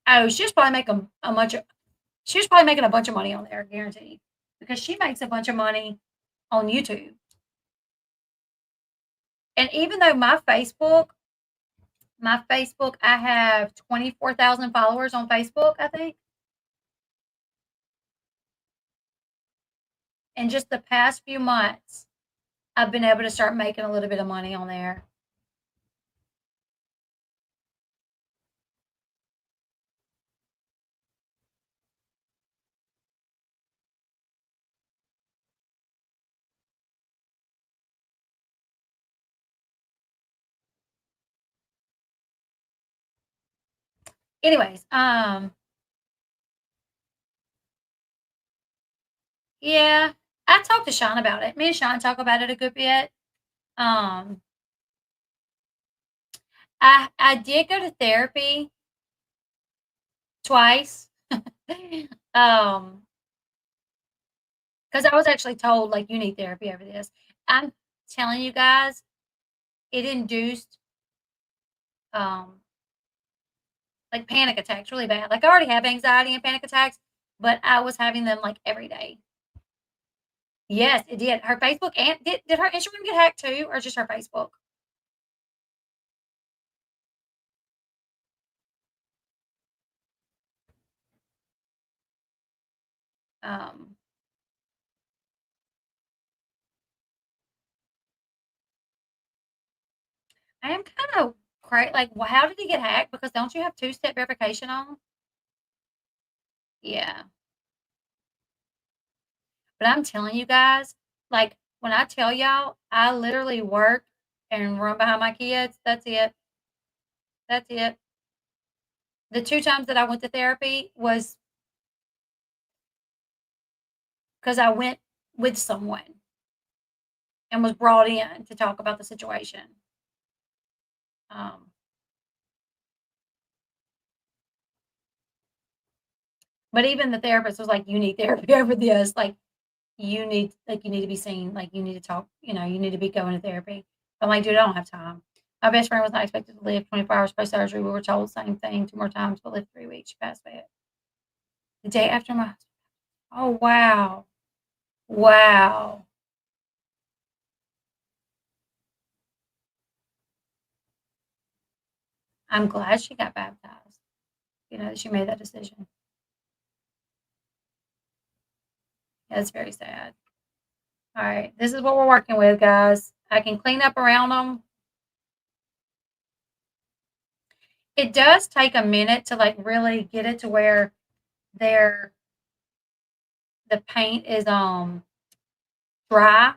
Oh, she was probably making she was probably making a bunch of money on there, guaranteed, because she makes a bunch of money on YouTube. And even though my Facebook, I have 24,000 followers on Facebook, I think. In just the past few months, I've been able to start making a little bit of money on there. Anyways, yeah, I talked to Sean about it. Me and Sean talk about it a good bit. I did go to therapy twice. Because I was actually told, like, you need therapy over this. I'm telling you guys, it induced like panic attacks really bad. Like, I already have anxiety and panic attacks, but I was having them like every day. Yes, it did. Her Facebook and did her Instagram get hacked too, or just her Facebook? Um, I am kind of crazy. Like, how did he get hacked? Because don't you have two-step verification on? Yeah. But I'm telling you guys, like, when I tell y'all, I literally work and run behind my kids. That's it. That's it. The 2 times that I went to therapy was because I went with someone and was brought in to talk about the situation. Um, but even the therapist was like, "You need therapy over this. Like, you need to be seen. Like, you need to talk. You need to be going to therapy." I'm like, "Dude, I don't have time." My best friend was not expected to live 24 hours post surgery. We were told the same thing 2 more times, but lived 3 weeks. She passed away the day after my. Oh wow, wow. I'm glad she got baptized. That she made that decision. That's very sad. All right, this is what we're working with, guys. I can clean up around them. it does take a minute to like really get it to where the paint is dry.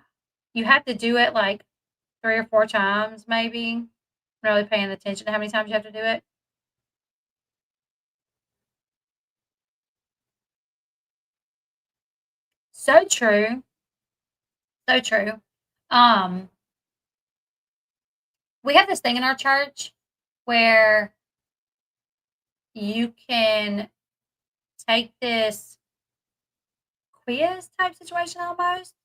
You have to do it like 3 or 4 times maybe. Really paying attention to how many times you have to do it. So true. So true. We have this thing in our church where you can take this quiz type situation almost,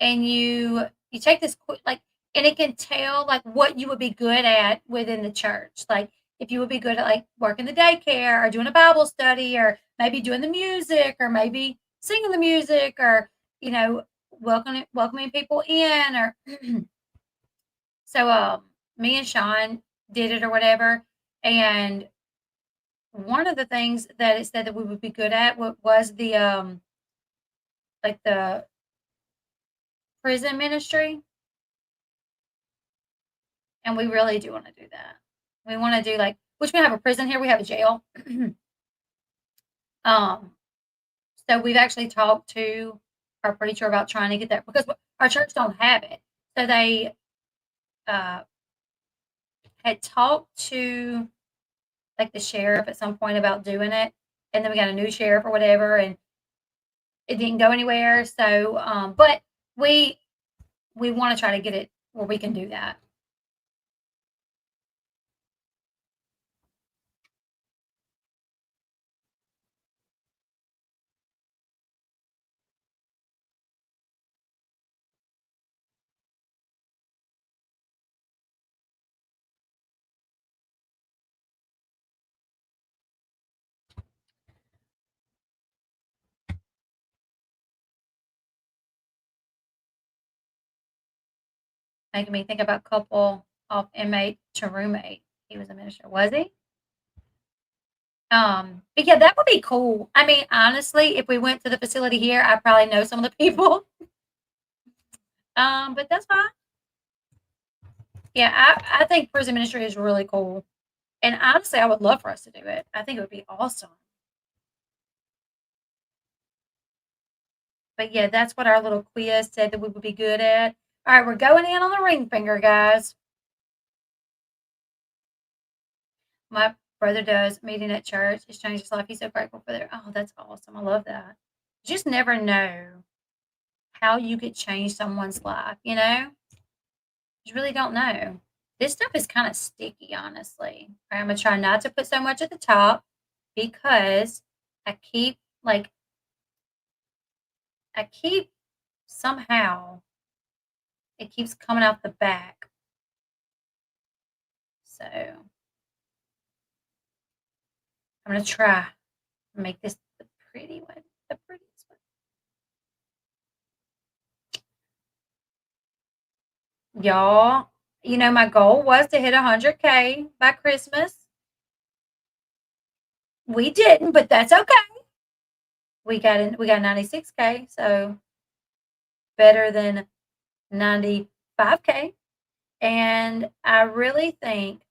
and you take this like, and it can tell like what you would be good at within the church. Like if you would be good at like working the daycare or doing a Bible study or maybe doing the music or maybe singing the music or welcoming people in or so me and Sean did it or whatever, and one of the things that it said that we would be good at was the like the prison ministry, and we really do want to do that. We want to do like, which we have a prison here, we have a jail. So we've actually talked to our preacher about trying to get that because our church don't have it. So they had talked to like the sheriff at some point about doing it, and then we got a new sheriff or whatever, and it didn't go anywhere. So, but we want to try to get it where we can do that. Making me think about couple off inmate to roommate. He was a minister, was he? But yeah, that would be cool. I mean, honestly, if we went to the facility here, I probably know some of the people. But that's fine. Yeah, I think prison ministry is really cool. And honestly, I would love for us to do it. I think it would be awesome. But yeah, that's what our little quiz said that we would be good at. All right, we're going in on the ring finger, guys. My brother does meeting at church. It's changed his life. He's so grateful for that. Oh, that's awesome. I love that. You just never know how you could change someone's life, you know? You really don't know. This stuff is kind of sticky, honestly. All right, I'm going to try not to put so much at the top because I keep somehow it keeps coming out the back. So I'm going to try to make this the pretty one, the prettiest one. Y'all, my goal was to hit 100K by Christmas. We didn't, but that's okay. We got 96K, so better than 95K. And I really think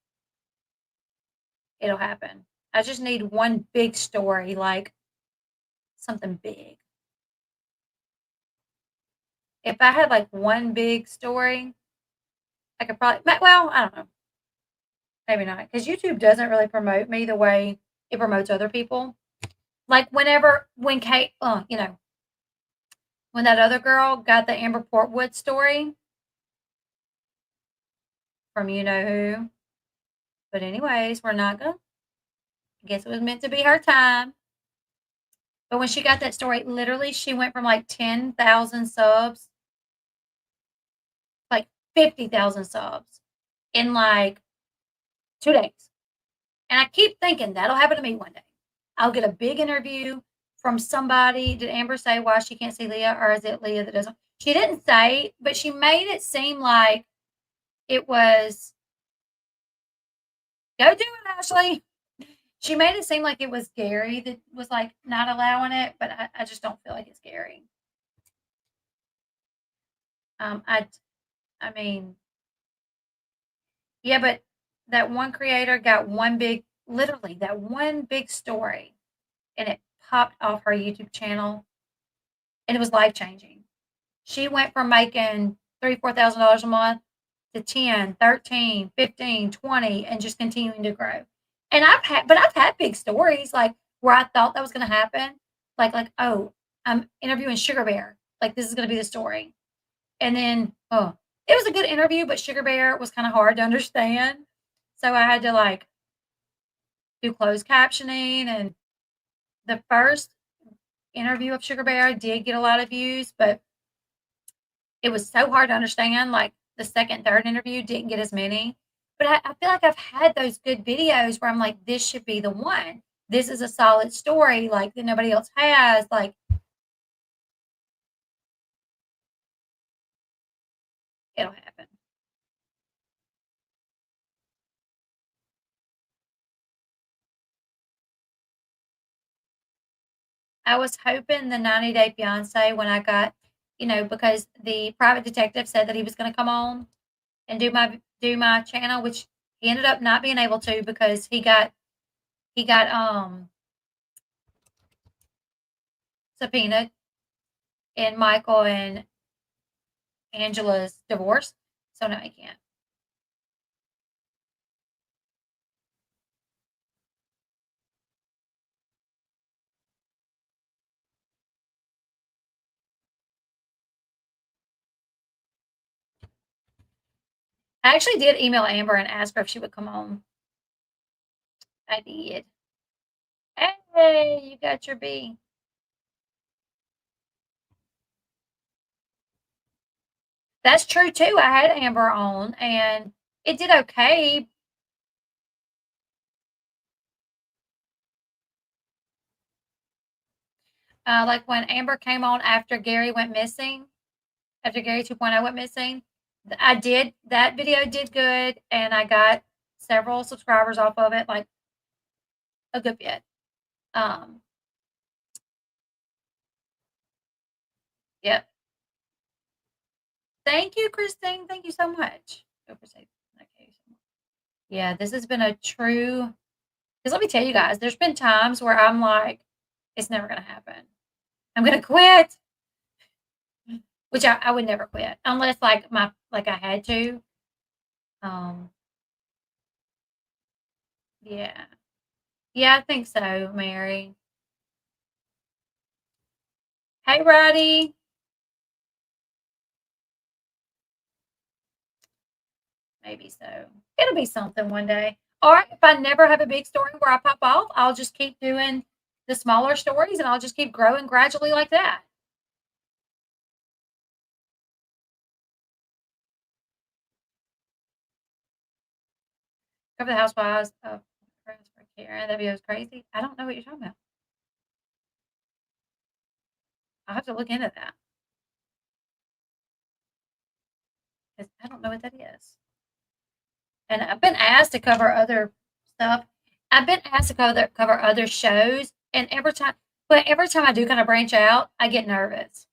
it'll happen. I just need one big story, like something big. If I had like one big story, I could probably, well, I don't know. Maybe not, because YouTube doesn't really promote me the way it promotes other people. Like when Kate, when that other girl got the Amber Portwood story from you know who. But anyways, we're not gonna. I guess it was meant to be her time. But when she got that story, literally she went from like 10,000 subs, like 50,000 subs in like 2 days. And I keep thinking that'll happen to me one day. I'll get a big interview from somebody. Did Amber say why she can't see Leah, or is it Leah that doesn't? She didn't say, but she made it seem like it was, go do it, Ashley. She made it seem like it was Gary that was like not allowing it, but I just don't feel like it's Gary. I mean, yeah, but that one creator got literally that one big story, and it popped off her YouTube channel, and it was life changing. She went from making $3,000-$4,000 a month to 10, 13, 15, 20, and just continuing to grow. And I've had big stories like where I thought that was going to happen. Like, oh, I'm interviewing Sugar Bear. Like, this is going to be the story. And then, oh, it was a good interview, but Sugar Bear was kind of hard to understand. So I had to like do closed captioning. And the first interview of Sugar Bear did get a lot of views, but it was so hard to understand. Like the second, third interview didn't get as many. But I feel like I've had those good videos where I'm like, this should be the one. This is a solid story, like that nobody else has. Like, it'll happen. I was hoping the 90-Day Fiance when I got, because the private detective said that he was going to come on and do my channel, which he ended up not being able to because he got subpoenaed in Michael and Angela's divorce. So no, he can't. I actually did email Amber and ask her if she would come on. I did. Hey, you got your B. That's true too. I had Amber on and it did okay. Like when Amber came on after Gary went missing, after Gary 2.0 went missing, that video did good and I got several subscribers off of it, like a good bit. Yep. Thank you, Christine. Thank you so much. Yeah, this has been a true, because let me tell you guys, there's been times where I'm like, it's never going to happen. I'm going to quit. Which I would never quit unless like I had to. Yeah. Yeah, I think so, Mary. Hey, Roddy. Maybe so. It'll be something one day. Or if I never have a big story where I pop off, I'll just keep doing the smaller stories and I'll just keep growing gradually like that. Cover the Housewives of Karen. That video was crazy. I don't know what you're talking about. I'll have to look into that. Because I don't know what that is. And I've been asked to cover other stuff. I've been asked to cover other shows, and every time I do kind of branch out, I get nervous.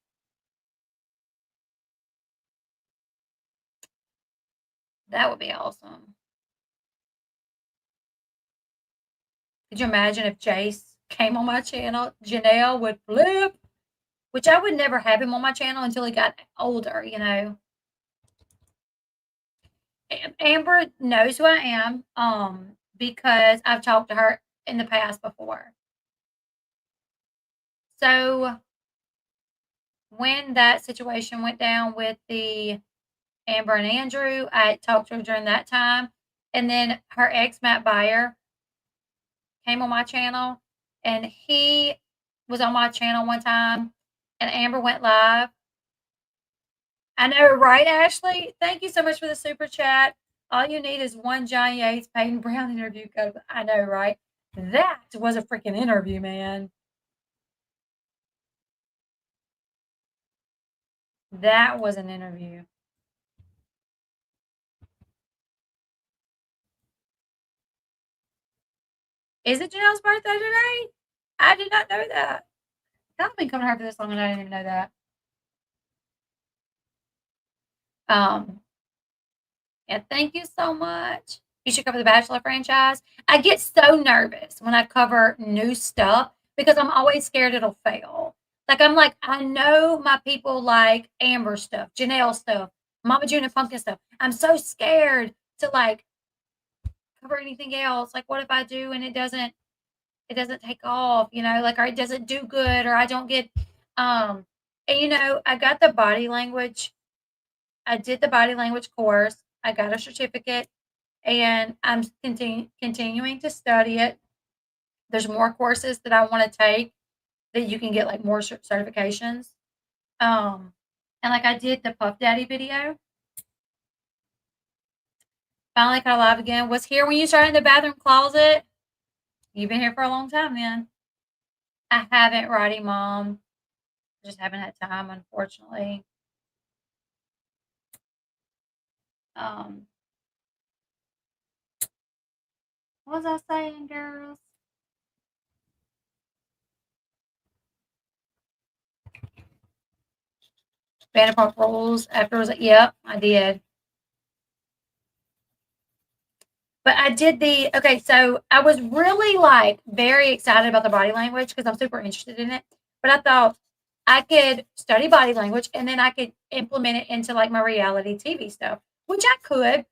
That would be awesome. Could you imagine if Jace came on my channel? Janelle would flip, which I would never have him on my channel until he got older, Amber knows who I am, because I've talked to her in the past before. So when that situation went down with the Amber and Andrew, I talked to her during that time. And then her ex, Matt Beyer, came on my channel. And he was on my channel one time. And Amber went live. I know, right, Ashley? Thank you so much for the super chat. All you need is one Johnny Yates Peyton Brown interview code. I know, right? That was a freaking interview, man. That was an interview. Is it Janelle's birthday today? I did not know that. I've been coming to her for this long and I didn't even know that. Yeah, thank you so much. You should cover the Bachelor franchise. I get so nervous when I cover new stuff because I'm always scared it'll fail. Like, I'm like, I know my people like Amber stuff, Janelle stuff, Mama June and Pumpkin stuff. I'm so scared to like cover anything else. Like, what if I do and it doesn't take off, like, or it doesn't do good, or I don't get, and I got the body language. I did the body language course. I got a certificate, and I'm continuing to study it. There's more courses that I want to take that you can get like more certifications. And like I did the Puff Daddy video. Finally got live again. Was here when you started in the bathroom closet. You've been here for a long time then. I haven't, Roddy Mom. Just haven't had time, unfortunately. What was I saying, girls? Vanderpump Rules afterwards. Yep, I did. But I did okay, so I was really like very excited about the body language because I'm super interested in it. But I thought I could study body language and then I could implement it into like my reality TV stuff, which I could.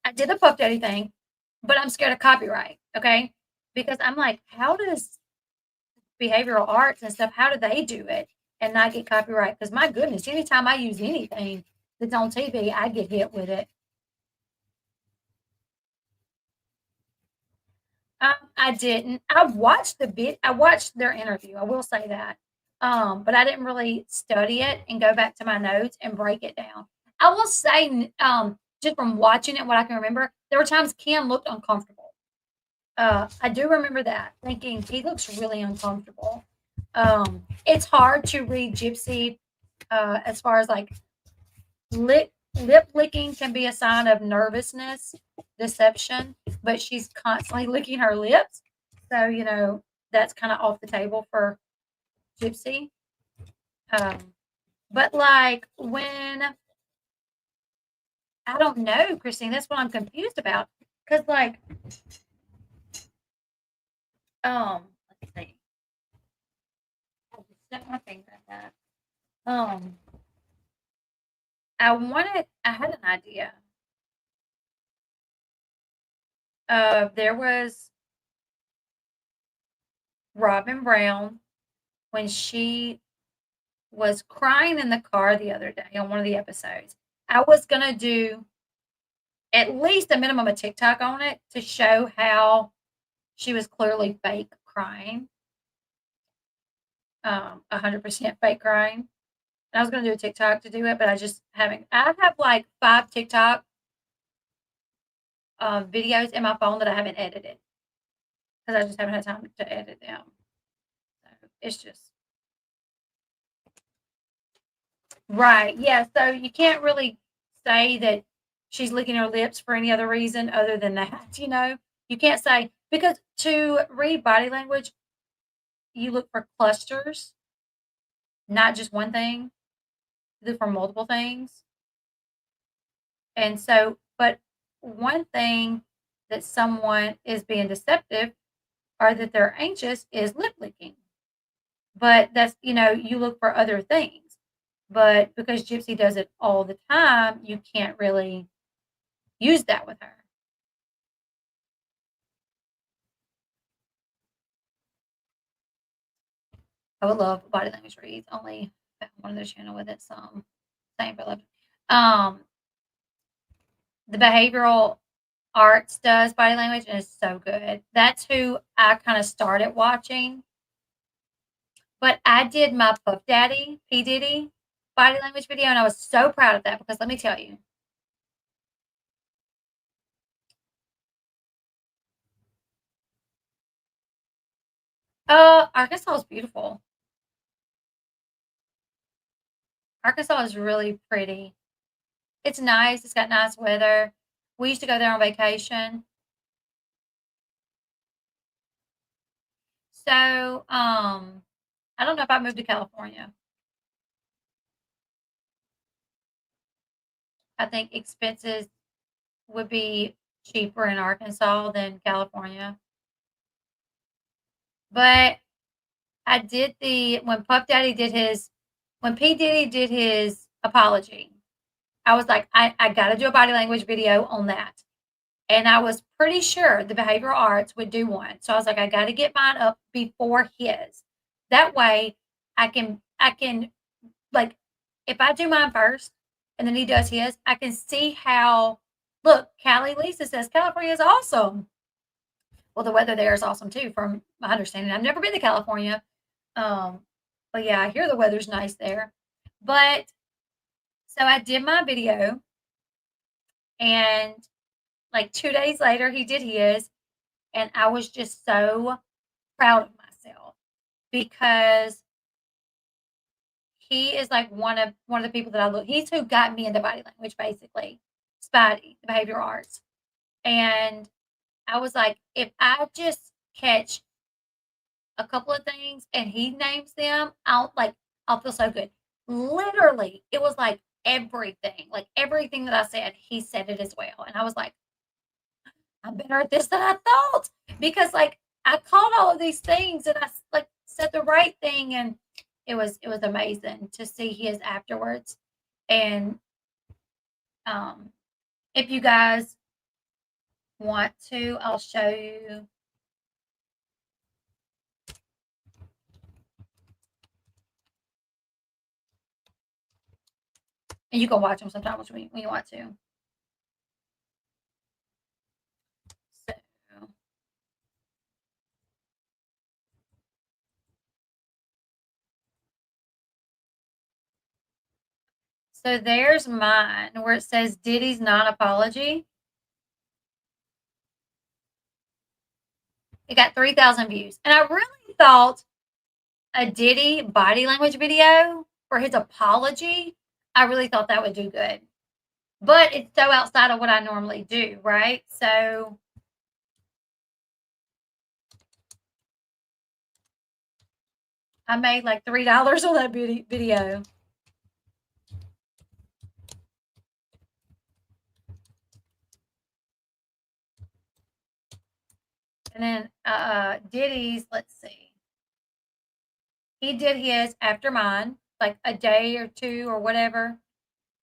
I did the Puff Daddy thing, but I'm scared of copyright, okay? Because I'm like, how does behavioral arts and stuff, how do they do it and not get copyright? Because my goodness, anytime I use anything that's on TV, I get hit with it. I didn't. I watched their interview. I will say that. But I didn't really study it and go back to my notes and break it down. I will say, just from watching it, what I can remember, there were times Ken looked uncomfortable. I do remember that, thinking he looks really uncomfortable. It's hard to read Gypsy as far as like lip licking can be a sign of nervousness, deception, but she's constantly licking her lips. So, that's kind of off the table for Gypsy. But like when, I don't know, Christine, that's what I'm confused about. Because like, let's see. I just stuck my finger in that. I had an idea. There was Robin Brown when she was crying in the car the other day on one of the episodes. I was going to do at least a minimum of TikTok on it to show how she was clearly fake crying. 100% fake crying. And I was going to do a TikTok to do it, but I just haven't. I have like 5 TikTok videos in my phone that I haven't edited because I just haven't had time to edit them. So it's just right. Yeah. So you can't really say that she's licking her lips for any other reason other than that. You can't say, because to read body language, you look for clusters, not just one thing. You look for multiple things. And so, but one thing that someone is being deceptive or that they're anxious is lip licking. But that's, you look for other things. But because Gypsy does it all the time, you can't really use that with her. I would love body language reads. Only one of their channel with it. Some same for love. The behavioral arts does body language and it's so good. That's who I kind of started watching. But I did my Puff Daddy, P. Diddy body language video, and I was so proud of that because let me tell you. Arkansas is beautiful. Arkansas is really pretty. It's nice. It's got nice weather. We used to go there on vacation. So, I don't know if I moved to California. I think expenses would be cheaper in Arkansas than California. But I did when P. Diddy did his apology, I was like, I got to do a body language video on that. And I was pretty sure the behavioral arts would do one. So I was like, I got to get mine up before his. That way I can, like, if I do mine first and then he does his, I can see how, look, Callie Lisa says California is awesome. Well, the weather there is awesome too, from my understanding. I've never been to California. But yeah, I hear the weather's nice there. But so I did my video, and like 2 days later, he did his, and I was just so proud of myself because he is like one of the people that I look. He's who got me into body language, basically. Spidey, the behavioral arts, and I was like, if I just catch a couple of things and he names them, I'll feel so good. Literally, it was like everything that I said, he said it as well. And I was like, I'm better at this than I thought, because like I caught all of these things and I like said the right thing, and it was amazing to see his afterwards. And if you guys want to, I'll show you. And you can watch them sometimes when you want to. So there's mine where it says Diddy's non-apology. It got 3,000 views. And I really thought a Diddy body language video for his apology, I really thought that would do good. But it's so outside of what I normally do, right? So I made like $3 on that video. And then Diddy's, let's see. He did his after mine, like a day or two or whatever.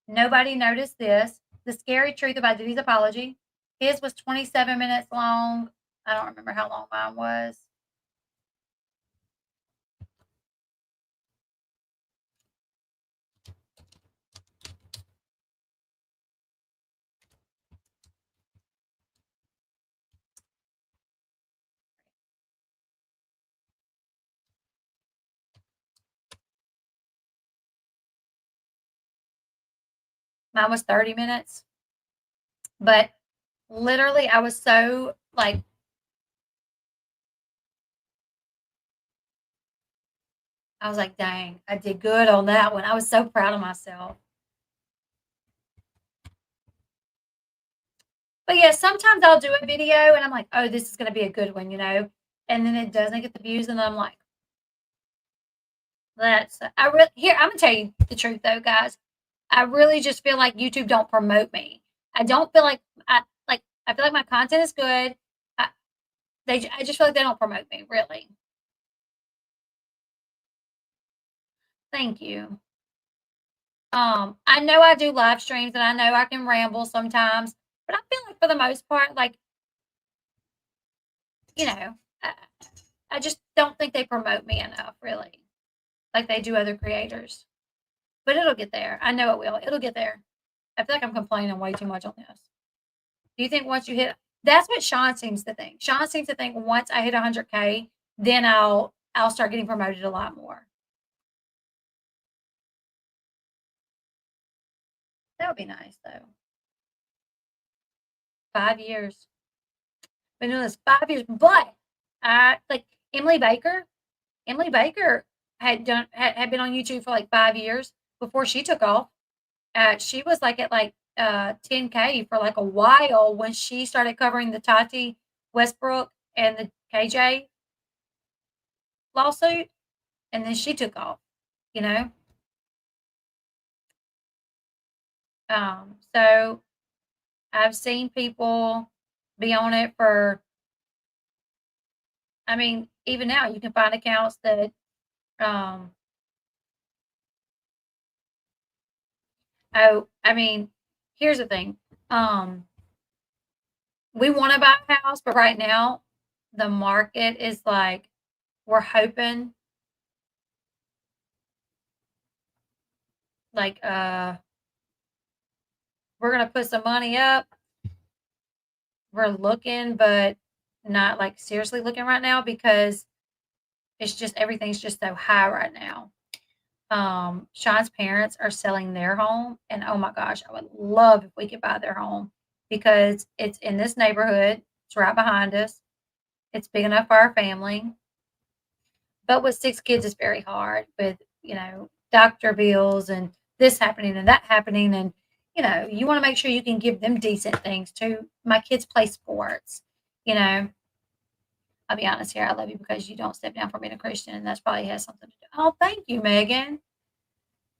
Nobody noticed this. The scary truth about Diddy's apology. His was 27 minutes long. I don't remember how long mine was. Mine was 30 minutes. But literally, I was so like, I was like, dang, I did good on that one. I was so proud of myself. But yeah, sometimes I'll do a video and I'm like, oh, this is going to be a good one, and then it doesn't get the views, and I'm like, I'm going to tell you the truth though, guys. I really just feel like YouTube don't promote me. I don't feel like I feel like my content is good. I just feel like they don't promote me, really. Thank you. I know I do live streams and I know I can ramble sometimes, but I feel like for the most part, like, I just don't think they promote me enough, really, like they do other creators. But it'll get there. I know it will. It'll get there. I feel like I'm complaining way too much on this. Do you think once you hit, that's what Sean seems to think. Sean seems to think once I hit 100K, then I'll start getting promoted a lot more. That would be nice, though. 5 years. Been doing this 5 years, but like Emily Baker. Emily Baker had been on YouTube for like 5 years before she took off. She was like at like 10K for like a while when she started covering the Tati Westbrook and the KJ lawsuit, and then she took off, So I've seen people be on it for, I mean, even now you can find accounts that, oh, I mean, here's the thing. We want to buy a house, but right now the market is like, we're hoping like, we're going to put some money up. We're looking, but not like seriously looking right now because it's just, everything's just so high right now. Sean's parents are selling their home, and oh my gosh, I would love if we could buy their home because it's in this neighborhood. It's right behind us. It's big enough for our family. But with 6 kids, it's very hard with, doctor bills and this happening and that happening. And, you want to make sure you can give them decent things too. My kids play sports, I'll be honest here. I love you because you don't step down for being a Christian, and that's probably has something to do. Oh, thank you, Megan.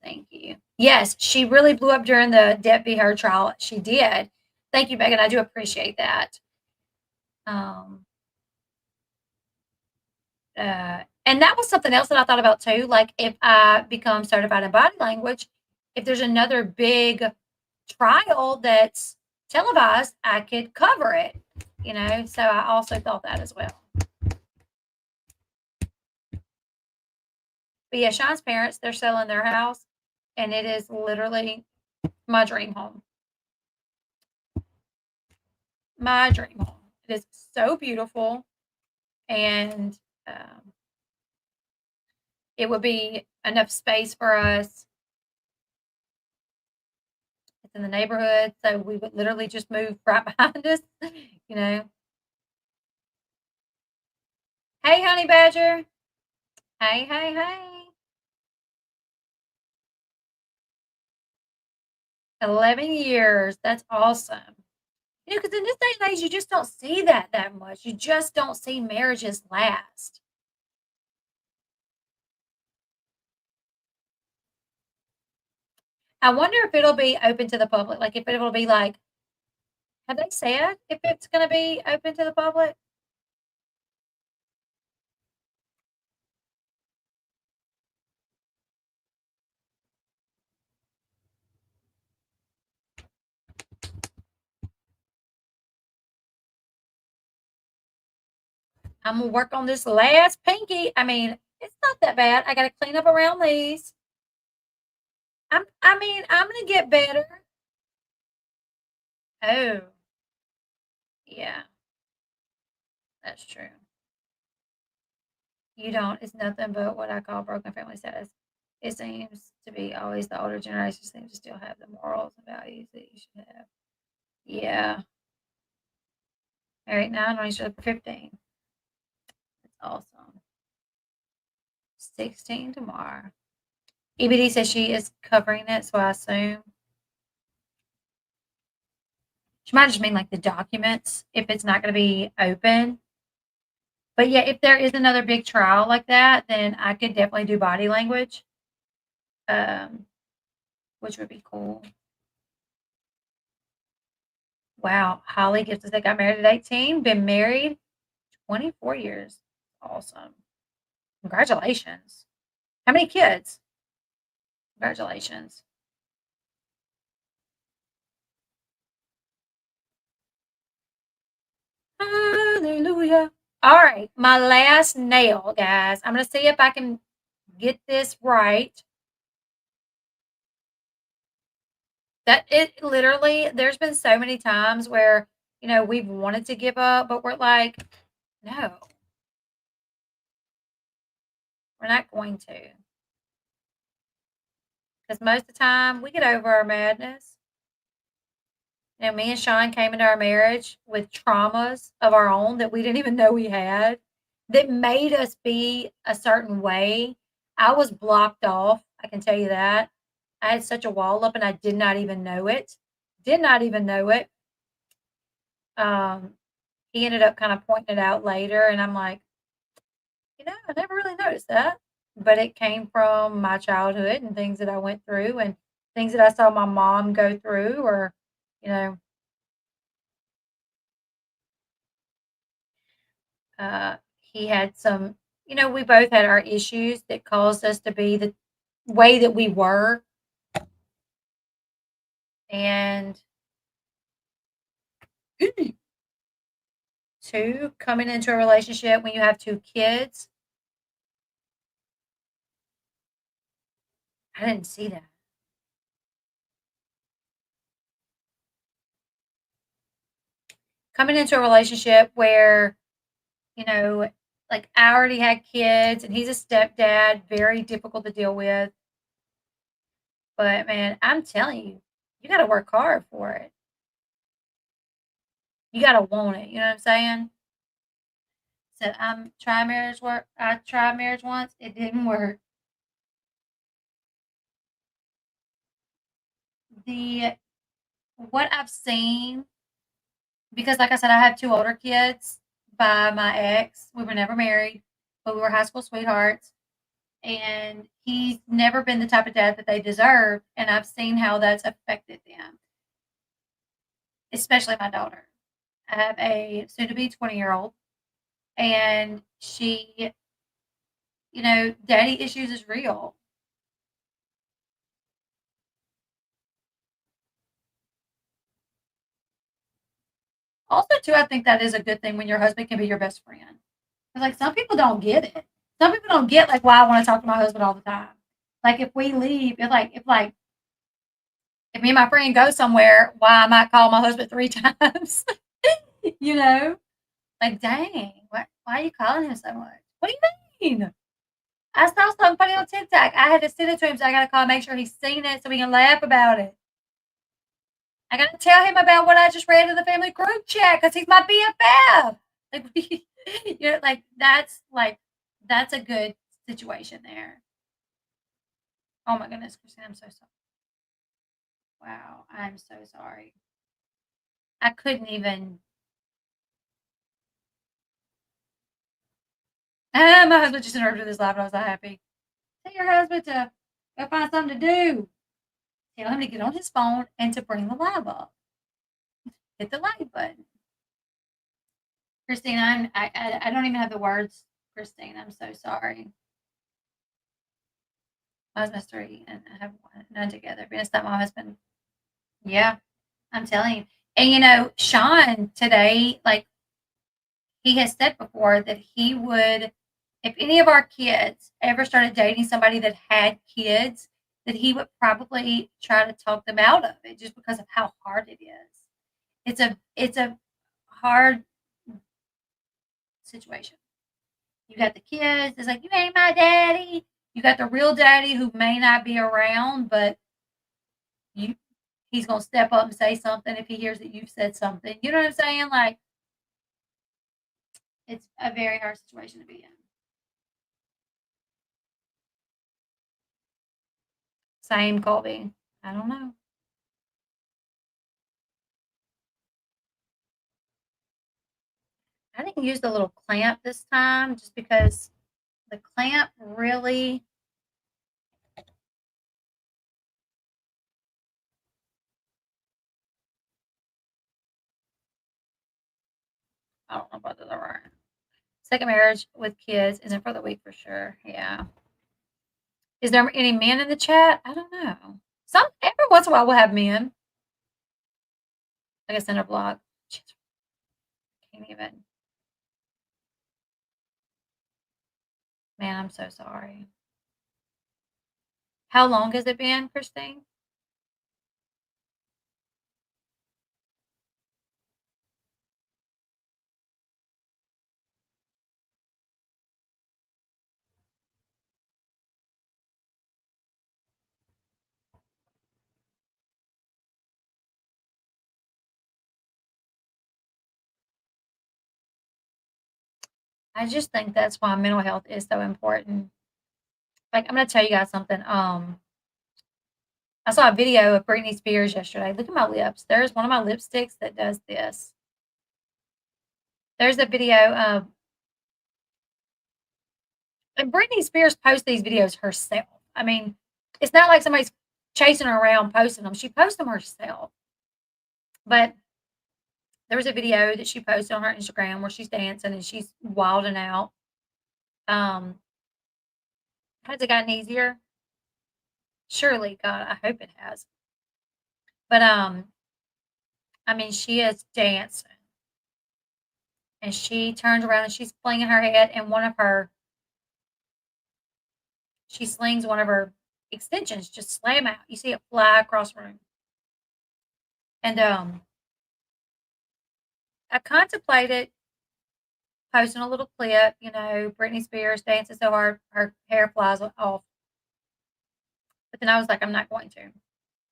Thank you. Yes, she really blew up during the Debt Be Her trial. She did. Thank you, Megan. I do appreciate that. And that was something else that I thought about too. Like if I become certified in body language, if there's another big trial that's televised, I could cover it, So I also thought that as well. But yeah, Sean's parents, they're selling their house, and it is literally my dream home. My dream home. It is so beautiful, and it would be enough space for us. It's in the neighborhood, so we would literally just move right behind us, Hey, honey badger. Hey, hey, hey. 11 years. That's awesome. Because in this day and age, you just don't see that much. You just don't see marriages last. I wonder if it'll be open to the public. Like, if it'll be like, have they said if it's going to be open to the public? I'm going to work on this last pinky. I mean, it's not that bad. I got to clean up around these. I'm going to get better. Oh. Yeah. That's true. You don't. It's nothing but what I call broken family status. It seems to be always the older generation seems to still have the morals and values that you should have. Yeah. Married 9, on each other for 15. That's awesome. 16 tomorrow. EBD says she is covering it, so I assume. She might just mean like the documents if it's not going to be open. But yeah, if there is another big trial like that, then I could definitely do body language, which would be cool. Wow. Holly gives us, they got married at 18, been married 24 years. Awesome. Congratulations. How many kids? Congratulations. Hallelujah. All right. My last nail, guys. I'm going to see if I can get this right. That it literally, there's been so many times where, we've wanted to give up, but we're like, no, we're not going to. Because most of the time we get over our madness. Me and Sean came into our marriage with traumas of our own that we didn't even know we had that made us be a certain way. I was blocked off. I can tell you that. I had such a wall up and I did not even know it. Did not even know it. He ended up kind of pointing it out later, and I'm like, I never really noticed that. But it came from my childhood and things that I went through and things that I saw my mom go through, or, He had some, we both had our issues that caused us to be the way that we were. And two, coming into a relationship when you have 2 kids. I didn't see that. Coming into a relationship where, like I already had kids and he's a stepdad, very difficult to deal with. But man, I'm telling you, you got to work hard for it. You got to want it. You know what I'm saying? Said I tried marriage once. It didn't work. What I've seen, because like I said, I have 2 older kids by my ex. We were never married, but we were high school sweethearts. And he's never been the type of dad that they deserve. And I've seen how that's affected them, especially my daughter. I have a soon to be 20-year-old, and she, daddy issues is real. Also, too, I think that is a good thing when your husband can be your best friend. Because, like, some people don't get it. Some people don't get, like, why I want to talk to my husband all the time. Like, if we leave, if me and my friend go somewhere, why I might call my husband 3 times. Like, dang, why are you calling him so much? What do you mean? I saw something funny on TikTok. I had to send it to him, so I got to call and make sure he's seen it so we can laugh about it. I got to tell him about what I just read in the family group chat because he's my BFF. That's a good situation there. Oh my goodness, Christine, I'm so sorry. Wow, I'm so sorry. I couldn't even. My husband just interrupted this live and I was so happy. Tell your husband to go find something to do. Tell him to get on his phone and to bring the live up. Hit the like button. Christine, I don't even have the words, Christine. I'm so sorry. My husband's 3 and I have none together. But it's not my husband. Yeah, I'm telling you. And Sean today, like he has said before that he would, if any of our kids ever started dating somebody that had kids, that he would probably try to talk them out of it just because of how hard it is. It's a hard situation. You got the kids, it's like, you ain't my daddy. You got the real daddy who may not be around, but he's gonna step up and say something if he hears that you've said something. You know what I'm saying? Like, it's a very hard situation to be in. Same, Colby. I don't know. I didn't use the little clamp this time just because the clamp really I don't know about the right. Second marriage with kids isn't for the weak for sure. Yeah. Is there any men in the chat? I don't know. Every once in a while we'll have men. Like I sent a blog. Can't even. Man, I'm so sorry. How long has it been, Christine? I just think that's why mental health is so important. Like, I'm gonna tell you guys something. I saw a video of Britney Spears yesterday. Look at my lips. There's one of my lipsticks that does this. There's a video of and Britney Spears posts these videos herself. I mean, it's not like somebody's chasing her around posting them. She posts them herself. But there was a video that she posted on her Instagram where she's dancing and she's wilding out. Has it gotten easier? Surely, God, I hope it has. But I mean, she is dancing, and she turns around and she's flinging her head, and she slings one of her extensions, just slam out. You see it fly across the room. And I contemplated posting a little clip, Britney Spears dancing so hard her hair flies off. But then I was like, I'm not going to.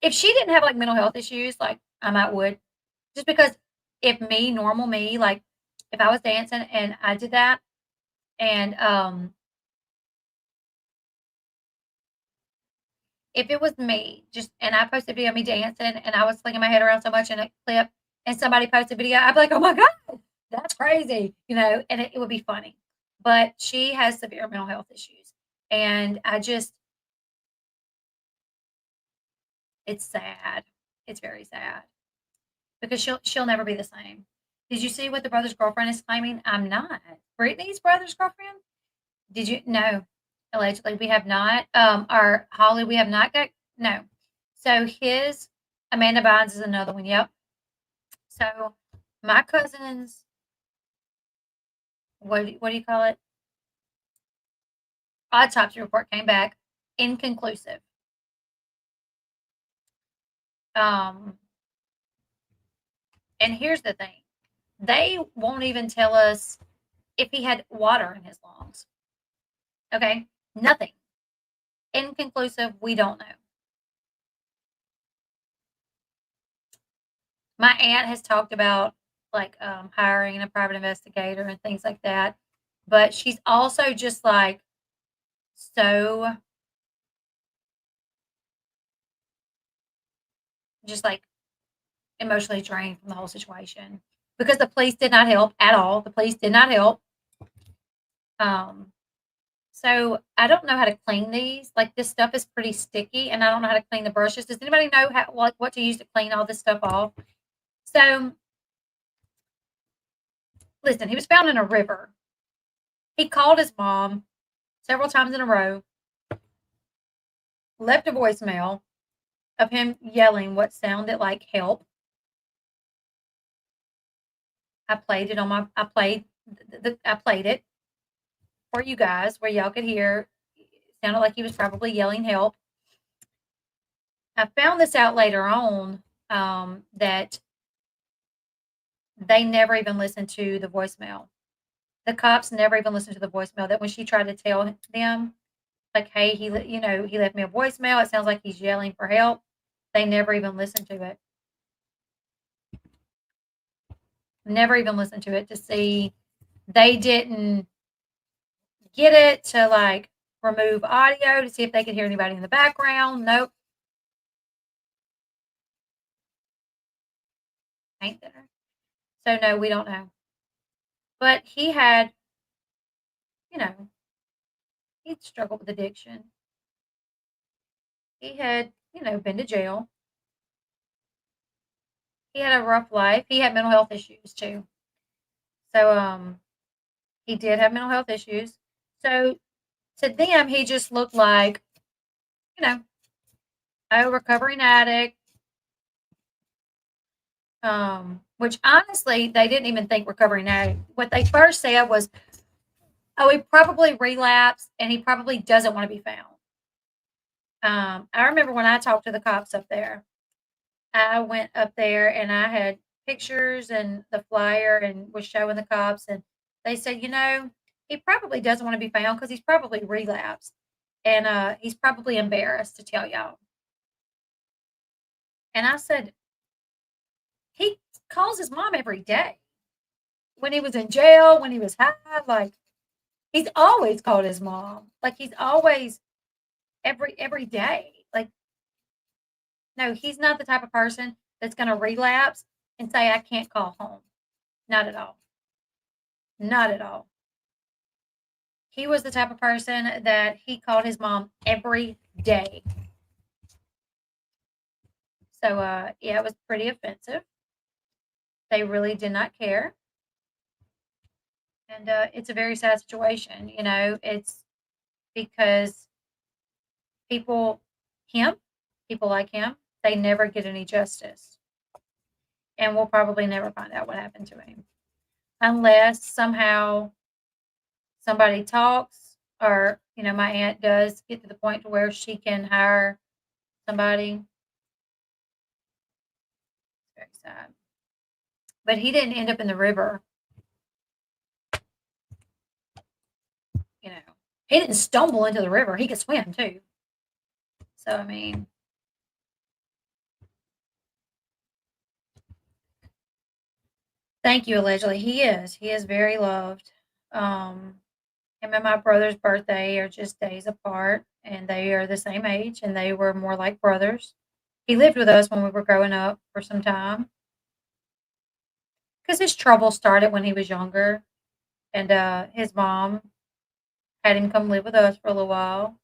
If she didn't have like mental health issues, like I might would. Just because if normal me, like if I was dancing and I did that and if it was me, and I posted a video of me dancing and I was flinging my head around so much in a clip and somebody posted a video, I'd be like, oh my God, that's crazy, and it would be funny. But she has severe mental health issues. And it's sad. It's very sad. Because she'll never be the same. Did you see what the brother's girlfriend is claiming? I'm not. Brittany's brother's girlfriend? Did you? No. Allegedly, we have not. Our Holly, we have not got. No. So his Amanda Bynes is another one. Yep. So my cousin's. What do you call it? Autopsy report came back inconclusive. And here's the thing. They won't even tell us if he had water in his lungs. Okay? Nothing. Inconclusive. We don't know. My aunt has talked about like hiring a private investigator and things like that. But she's also just like so just like emotionally drained from the whole situation because the police did not help at all. The police did not help. So I don't know how to clean these. Like this stuff is pretty sticky, and I don't know how to clean the brushes. Does anybody know what to use to clean all this stuff off? So listen, he was found in a river. He called his mom several times in a row, left a voicemail of him yelling what sounded like help. I played it I played it for you guys where y'all could hear. It sounded like he was probably yelling help. I found this out later on that they never even listened to the voicemail. The cops never even listened to the voicemail. That when she tried to tell them, like, hey, he left me a voicemail. It sounds like he's yelling for help. They never even listened to it. Never even listened to it to see. They didn't get it to like remove audio to see if they could hear anybody in the background. Nope. Ain't there? So no, we don't know. But he had, he'd struggled with addiction. He had, been to jail. He had a rough life. He had mental health issues too. So he did have mental health issues. So to them, he just looked like, a recovering addict. Which honestly, they didn't even think recovering addict. What they first said was, oh, he probably relapsed and he probably doesn't want to be found. I remember when I talked to the cops up there, I went up there and I had pictures and the flyer and was showing the cops, and they said, he probably doesn't want to be found because he's probably relapsed and he's probably embarrassed to tell y'all. And I said, he calls his mom every day. When he was in jail, when he was high, like he's always called his mom. Like he's always every day. Like, no, he's not the type of person that's going to relapse and say, I can't call home. Not at all. Not at all. He was the type of person that he called his mom every day. So, yeah, it was pretty offensive. They really did not care. And it's a very sad situation. It's because people, people like him, they never get any justice. And we'll probably never find out what happened to him unless somehow somebody talks or, my aunt does get to the point to where she can hire somebody. It's very sad. But he didn't end up in the river. He didn't stumble into the river. He could swim too. So, I mean, thank you, allegedly. He is very loved. Him and my brother's birthday are just days apart, and they are the same age, and they were more like brothers. He lived with us when we were growing up for some time because his trouble started when he was younger, and his mom had him come live with us for a little while,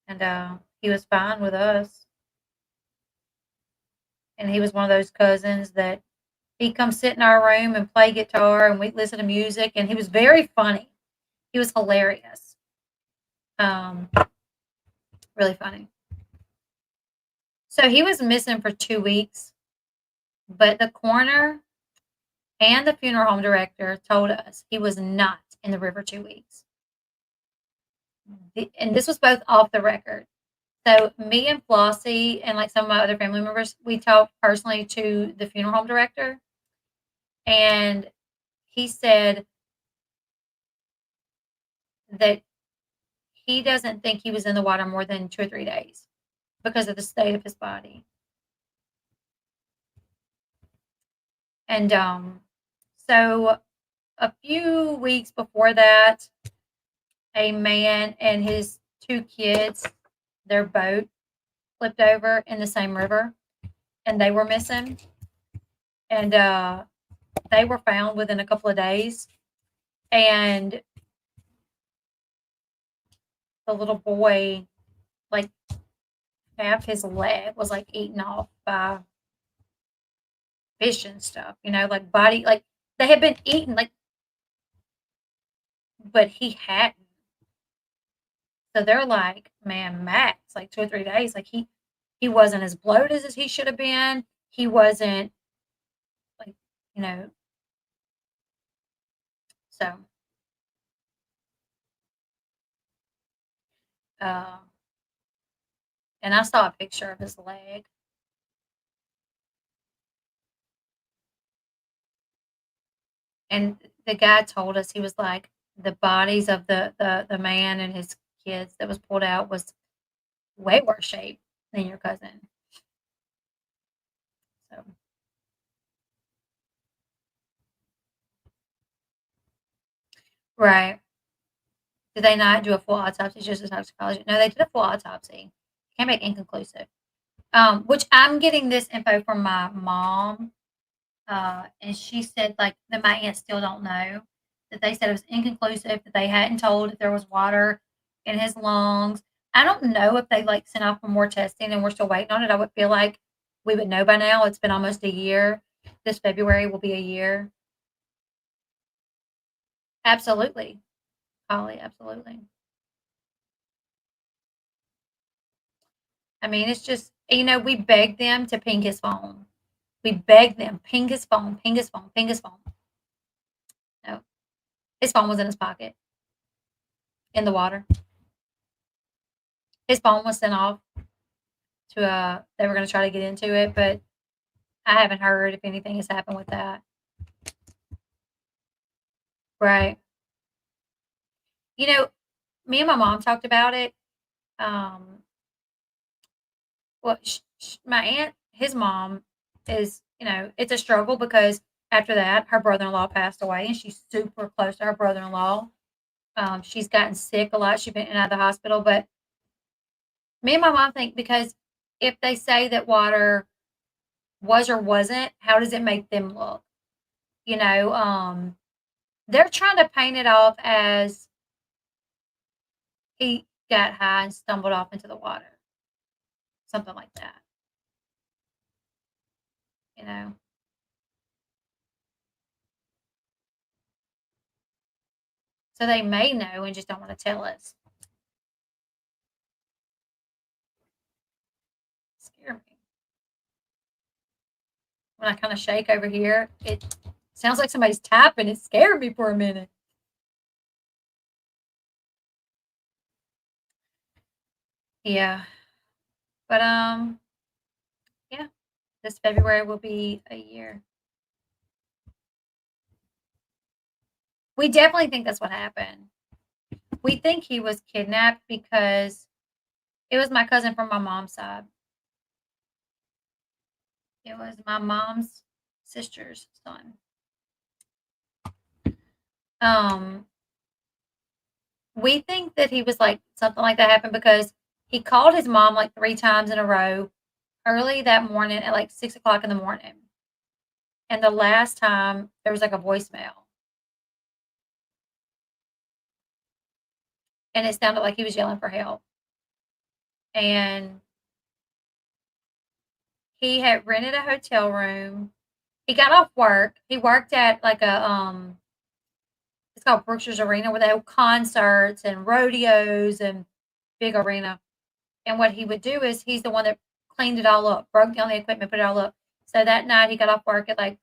and he was fine with us. And he was one of those cousins that he'd come sit in our room and play guitar, and we'd listen to music, and he was very funny. He was hilarious. Really funny. So he was missing for 2 weeks, but the coroner and the funeral home director told us he was not in the river 2 weeks. And this was both off the record. So me and Flossie and like some of my other family members, we talked personally to the funeral home director, and he said that he doesn't think he was in the water more than 2 or 3 days because of the state of his body. And so a few weeks before that, a man and his 2 kids, their boat flipped over in the same river, and they were missing. And they were found within a couple of days. And the little boy, like half his leg was like eaten off by fish and stuff, like body, like they had been eaten, like, but he hadn't. So they're like, man, max like 2 or 3 days. Like he wasn't as bloated as he should have been. He wasn't like, so uh and I saw a picture of his leg. And the guy told us, he was like, the bodies of the man and his kids that was pulled out was way worse shape than your cousin. So right. Did they not do a full autopsy, just a toxicology? No, they did a full autopsy. Came back inconclusive. Which I'm getting this info from my mom. And she said, like, that my aunt still don't know. That they said it was inconclusive, that they hadn't told if there was water in his lungs. I don't know if they, like, sent off for more testing and we're still waiting on it. I would feel like we would know by now. It's been almost a year. This February will be a year. Absolutely. Holly, absolutely. I mean, it's just, we begged them to ping his phone. We begged them, ping his phone, ping his phone, ping his phone. No. His phone was in his pocket. In the water. His phone was sent off to, they were going to try to get into it, but I haven't heard if anything has happened with that. Right. Me and my mom talked about it. Well, my aunt, his mom is, it's a struggle because after that, her brother-in-law passed away, and she's super close to her brother-in-law. She's gotten sick a lot. She's been in and out of the hospital, but me and my mom think, because if they say that water was or wasn't, how does it make them look? They're trying to paint it off as he got high and stumbled off into the water. Something like that. So they may know and just don't want to tell us. Scare me. When I kind of shake over here, it sounds like somebody's tapping. It scared me for a minute. Yeah. But yeah, this February will be a year. We definitely think that's what happened. We think he was kidnapped because it was my cousin from my mom's side. It was my mom's sister's son. We think that he was like something like that happened because he called his mom like 3 times in a row early that morning at like 6 o'clock in the morning. And the last time there was like a voicemail. And it sounded like he was yelling for help. And he had rented a hotel room. He got off work. He worked at like a it's called Brookshire's Arena where they have concerts and rodeos and big arena. And what he would do is he's the one that cleaned it all up, broke down the equipment, put it all up. So that night he got off work at like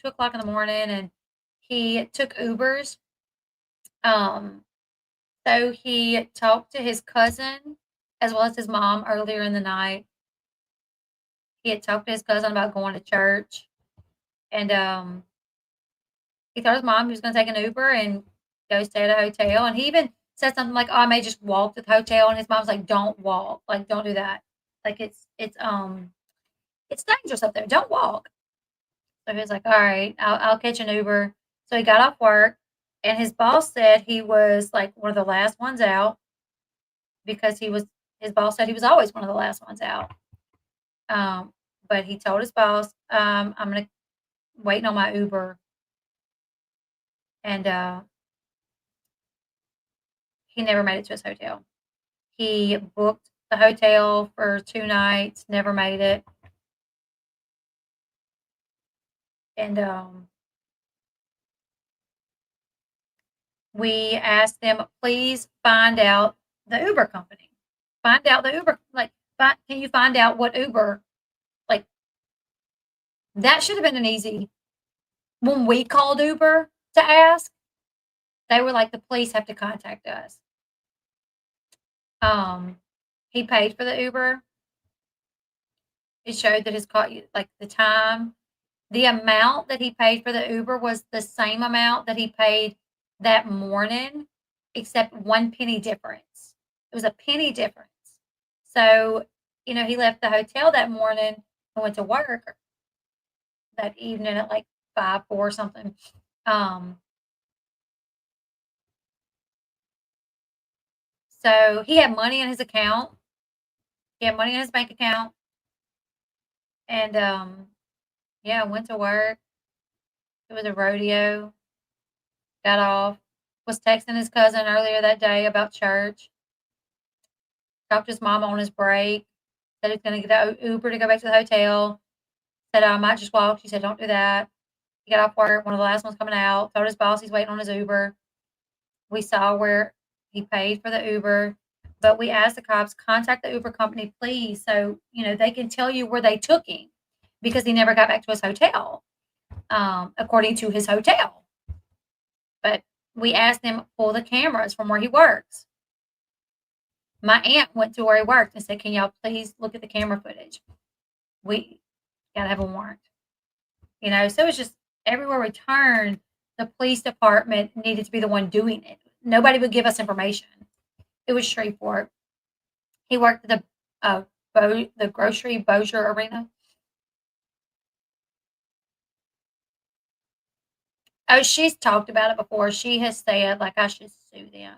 2 o'clock in the morning and he took Ubers. So he talked to his cousin as well as his mom earlier in the night. He had talked to his cousin about going to church. And he told his mom he was going to take an Uber and go stay at a hotel. And he even said something like, "Oh, I may just walk to the hotel." And his mom's like, "Don't walk. Like, don't do that. Like, it's dangerous up there. Don't walk." So he was like, "All right, I'll catch an Uber." So he got off work, and his boss said he was like one of the last ones out because his boss said he was always one of the last ones out. But he told his boss, "I'm gonna waiting on my Uber," and he never made it to his hotel. He booked the hotel for 2 nights, never made it. And we asked them, please find out the Uber company. Find out the Uber, like, can you find out what Uber, like, that should have been an easy, when we called Uber to ask, they were like, the police have to contact us. He paid for the Uber. It showed that his car, like the time, the amount that he paid for the Uber was the same amount that he paid that morning, except 1 penny difference. It was a penny difference. So, he left the hotel that morning and went to work that evening at like 5, 4 or something. So he had money in his account. He had money in his bank account. And yeah, went to work. It was a rodeo. Got off. Was texting his cousin earlier that day about church. Talked to his mom on his break. Said he's going to get an Uber to go back to the hotel. Said, I might just walk. She said, don't do that. He got off work. One of the last ones coming out. Told his boss he's waiting on his Uber. We saw where he paid for the Uber. But we asked the cops, contact the Uber company, please. So, they can tell you where they took him. Because he never got back to his hotel. According to his hotel. But we asked them to pull the cameras from where he works. My aunt went to where he worked and said, can y'all please look at the camera footage? We got to have a warrant. So it's just everywhere we turned, the police department needed to be the one doing it. Nobody would give us information. It was Shreveport. He worked at the grocery Bossier Arena. Oh, she's talked about it before. She has said, like, I should sue them.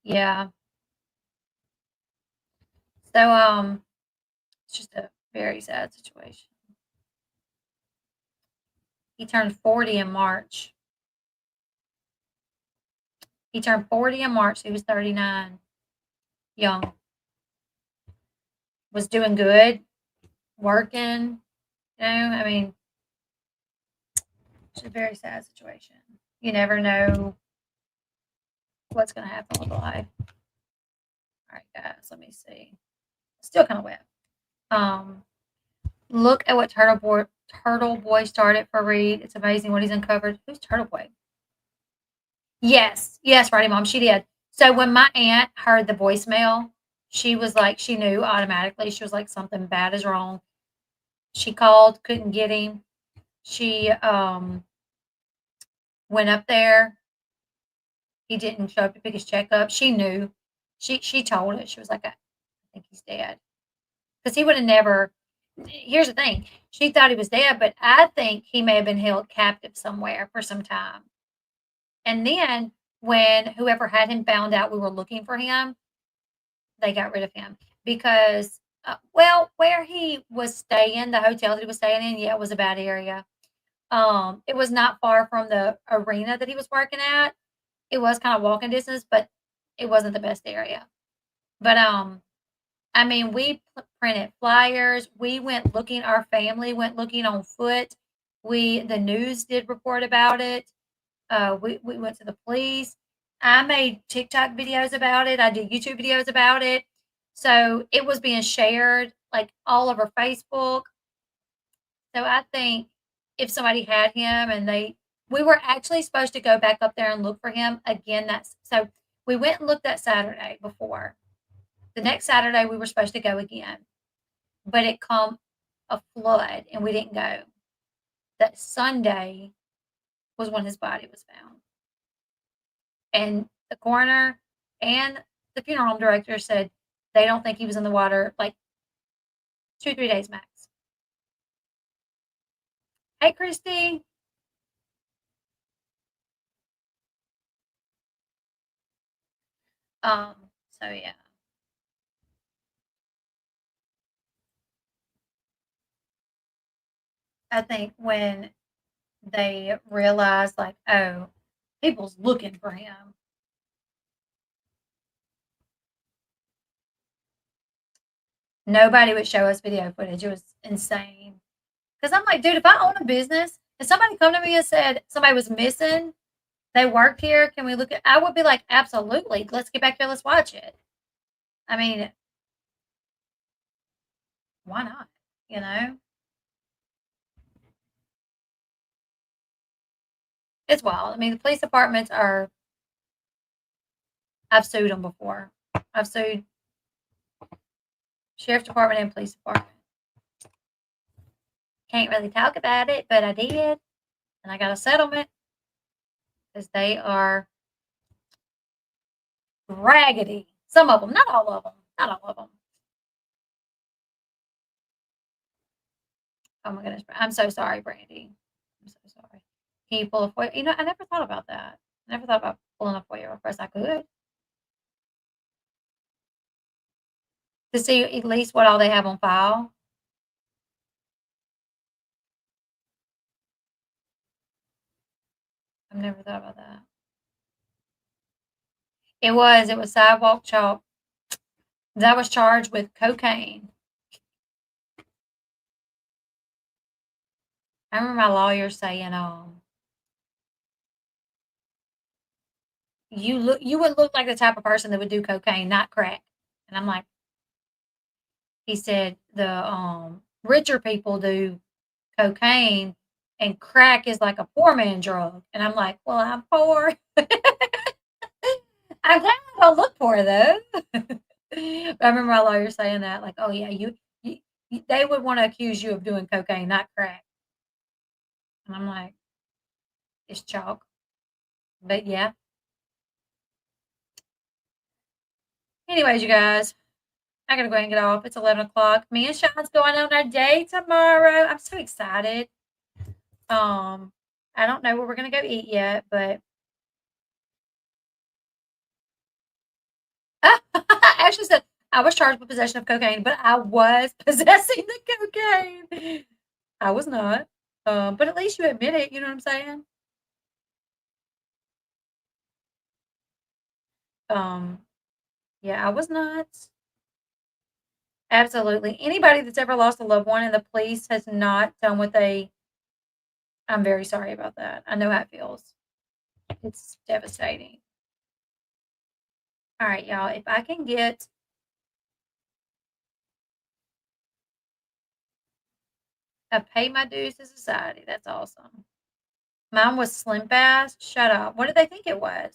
Yeah. So, it's just a very sad situation. He turned 40 in March. He turned 40 in March. He was 39. young, was doing good, working. I mean, it's a very sad situation. You never know what's going to happen with life. All right, guys, let me see. Still kind of wet. Look at what Turtle Boy started for Reed. It's amazing what he's uncovered. Who's Turtle Boy? Yes, Righty Mom, she did. So when my aunt heard the voicemail, she was like, she knew automatically. She was like, something bad is wrong. She called, couldn't get him. She went up there. He didn't show up to pick his check up. She knew. She told us. She was like, I think he's dead. Because he would have never. Here's the thing. She thought he was dead, but I think he may have been held captive somewhere for some time. And then when whoever had him found out we were looking for him, they got rid of him because, where he was staying, the hotel that he was staying in, yeah, it was a bad area. It was not far from the arena that he was working at. It was kind of walking distance, but it wasn't the best area. But I mean, we printed flyers. We went looking. Our family went looking on foot. The news did report about it. We went to the police. I made TikTok videos about it. I did YouTube videos about it. So it was being shared like all over Facebook. So I think if somebody had him and we were actually supposed to go back up there and look for him again. So we went and looked that Saturday before. The next Saturday we were supposed to go again, but it come a flood and we didn't go. That Sunday was when his body was found. And the coroner and the funeral home director said they don't think he was in the water like 2-3 days max. Hey, Christy. So yeah. I think when they realized like, oh, people's looking for him. Nobody would show us video footage. It was insane. Because I'm like, dude, if I own a business, if somebody come to me and said somebody was missing, they worked here, can we look at, I would be like, absolutely. Let's get back here. Let's watch it. I mean, why not? You know? It's wild. I mean, the police departments I've sued them before. I've sued sheriff's department and police department. Can't really talk about it, but I did. And I got a settlement because they are raggedy. Some of them, not all of them. Not all of them. Oh my goodness. I'm so sorry, Brandy. I'm so sorry. Can you pull a FOIA? You know, I never thought about that. I never thought about pulling a FOIA request. I could. To see at least what all they have on file. I've never thought about that. It was sidewalk chalk. That was charged with cocaine. I remember my lawyer saying, you would look like the type of person that would do cocaine, not crack. And I'm like, he said the richer people do cocaine and crack is like a poor man drug. And I'm like, well, I'm poor. I'm glad I don't look poor though. I remember my lawyer saying that, like, oh yeah, you they would want to accuse you of doing cocaine, not crack. And I'm like, it's chalk. But yeah. Anyways, you guys, I gotta go ahead and get off. It's 11 o'clock. Me and Sean's going on our date tomorrow. I'm so excited. I don't know where we're gonna go eat yet, but Ashley said I was charged with possession of cocaine, but I was possessing the cocaine. I was not. But at least you admit it, you know what I'm saying? Yeah, I was not. Absolutely. Anybody that's ever lost a loved one and the police has not done what I'm very sorry about that. I know how it feels. It's devastating. All right, y'all. If I can get I pay my dues to society, that's awesome. Mine was Slim Fast. Shut up. What did they think it was?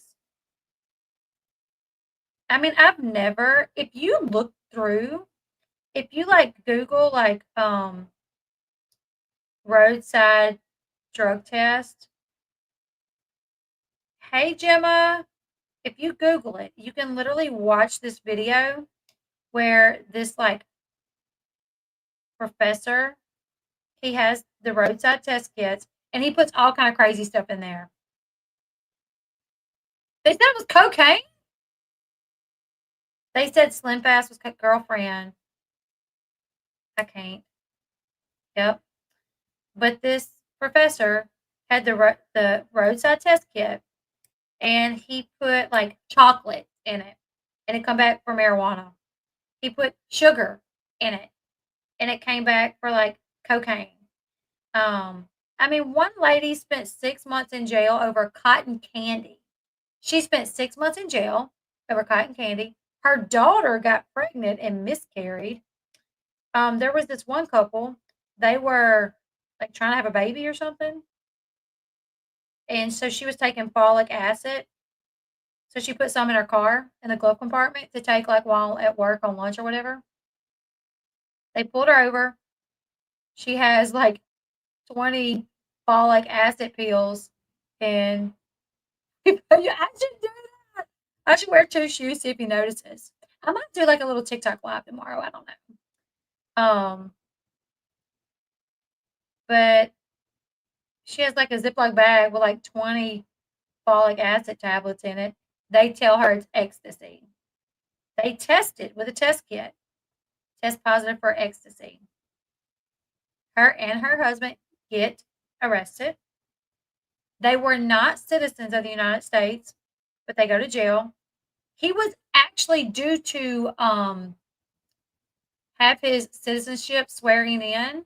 I mean, I've never, if you look through, if you like Google like roadside drug test. Hey Gemma, if you Google it, you can literally watch this video where this like professor, he has the roadside test kits and he puts all kind of crazy stuff in there. They said it was cocaine. They said Slim Fast was girlfriend. I can't. Yep. But this professor had the roadside test kit, and he put like chocolate in it, and it come back for marijuana. He put sugar in it, and it came back for like cocaine. I mean, one lady spent 6 months in jail over cotton candy. She spent 6 months in jail over cotton candy. Her daughter got pregnant and miscarried. There was this one couple, they were like trying to have a baby or something. And so she was taking folic acid. So she put some in her car in the glove compartment to take like while at work on lunch or whatever. They pulled her over. She has like 20 folic acid pills, and I should do that. I should wear 2 shoes, see if he notices. I might do like a little TikTok live tomorrow. I don't know. But she has like a Ziploc bag with like 20 folic acid tablets in it. They tell her it's ecstasy. They test it with a test kit. Test positive for ecstasy. Her and her husband get arrested. They were not citizens of the United States, but they go to jail. He was actually due to have his citizenship swearing in.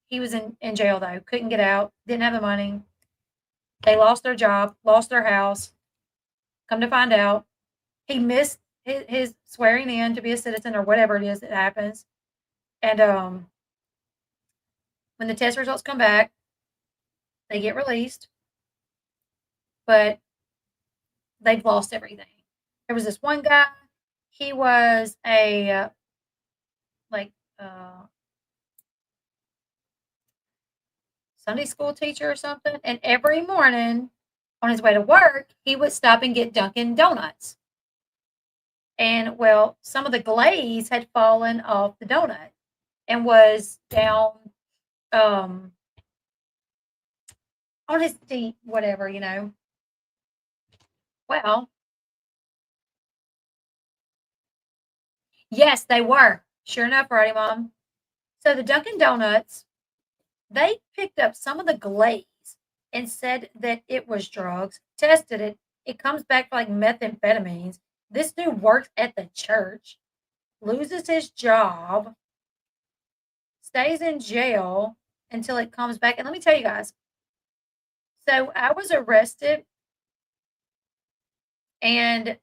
He was in jail though, couldn't get out, didn't have the money. They lost their job, lost their house. Come to find out, he missed his swearing in to be a citizen or whatever it is that happens. And when the test results come back, they get released, but they've lost everything. There was this one guy, he was a Sunday school teacher or something, and every morning on his way to work, he would stop and get Dunkin' Donuts. And well, some of the glaze had fallen off the donut and was down on his seat, whatever, you know. Well, yes, they were. Sure enough, righty, Mom. So the Dunkin' Donuts, they picked up some of the glaze and said that it was drugs, tested it. It comes back for like methamphetamines. This dude works at the church, loses his job, stays in jail until it comes back. And let me tell you guys, so I was arrested, and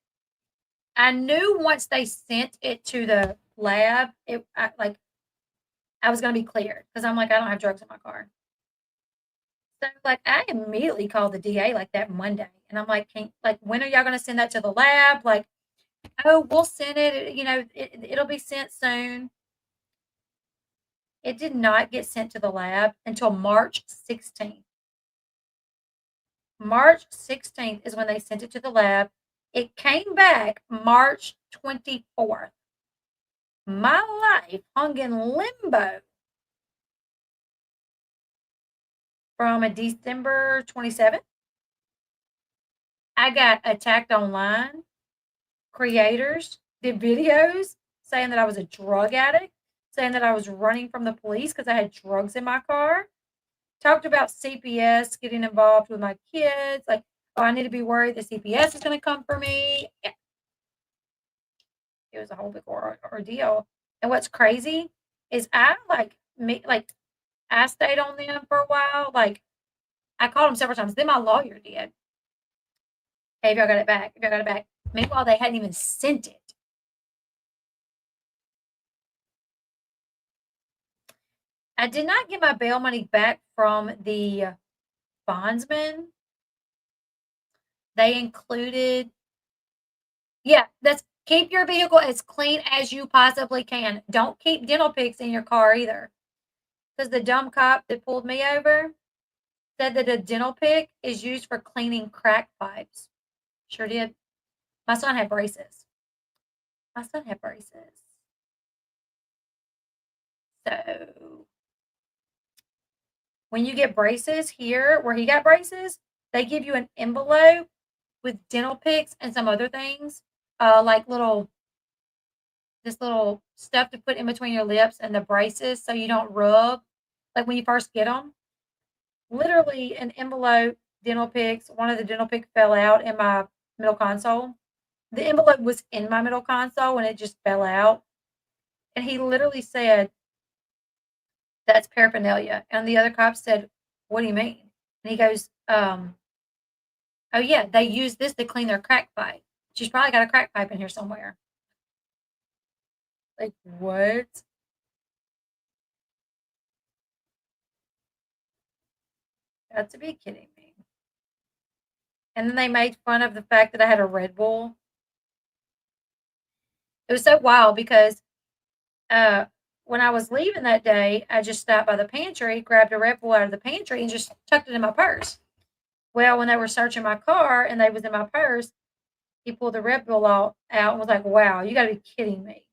I knew once they sent it to the lab, I was going to be cleared because I'm like, I don't have drugs in my car. So like I immediately called the DA like that Monday, and I'm like, when are y'all going to send that to the lab? Like, oh, we'll send it. You know, it'll be sent soon. It did not get sent to the lab until March 16th. March 16th is when they sent it to the lab. It came back March 24th. My life hung in limbo from a December 27th. I got attacked online. Creators did videos saying that I was a drug addict, saying that I was running from the police because I had drugs in my car. Talked about CPS getting involved with my kids. Like, oh, I need to be worried that CPS is going to come for me. it was a whole big ordeal. And what's crazy is I I stayed on them for a while. Like I called them several times. Then my lawyer did. Hey, if y'all got it back, if y'all got it back. Meanwhile, they hadn't even sent it. I did not get my bail money back from the bondsman. They included, yeah, that's keep your vehicle as clean as you possibly can. Don't keep dental picks in your car either. Because the dumb cop that pulled me over said that a dental pick is used for cleaning crack pipes. Sure did. My son had braces. So when you get braces here, where he got braces, they give you an envelope with dental picks and some other things, like this little stuff to put in between your lips and the braces so you don't rub, like when you first get them. Literally an envelope, dental picks. One of the dental picks fell out in my middle console. The envelope was in my middle console and it just fell out. And he literally said, "That's paraphernalia." And the other cop said, "What do you mean?" And he goes, "Oh yeah, they use this to clean their crack pipe. She's probably got a crack pipe in here somewhere." Like, what? Got to be kidding me. And then they made fun of the fact that I had a Red Bull. It was so wild because when I was leaving that day, I just stopped by the pantry, grabbed a Red Bull out of the pantry, and just tucked it in my purse. Well, when they were searching my car and they was in my purse, he pulled the Red Bull out and was like, "Wow, you got to be kidding me.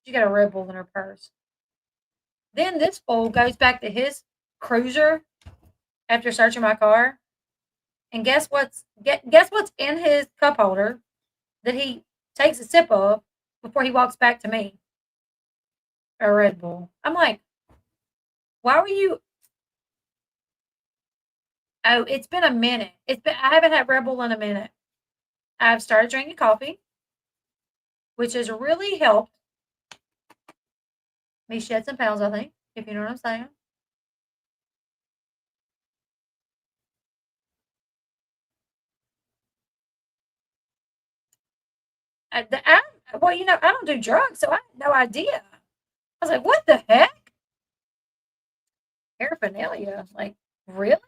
She got a Red Bull in her purse." Then this fool goes back to his cruiser after searching my car, and guess what's in his cup holder that he takes a sip of before he walks back to me? A Red Bull. I'm like, why were you? Oh, it's been a minute. I haven't had Red Bull in a minute. I've started drinking coffee, which has really helped me shed some pounds, I think, if you know what I'm saying. Well, I don't do drugs, so I had no idea. I was like, what the heck? Paraphernalia. Like, really?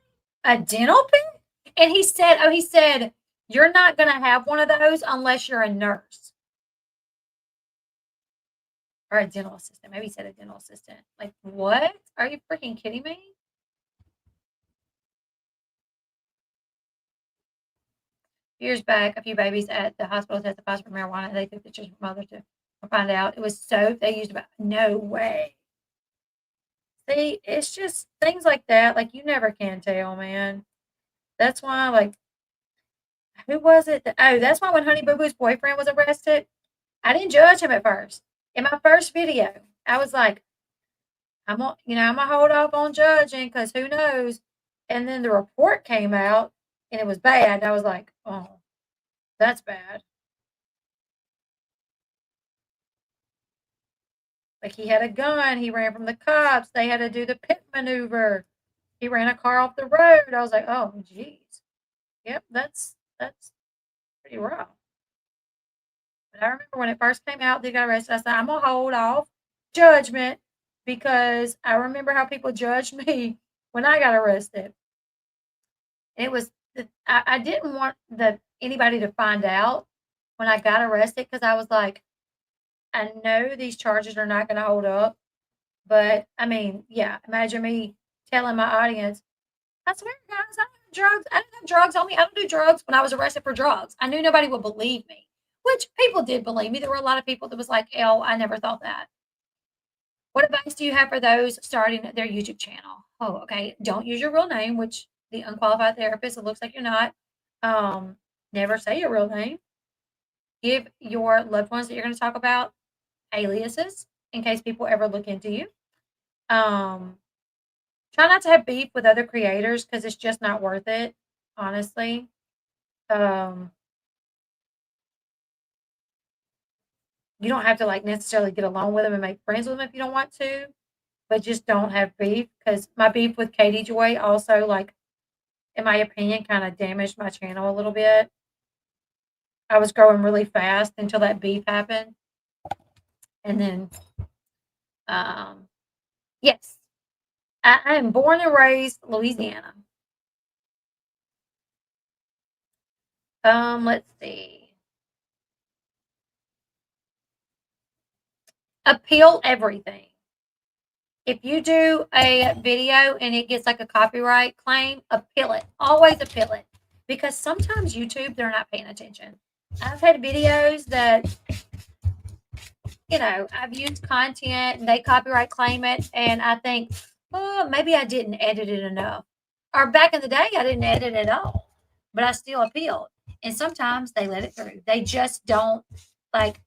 A dental pick? And he said, you're not going to have one of those unless you're a nurse. Or a dental assistant. Maybe he said a dental assistant. Like, what? Are you freaking kidding me? Years back, a few babies at the hospital testified for marijuana. They took pictures of mothers to find out it was soap they used. About no way. See, it's just things like that. Like you never can tell, man. That's why, like, who was it? That's why when Honey Boo Boo's boyfriend was arrested, I didn't judge him at first. In my first video, I was like, I'm gonna hold off on judging because who knows. And then the report came out and it was bad. I was like, oh. That's bad. Like he had a gun. He ran from the cops. They had to do the pit maneuver. He ran a car off the road. I was like, oh, geez. Yep, that's pretty rough. But I remember when it first came out, they got arrested. I said, I'm going to hold off judgment because I remember how people judged me when I got arrested. It was, I didn't want anybody to find out when I got arrested because I was like, I know these charges are not going to hold up, but I mean, yeah, imagine me telling my audience, I swear, guys, I don't have drugs. I didn't have drugs on me. I don't do drugs when I was arrested for drugs. I knew nobody would believe me, which people did believe me. There were a lot of people that was like, Elle, I never thought that. What advice do you have for those starting their YouTube channel? Oh, okay. Don't use your real name, which the unqualified therapist, it looks like you're not. Never say your real name. Give your loved ones that you're going to talk about aliases in case people ever look into you. Try not to have beef with other creators because it's just not worth it, honestly. You don't have to like necessarily get along with them and make friends with them if you don't want to, but just don't have beef. Because my beef with Katie Joy also, like, in my opinion, kind of damaged my channel a little bit. I was growing really fast until that beef happened. And then, yes, I am born and raised Louisiana. Let's see. Appeal everything. If you do a video and it gets like a copyright claim, appeal it. Always appeal it. Because sometimes YouTube, they're not paying attention. I've had videos that, I've used content and they copyright claim it. And I think, oh, maybe I didn't edit it enough. Or back in the day, I didn't edit at all. But I still appealed. And sometimes they let it through. They just don't, like,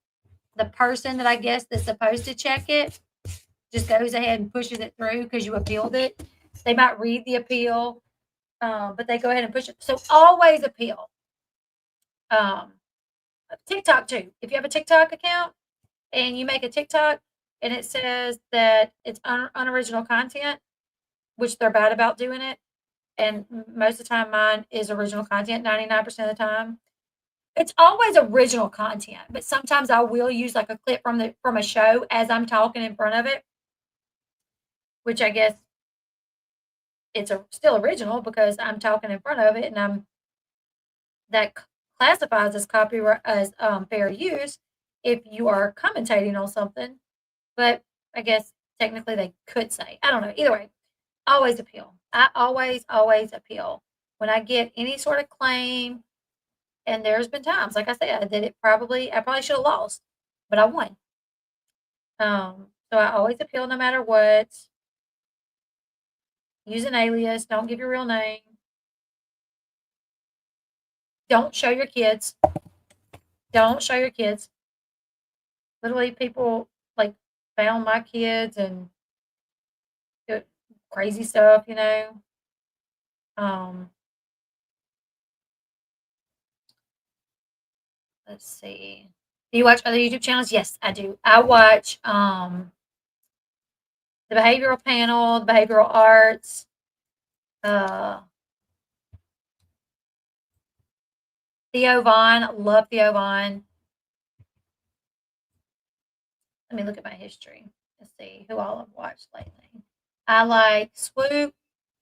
the person that I guess that's supposed to check it just goes ahead and pushes it through because you appealed it. They might read the appeal, but they go ahead and push it. So always appeal. TikTok too. If you have a TikTok account and you make a TikTok and it says that it's unoriginal content, which they're bad about doing it, and most of the time mine is original content, 99% of the time. It's always original content, but sometimes I will use like a clip from a show as I'm talking in front of it, which I guess it's still original because I'm talking in front of it, and that classifies as copyright as fair use if you are commentating on something. But I guess technically they could say, I don't know. Either way, always appeal. I always appeal when I get any sort of claim. And there's been times, like I said, that I probably should have lost, but I won. So I always appeal no matter what. Use an alias. Don't give your real name. Don't show your kids. Don't show your kids. Literally, people like found my kids and did crazy stuff, Let's see. Do you watch other YouTube channels? Yes, I do. I watch the Behavioral Panel, the Behavioral Arts, Theo Vaughn. Love Theo Vaughn. Let me look at my history. Let's see who all I've watched lately. I like Swoop.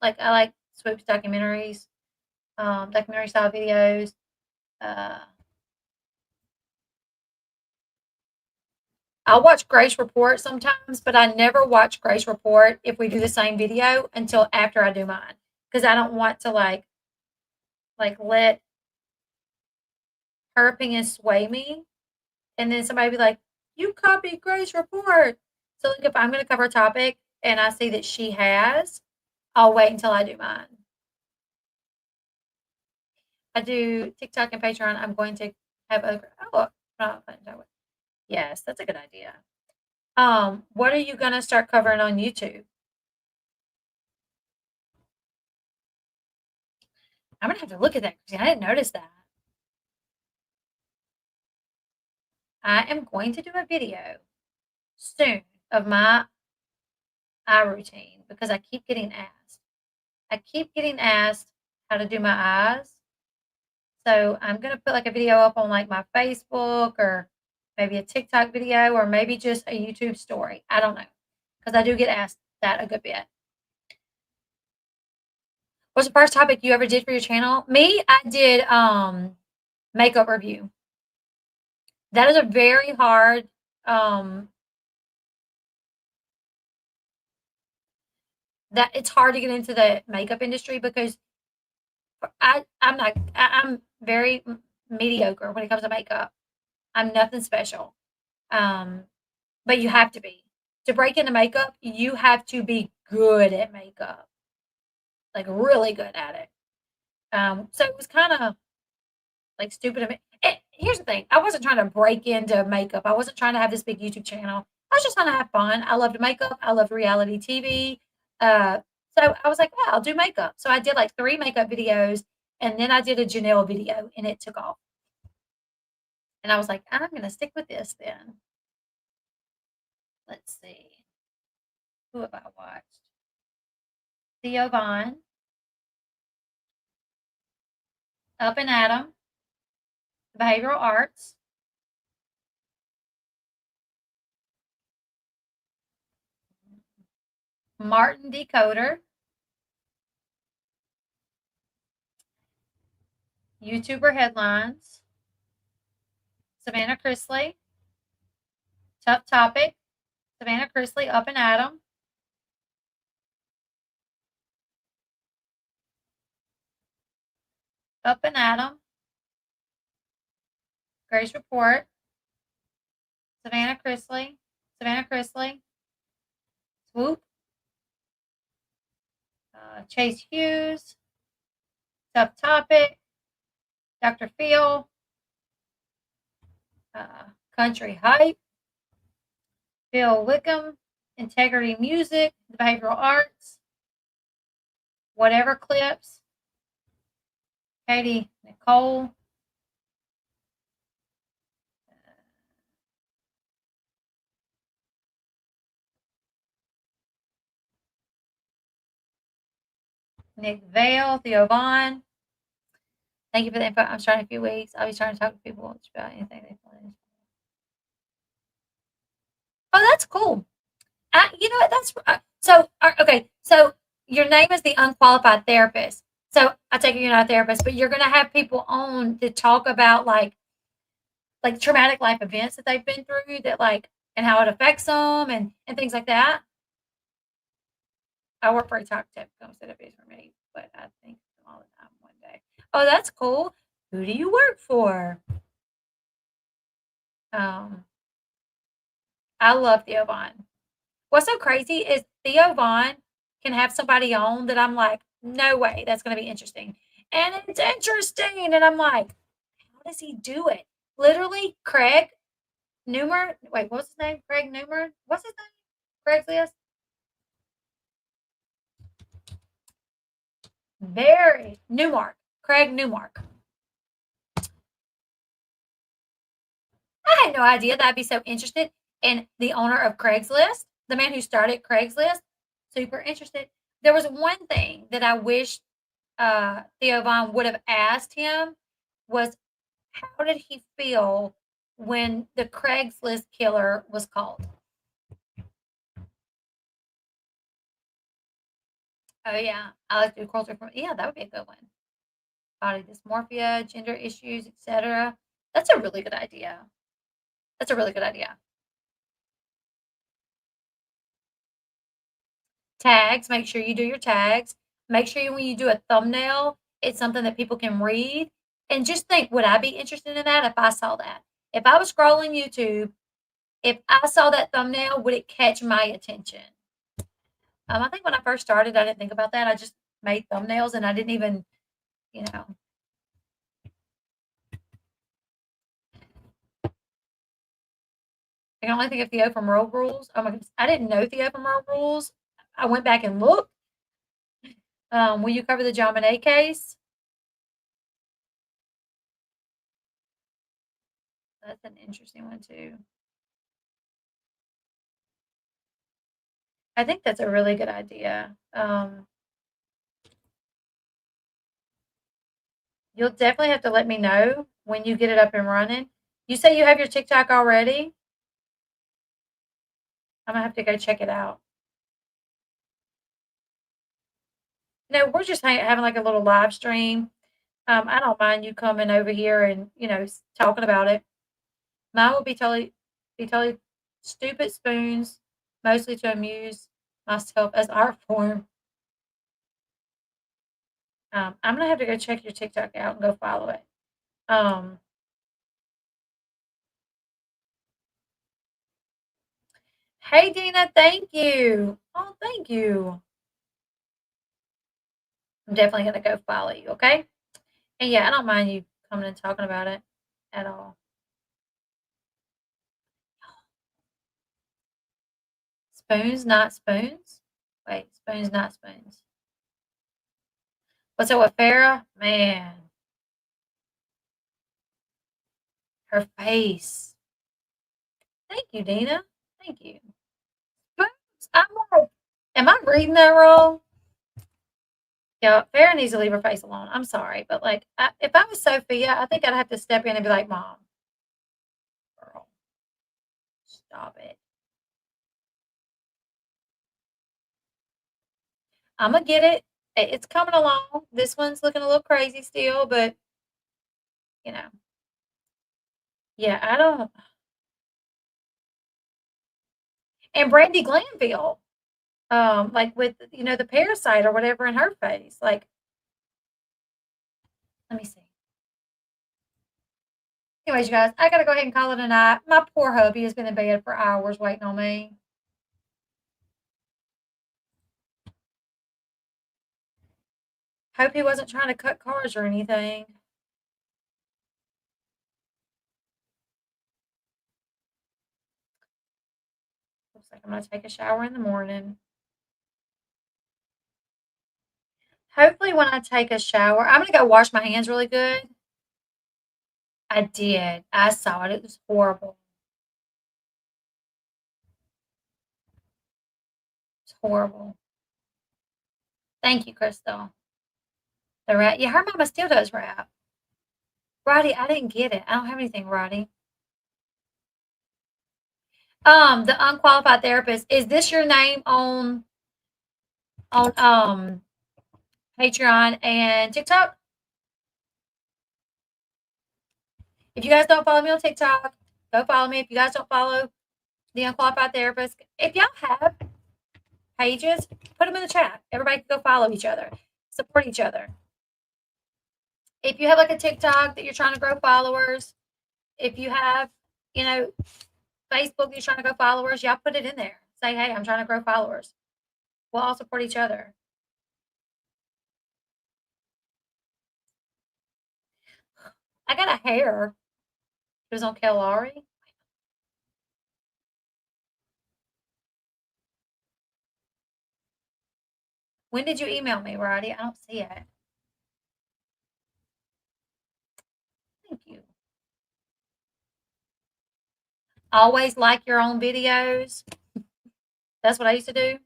I like Swoop's documentaries, documentary style videos. I'll watch Grace Report sometimes, but I never watch Grace Report if we do the same video until after I do mine, because I don't want to like let her opinion sway me, and then somebody be like, "You copied Grace Report." So if I'm going to cover a topic and I see that she has, I'll wait until I do mine. I do TikTok and Patreon. I'm going to have yes, that's a good idea. What are you going to start covering on YouTube? I'm going to have to look at that because I didn't notice that. I am going to do a video soon of my eye routine because I keep getting asked. I keep getting asked how to do my eyes. So I'm going to put like a video up on like my Facebook or maybe a TikTok video or maybe just a YouTube story. I don't know, because I do get asked that a good bit. What's the first topic you ever did for your channel? Me, I did makeup review. That is a very hard that it's hard to get into the makeup industry because I'm very mediocre when it comes to makeup. I'm nothing special. But you have to be. To break into makeup, you have to be good at makeup. Like really good at it. So it was kind of like stupid of me. Here's the thing. I wasn't trying to break into makeup. I wasn't trying to have this big YouTube channel. I was just trying to have fun. I loved makeup. I loved reality TV. So I was like, well, I'll do makeup. So I did like 3 makeup videos, and then I did a Janelle video, and it took off. And I was like, I'm going to stick with this then. see. Who have I watched? Theo Vaughn. Up and Adam. Behavioral Arts. Martin Decoder. YouTuber Headlines. Savannah Chrisley. Tough Topic. Savannah Chrisley, Up and Adam. Up and Adam. Grace Report. Savannah Chrisley. Savannah Chrisley. Swoop. Chase Hughes. Tough Topic. Dr. Phil. Country Hype. Bill Wickham. Integrity Music. The Behavioral Arts. Whatever Clips. Katie Nicole. Nick Vale, Theo Vaughn. Thank you for the info. I'm starting in a few weeks. I'll be trying to talk to people about anything they play. Oh, that's cool. You know what? That's so okay. So your name is the unqualified therapist. So I take it you're not a therapist, but you're going to have people on to talk about like traumatic life events that they've been through, that and how it affects them and things like that. I work for a talk tech company, so that'd be for me, but I think all the time one day. Oh, that's cool. Who do you work for? I love Theo Vaughn. What's so crazy is Theo Vaughn can have somebody on that I'm like, no way, that's going to be interesting. And it's interesting. And I'm like, how does he do it? Literally, Craig Newmer. Wait, what's his name? Craig Newmer? What's his name? Craigslist? Newmark. Craig Newmark. I had no idea that I'd be so interested in the owner of Craigslist, the man who started Craigslist. Super interested. There was one thing that I wish Theo Vaughn would have asked him was, how did he feel when the Craigslist killer was called? Oh yeah, I like to do culture from. Yeah, that would be a good one. Body dysmorphia, gender issues, etc. That's a really good idea. That's a really good idea. Tags, make sure you do your tags. Make sure when you do a thumbnail, it's something that people can read. And just think, would I be interested in that if I saw that? If I was scrolling YouTube, if I saw that thumbnail, would it catch my attention? I think when I first started, I didn't think about that. I just made thumbnails and I didn't even, you know. I can only think of Theo from Road Rules. Oh my goodness, I didn't know Theo from Road Rules. I went back and looked. Will you cover the John Bonet case? That's an interesting one too. I think that's a really good idea. You'll definitely have to let me know when you get it up and running. You say you have your TikTok already? I'm gonna have to go check it out. No, we're just having like a little live stream. I don't mind you coming over here and talking about it. Mine will be totally stupid spoons, mostly to amuse myself as art form. I'm gonna have to go check your TikTok out and go follow it. Hey Dina, thank you. Oh, thank you. I'm definitely gonna go follow you, okay? And yeah, I don't mind you coming and talking about it at all. Spoons, not spoons? Wait, spoons, not spoons. What's up with Farrah? Man. Her face. Thank you, Dina. Thank you. I'm like, am I reading that wrong? Yeah, Farrah needs to leave her face alone. I'm sorry, but like, if I was Sophia, I think I'd have to step in and be like, Mom, girl, stop it. I'm gonna get it. It's coming along. This one's looking a little crazy still, but you know, yeah, I don't. And Brandy Glanville, like with the parasite or whatever in her face. Like, let me see. Anyways, you guys, I gotta go ahead and call it a night. My poor hubby has been in bed for hours waiting on me. Hope he wasn't trying to cut cards or anything. Looks like I'm gonna take a shower in the morning. Hopefully when I take a shower, I'm gonna go wash my hands really good. I did. I saw it. It was horrible. It's horrible. Thank you, Crystal. The rat. Yeah, her mama still does rap. Roddy, I didn't get it. I don't have anything, Roddy. The unqualified therapist. Is this your name on Patreon and TikTok? If you guys don't follow me on TikTok, go follow me. If you guys don't follow the unqualified therapist, if y'all have pages, put them in the chat. Everybody can go follow each other, support each other. If you have like a TikTok that you're trying to grow followers, if you have, Facebook you're trying to grow followers, y'all put it in there. Say, hey, I'm trying to grow followers. We'll all support each other. I got a hair. It was on Kelari. When did you email me, Roddy? I don't see it. Thank you. Always like your own videos. That's what I used to do.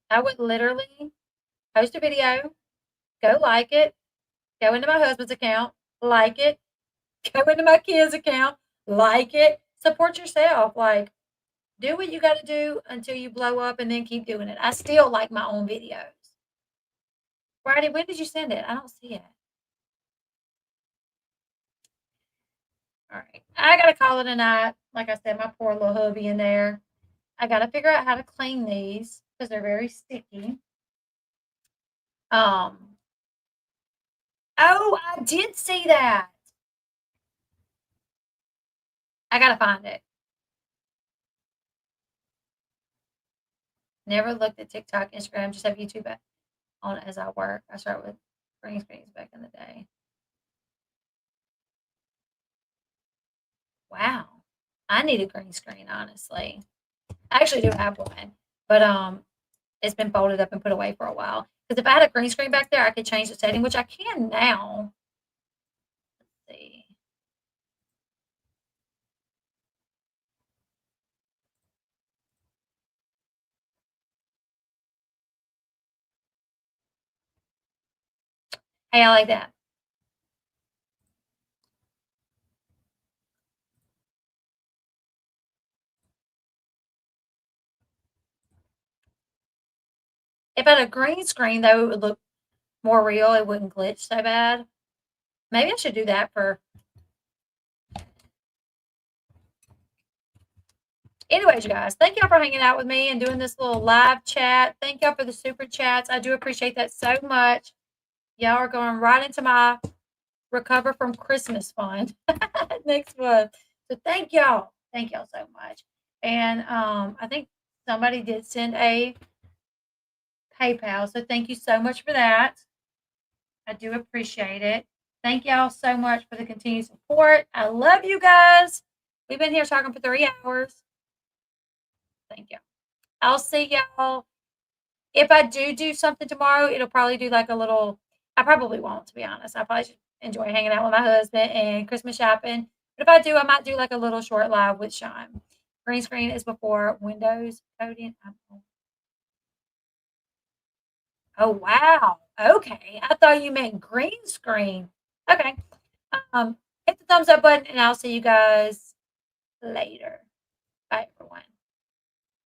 I would literally post a video, go like it, go into my husband's account, like it, go into my kids' account, like it. Support yourself. Like, do what you got to do until you blow up and then keep doing it. I still like my own videos. Roddy, when did you send it? I don't see it. All right. I got to call it a night. Like I said, my poor little hubby in there. I got to figure out how to clean these because they're very sticky. Oh, I did see that. I got to find it. Never looked at TikTok, Instagram, just have YouTube on as I work. I started with green screens back in the day. Wow. I need a green screen, honestly. I actually do have one, but it's been folded up and put away for a while. Because if I had a green screen back there, I could change the setting, which I can now. Let's see. Hey, I like that. If I had a green screen, though, it would look more real. It wouldn't glitch so bad. Maybe I should do that for... Anyways, you guys, thank y'all for hanging out with me and doing this little live chat. Thank y'all for the super chats. I do appreciate that so much. Y'all are going right into my Recover from Christmas fund next month. So thank y'all. Thank y'all so much. And I think somebody did send a PayPal. So thank you so much for that. I do appreciate it. Thank y'all so much for the continued support. I love you guys. We've been here talking for 3 hours. Thank you. I'll see y'all. If I do something tomorrow, it'll probably do like a little, I probably won't, to be honest. I probably just enjoy hanging out with my husband and Christmas shopping. But if I do, I might do like a little short live with Sean. Green screen is before Windows coding. Oh, wow. Okay. I thought you meant green screen. Okay. Hit the thumbs up button and I'll see you guys later. Bye, everyone.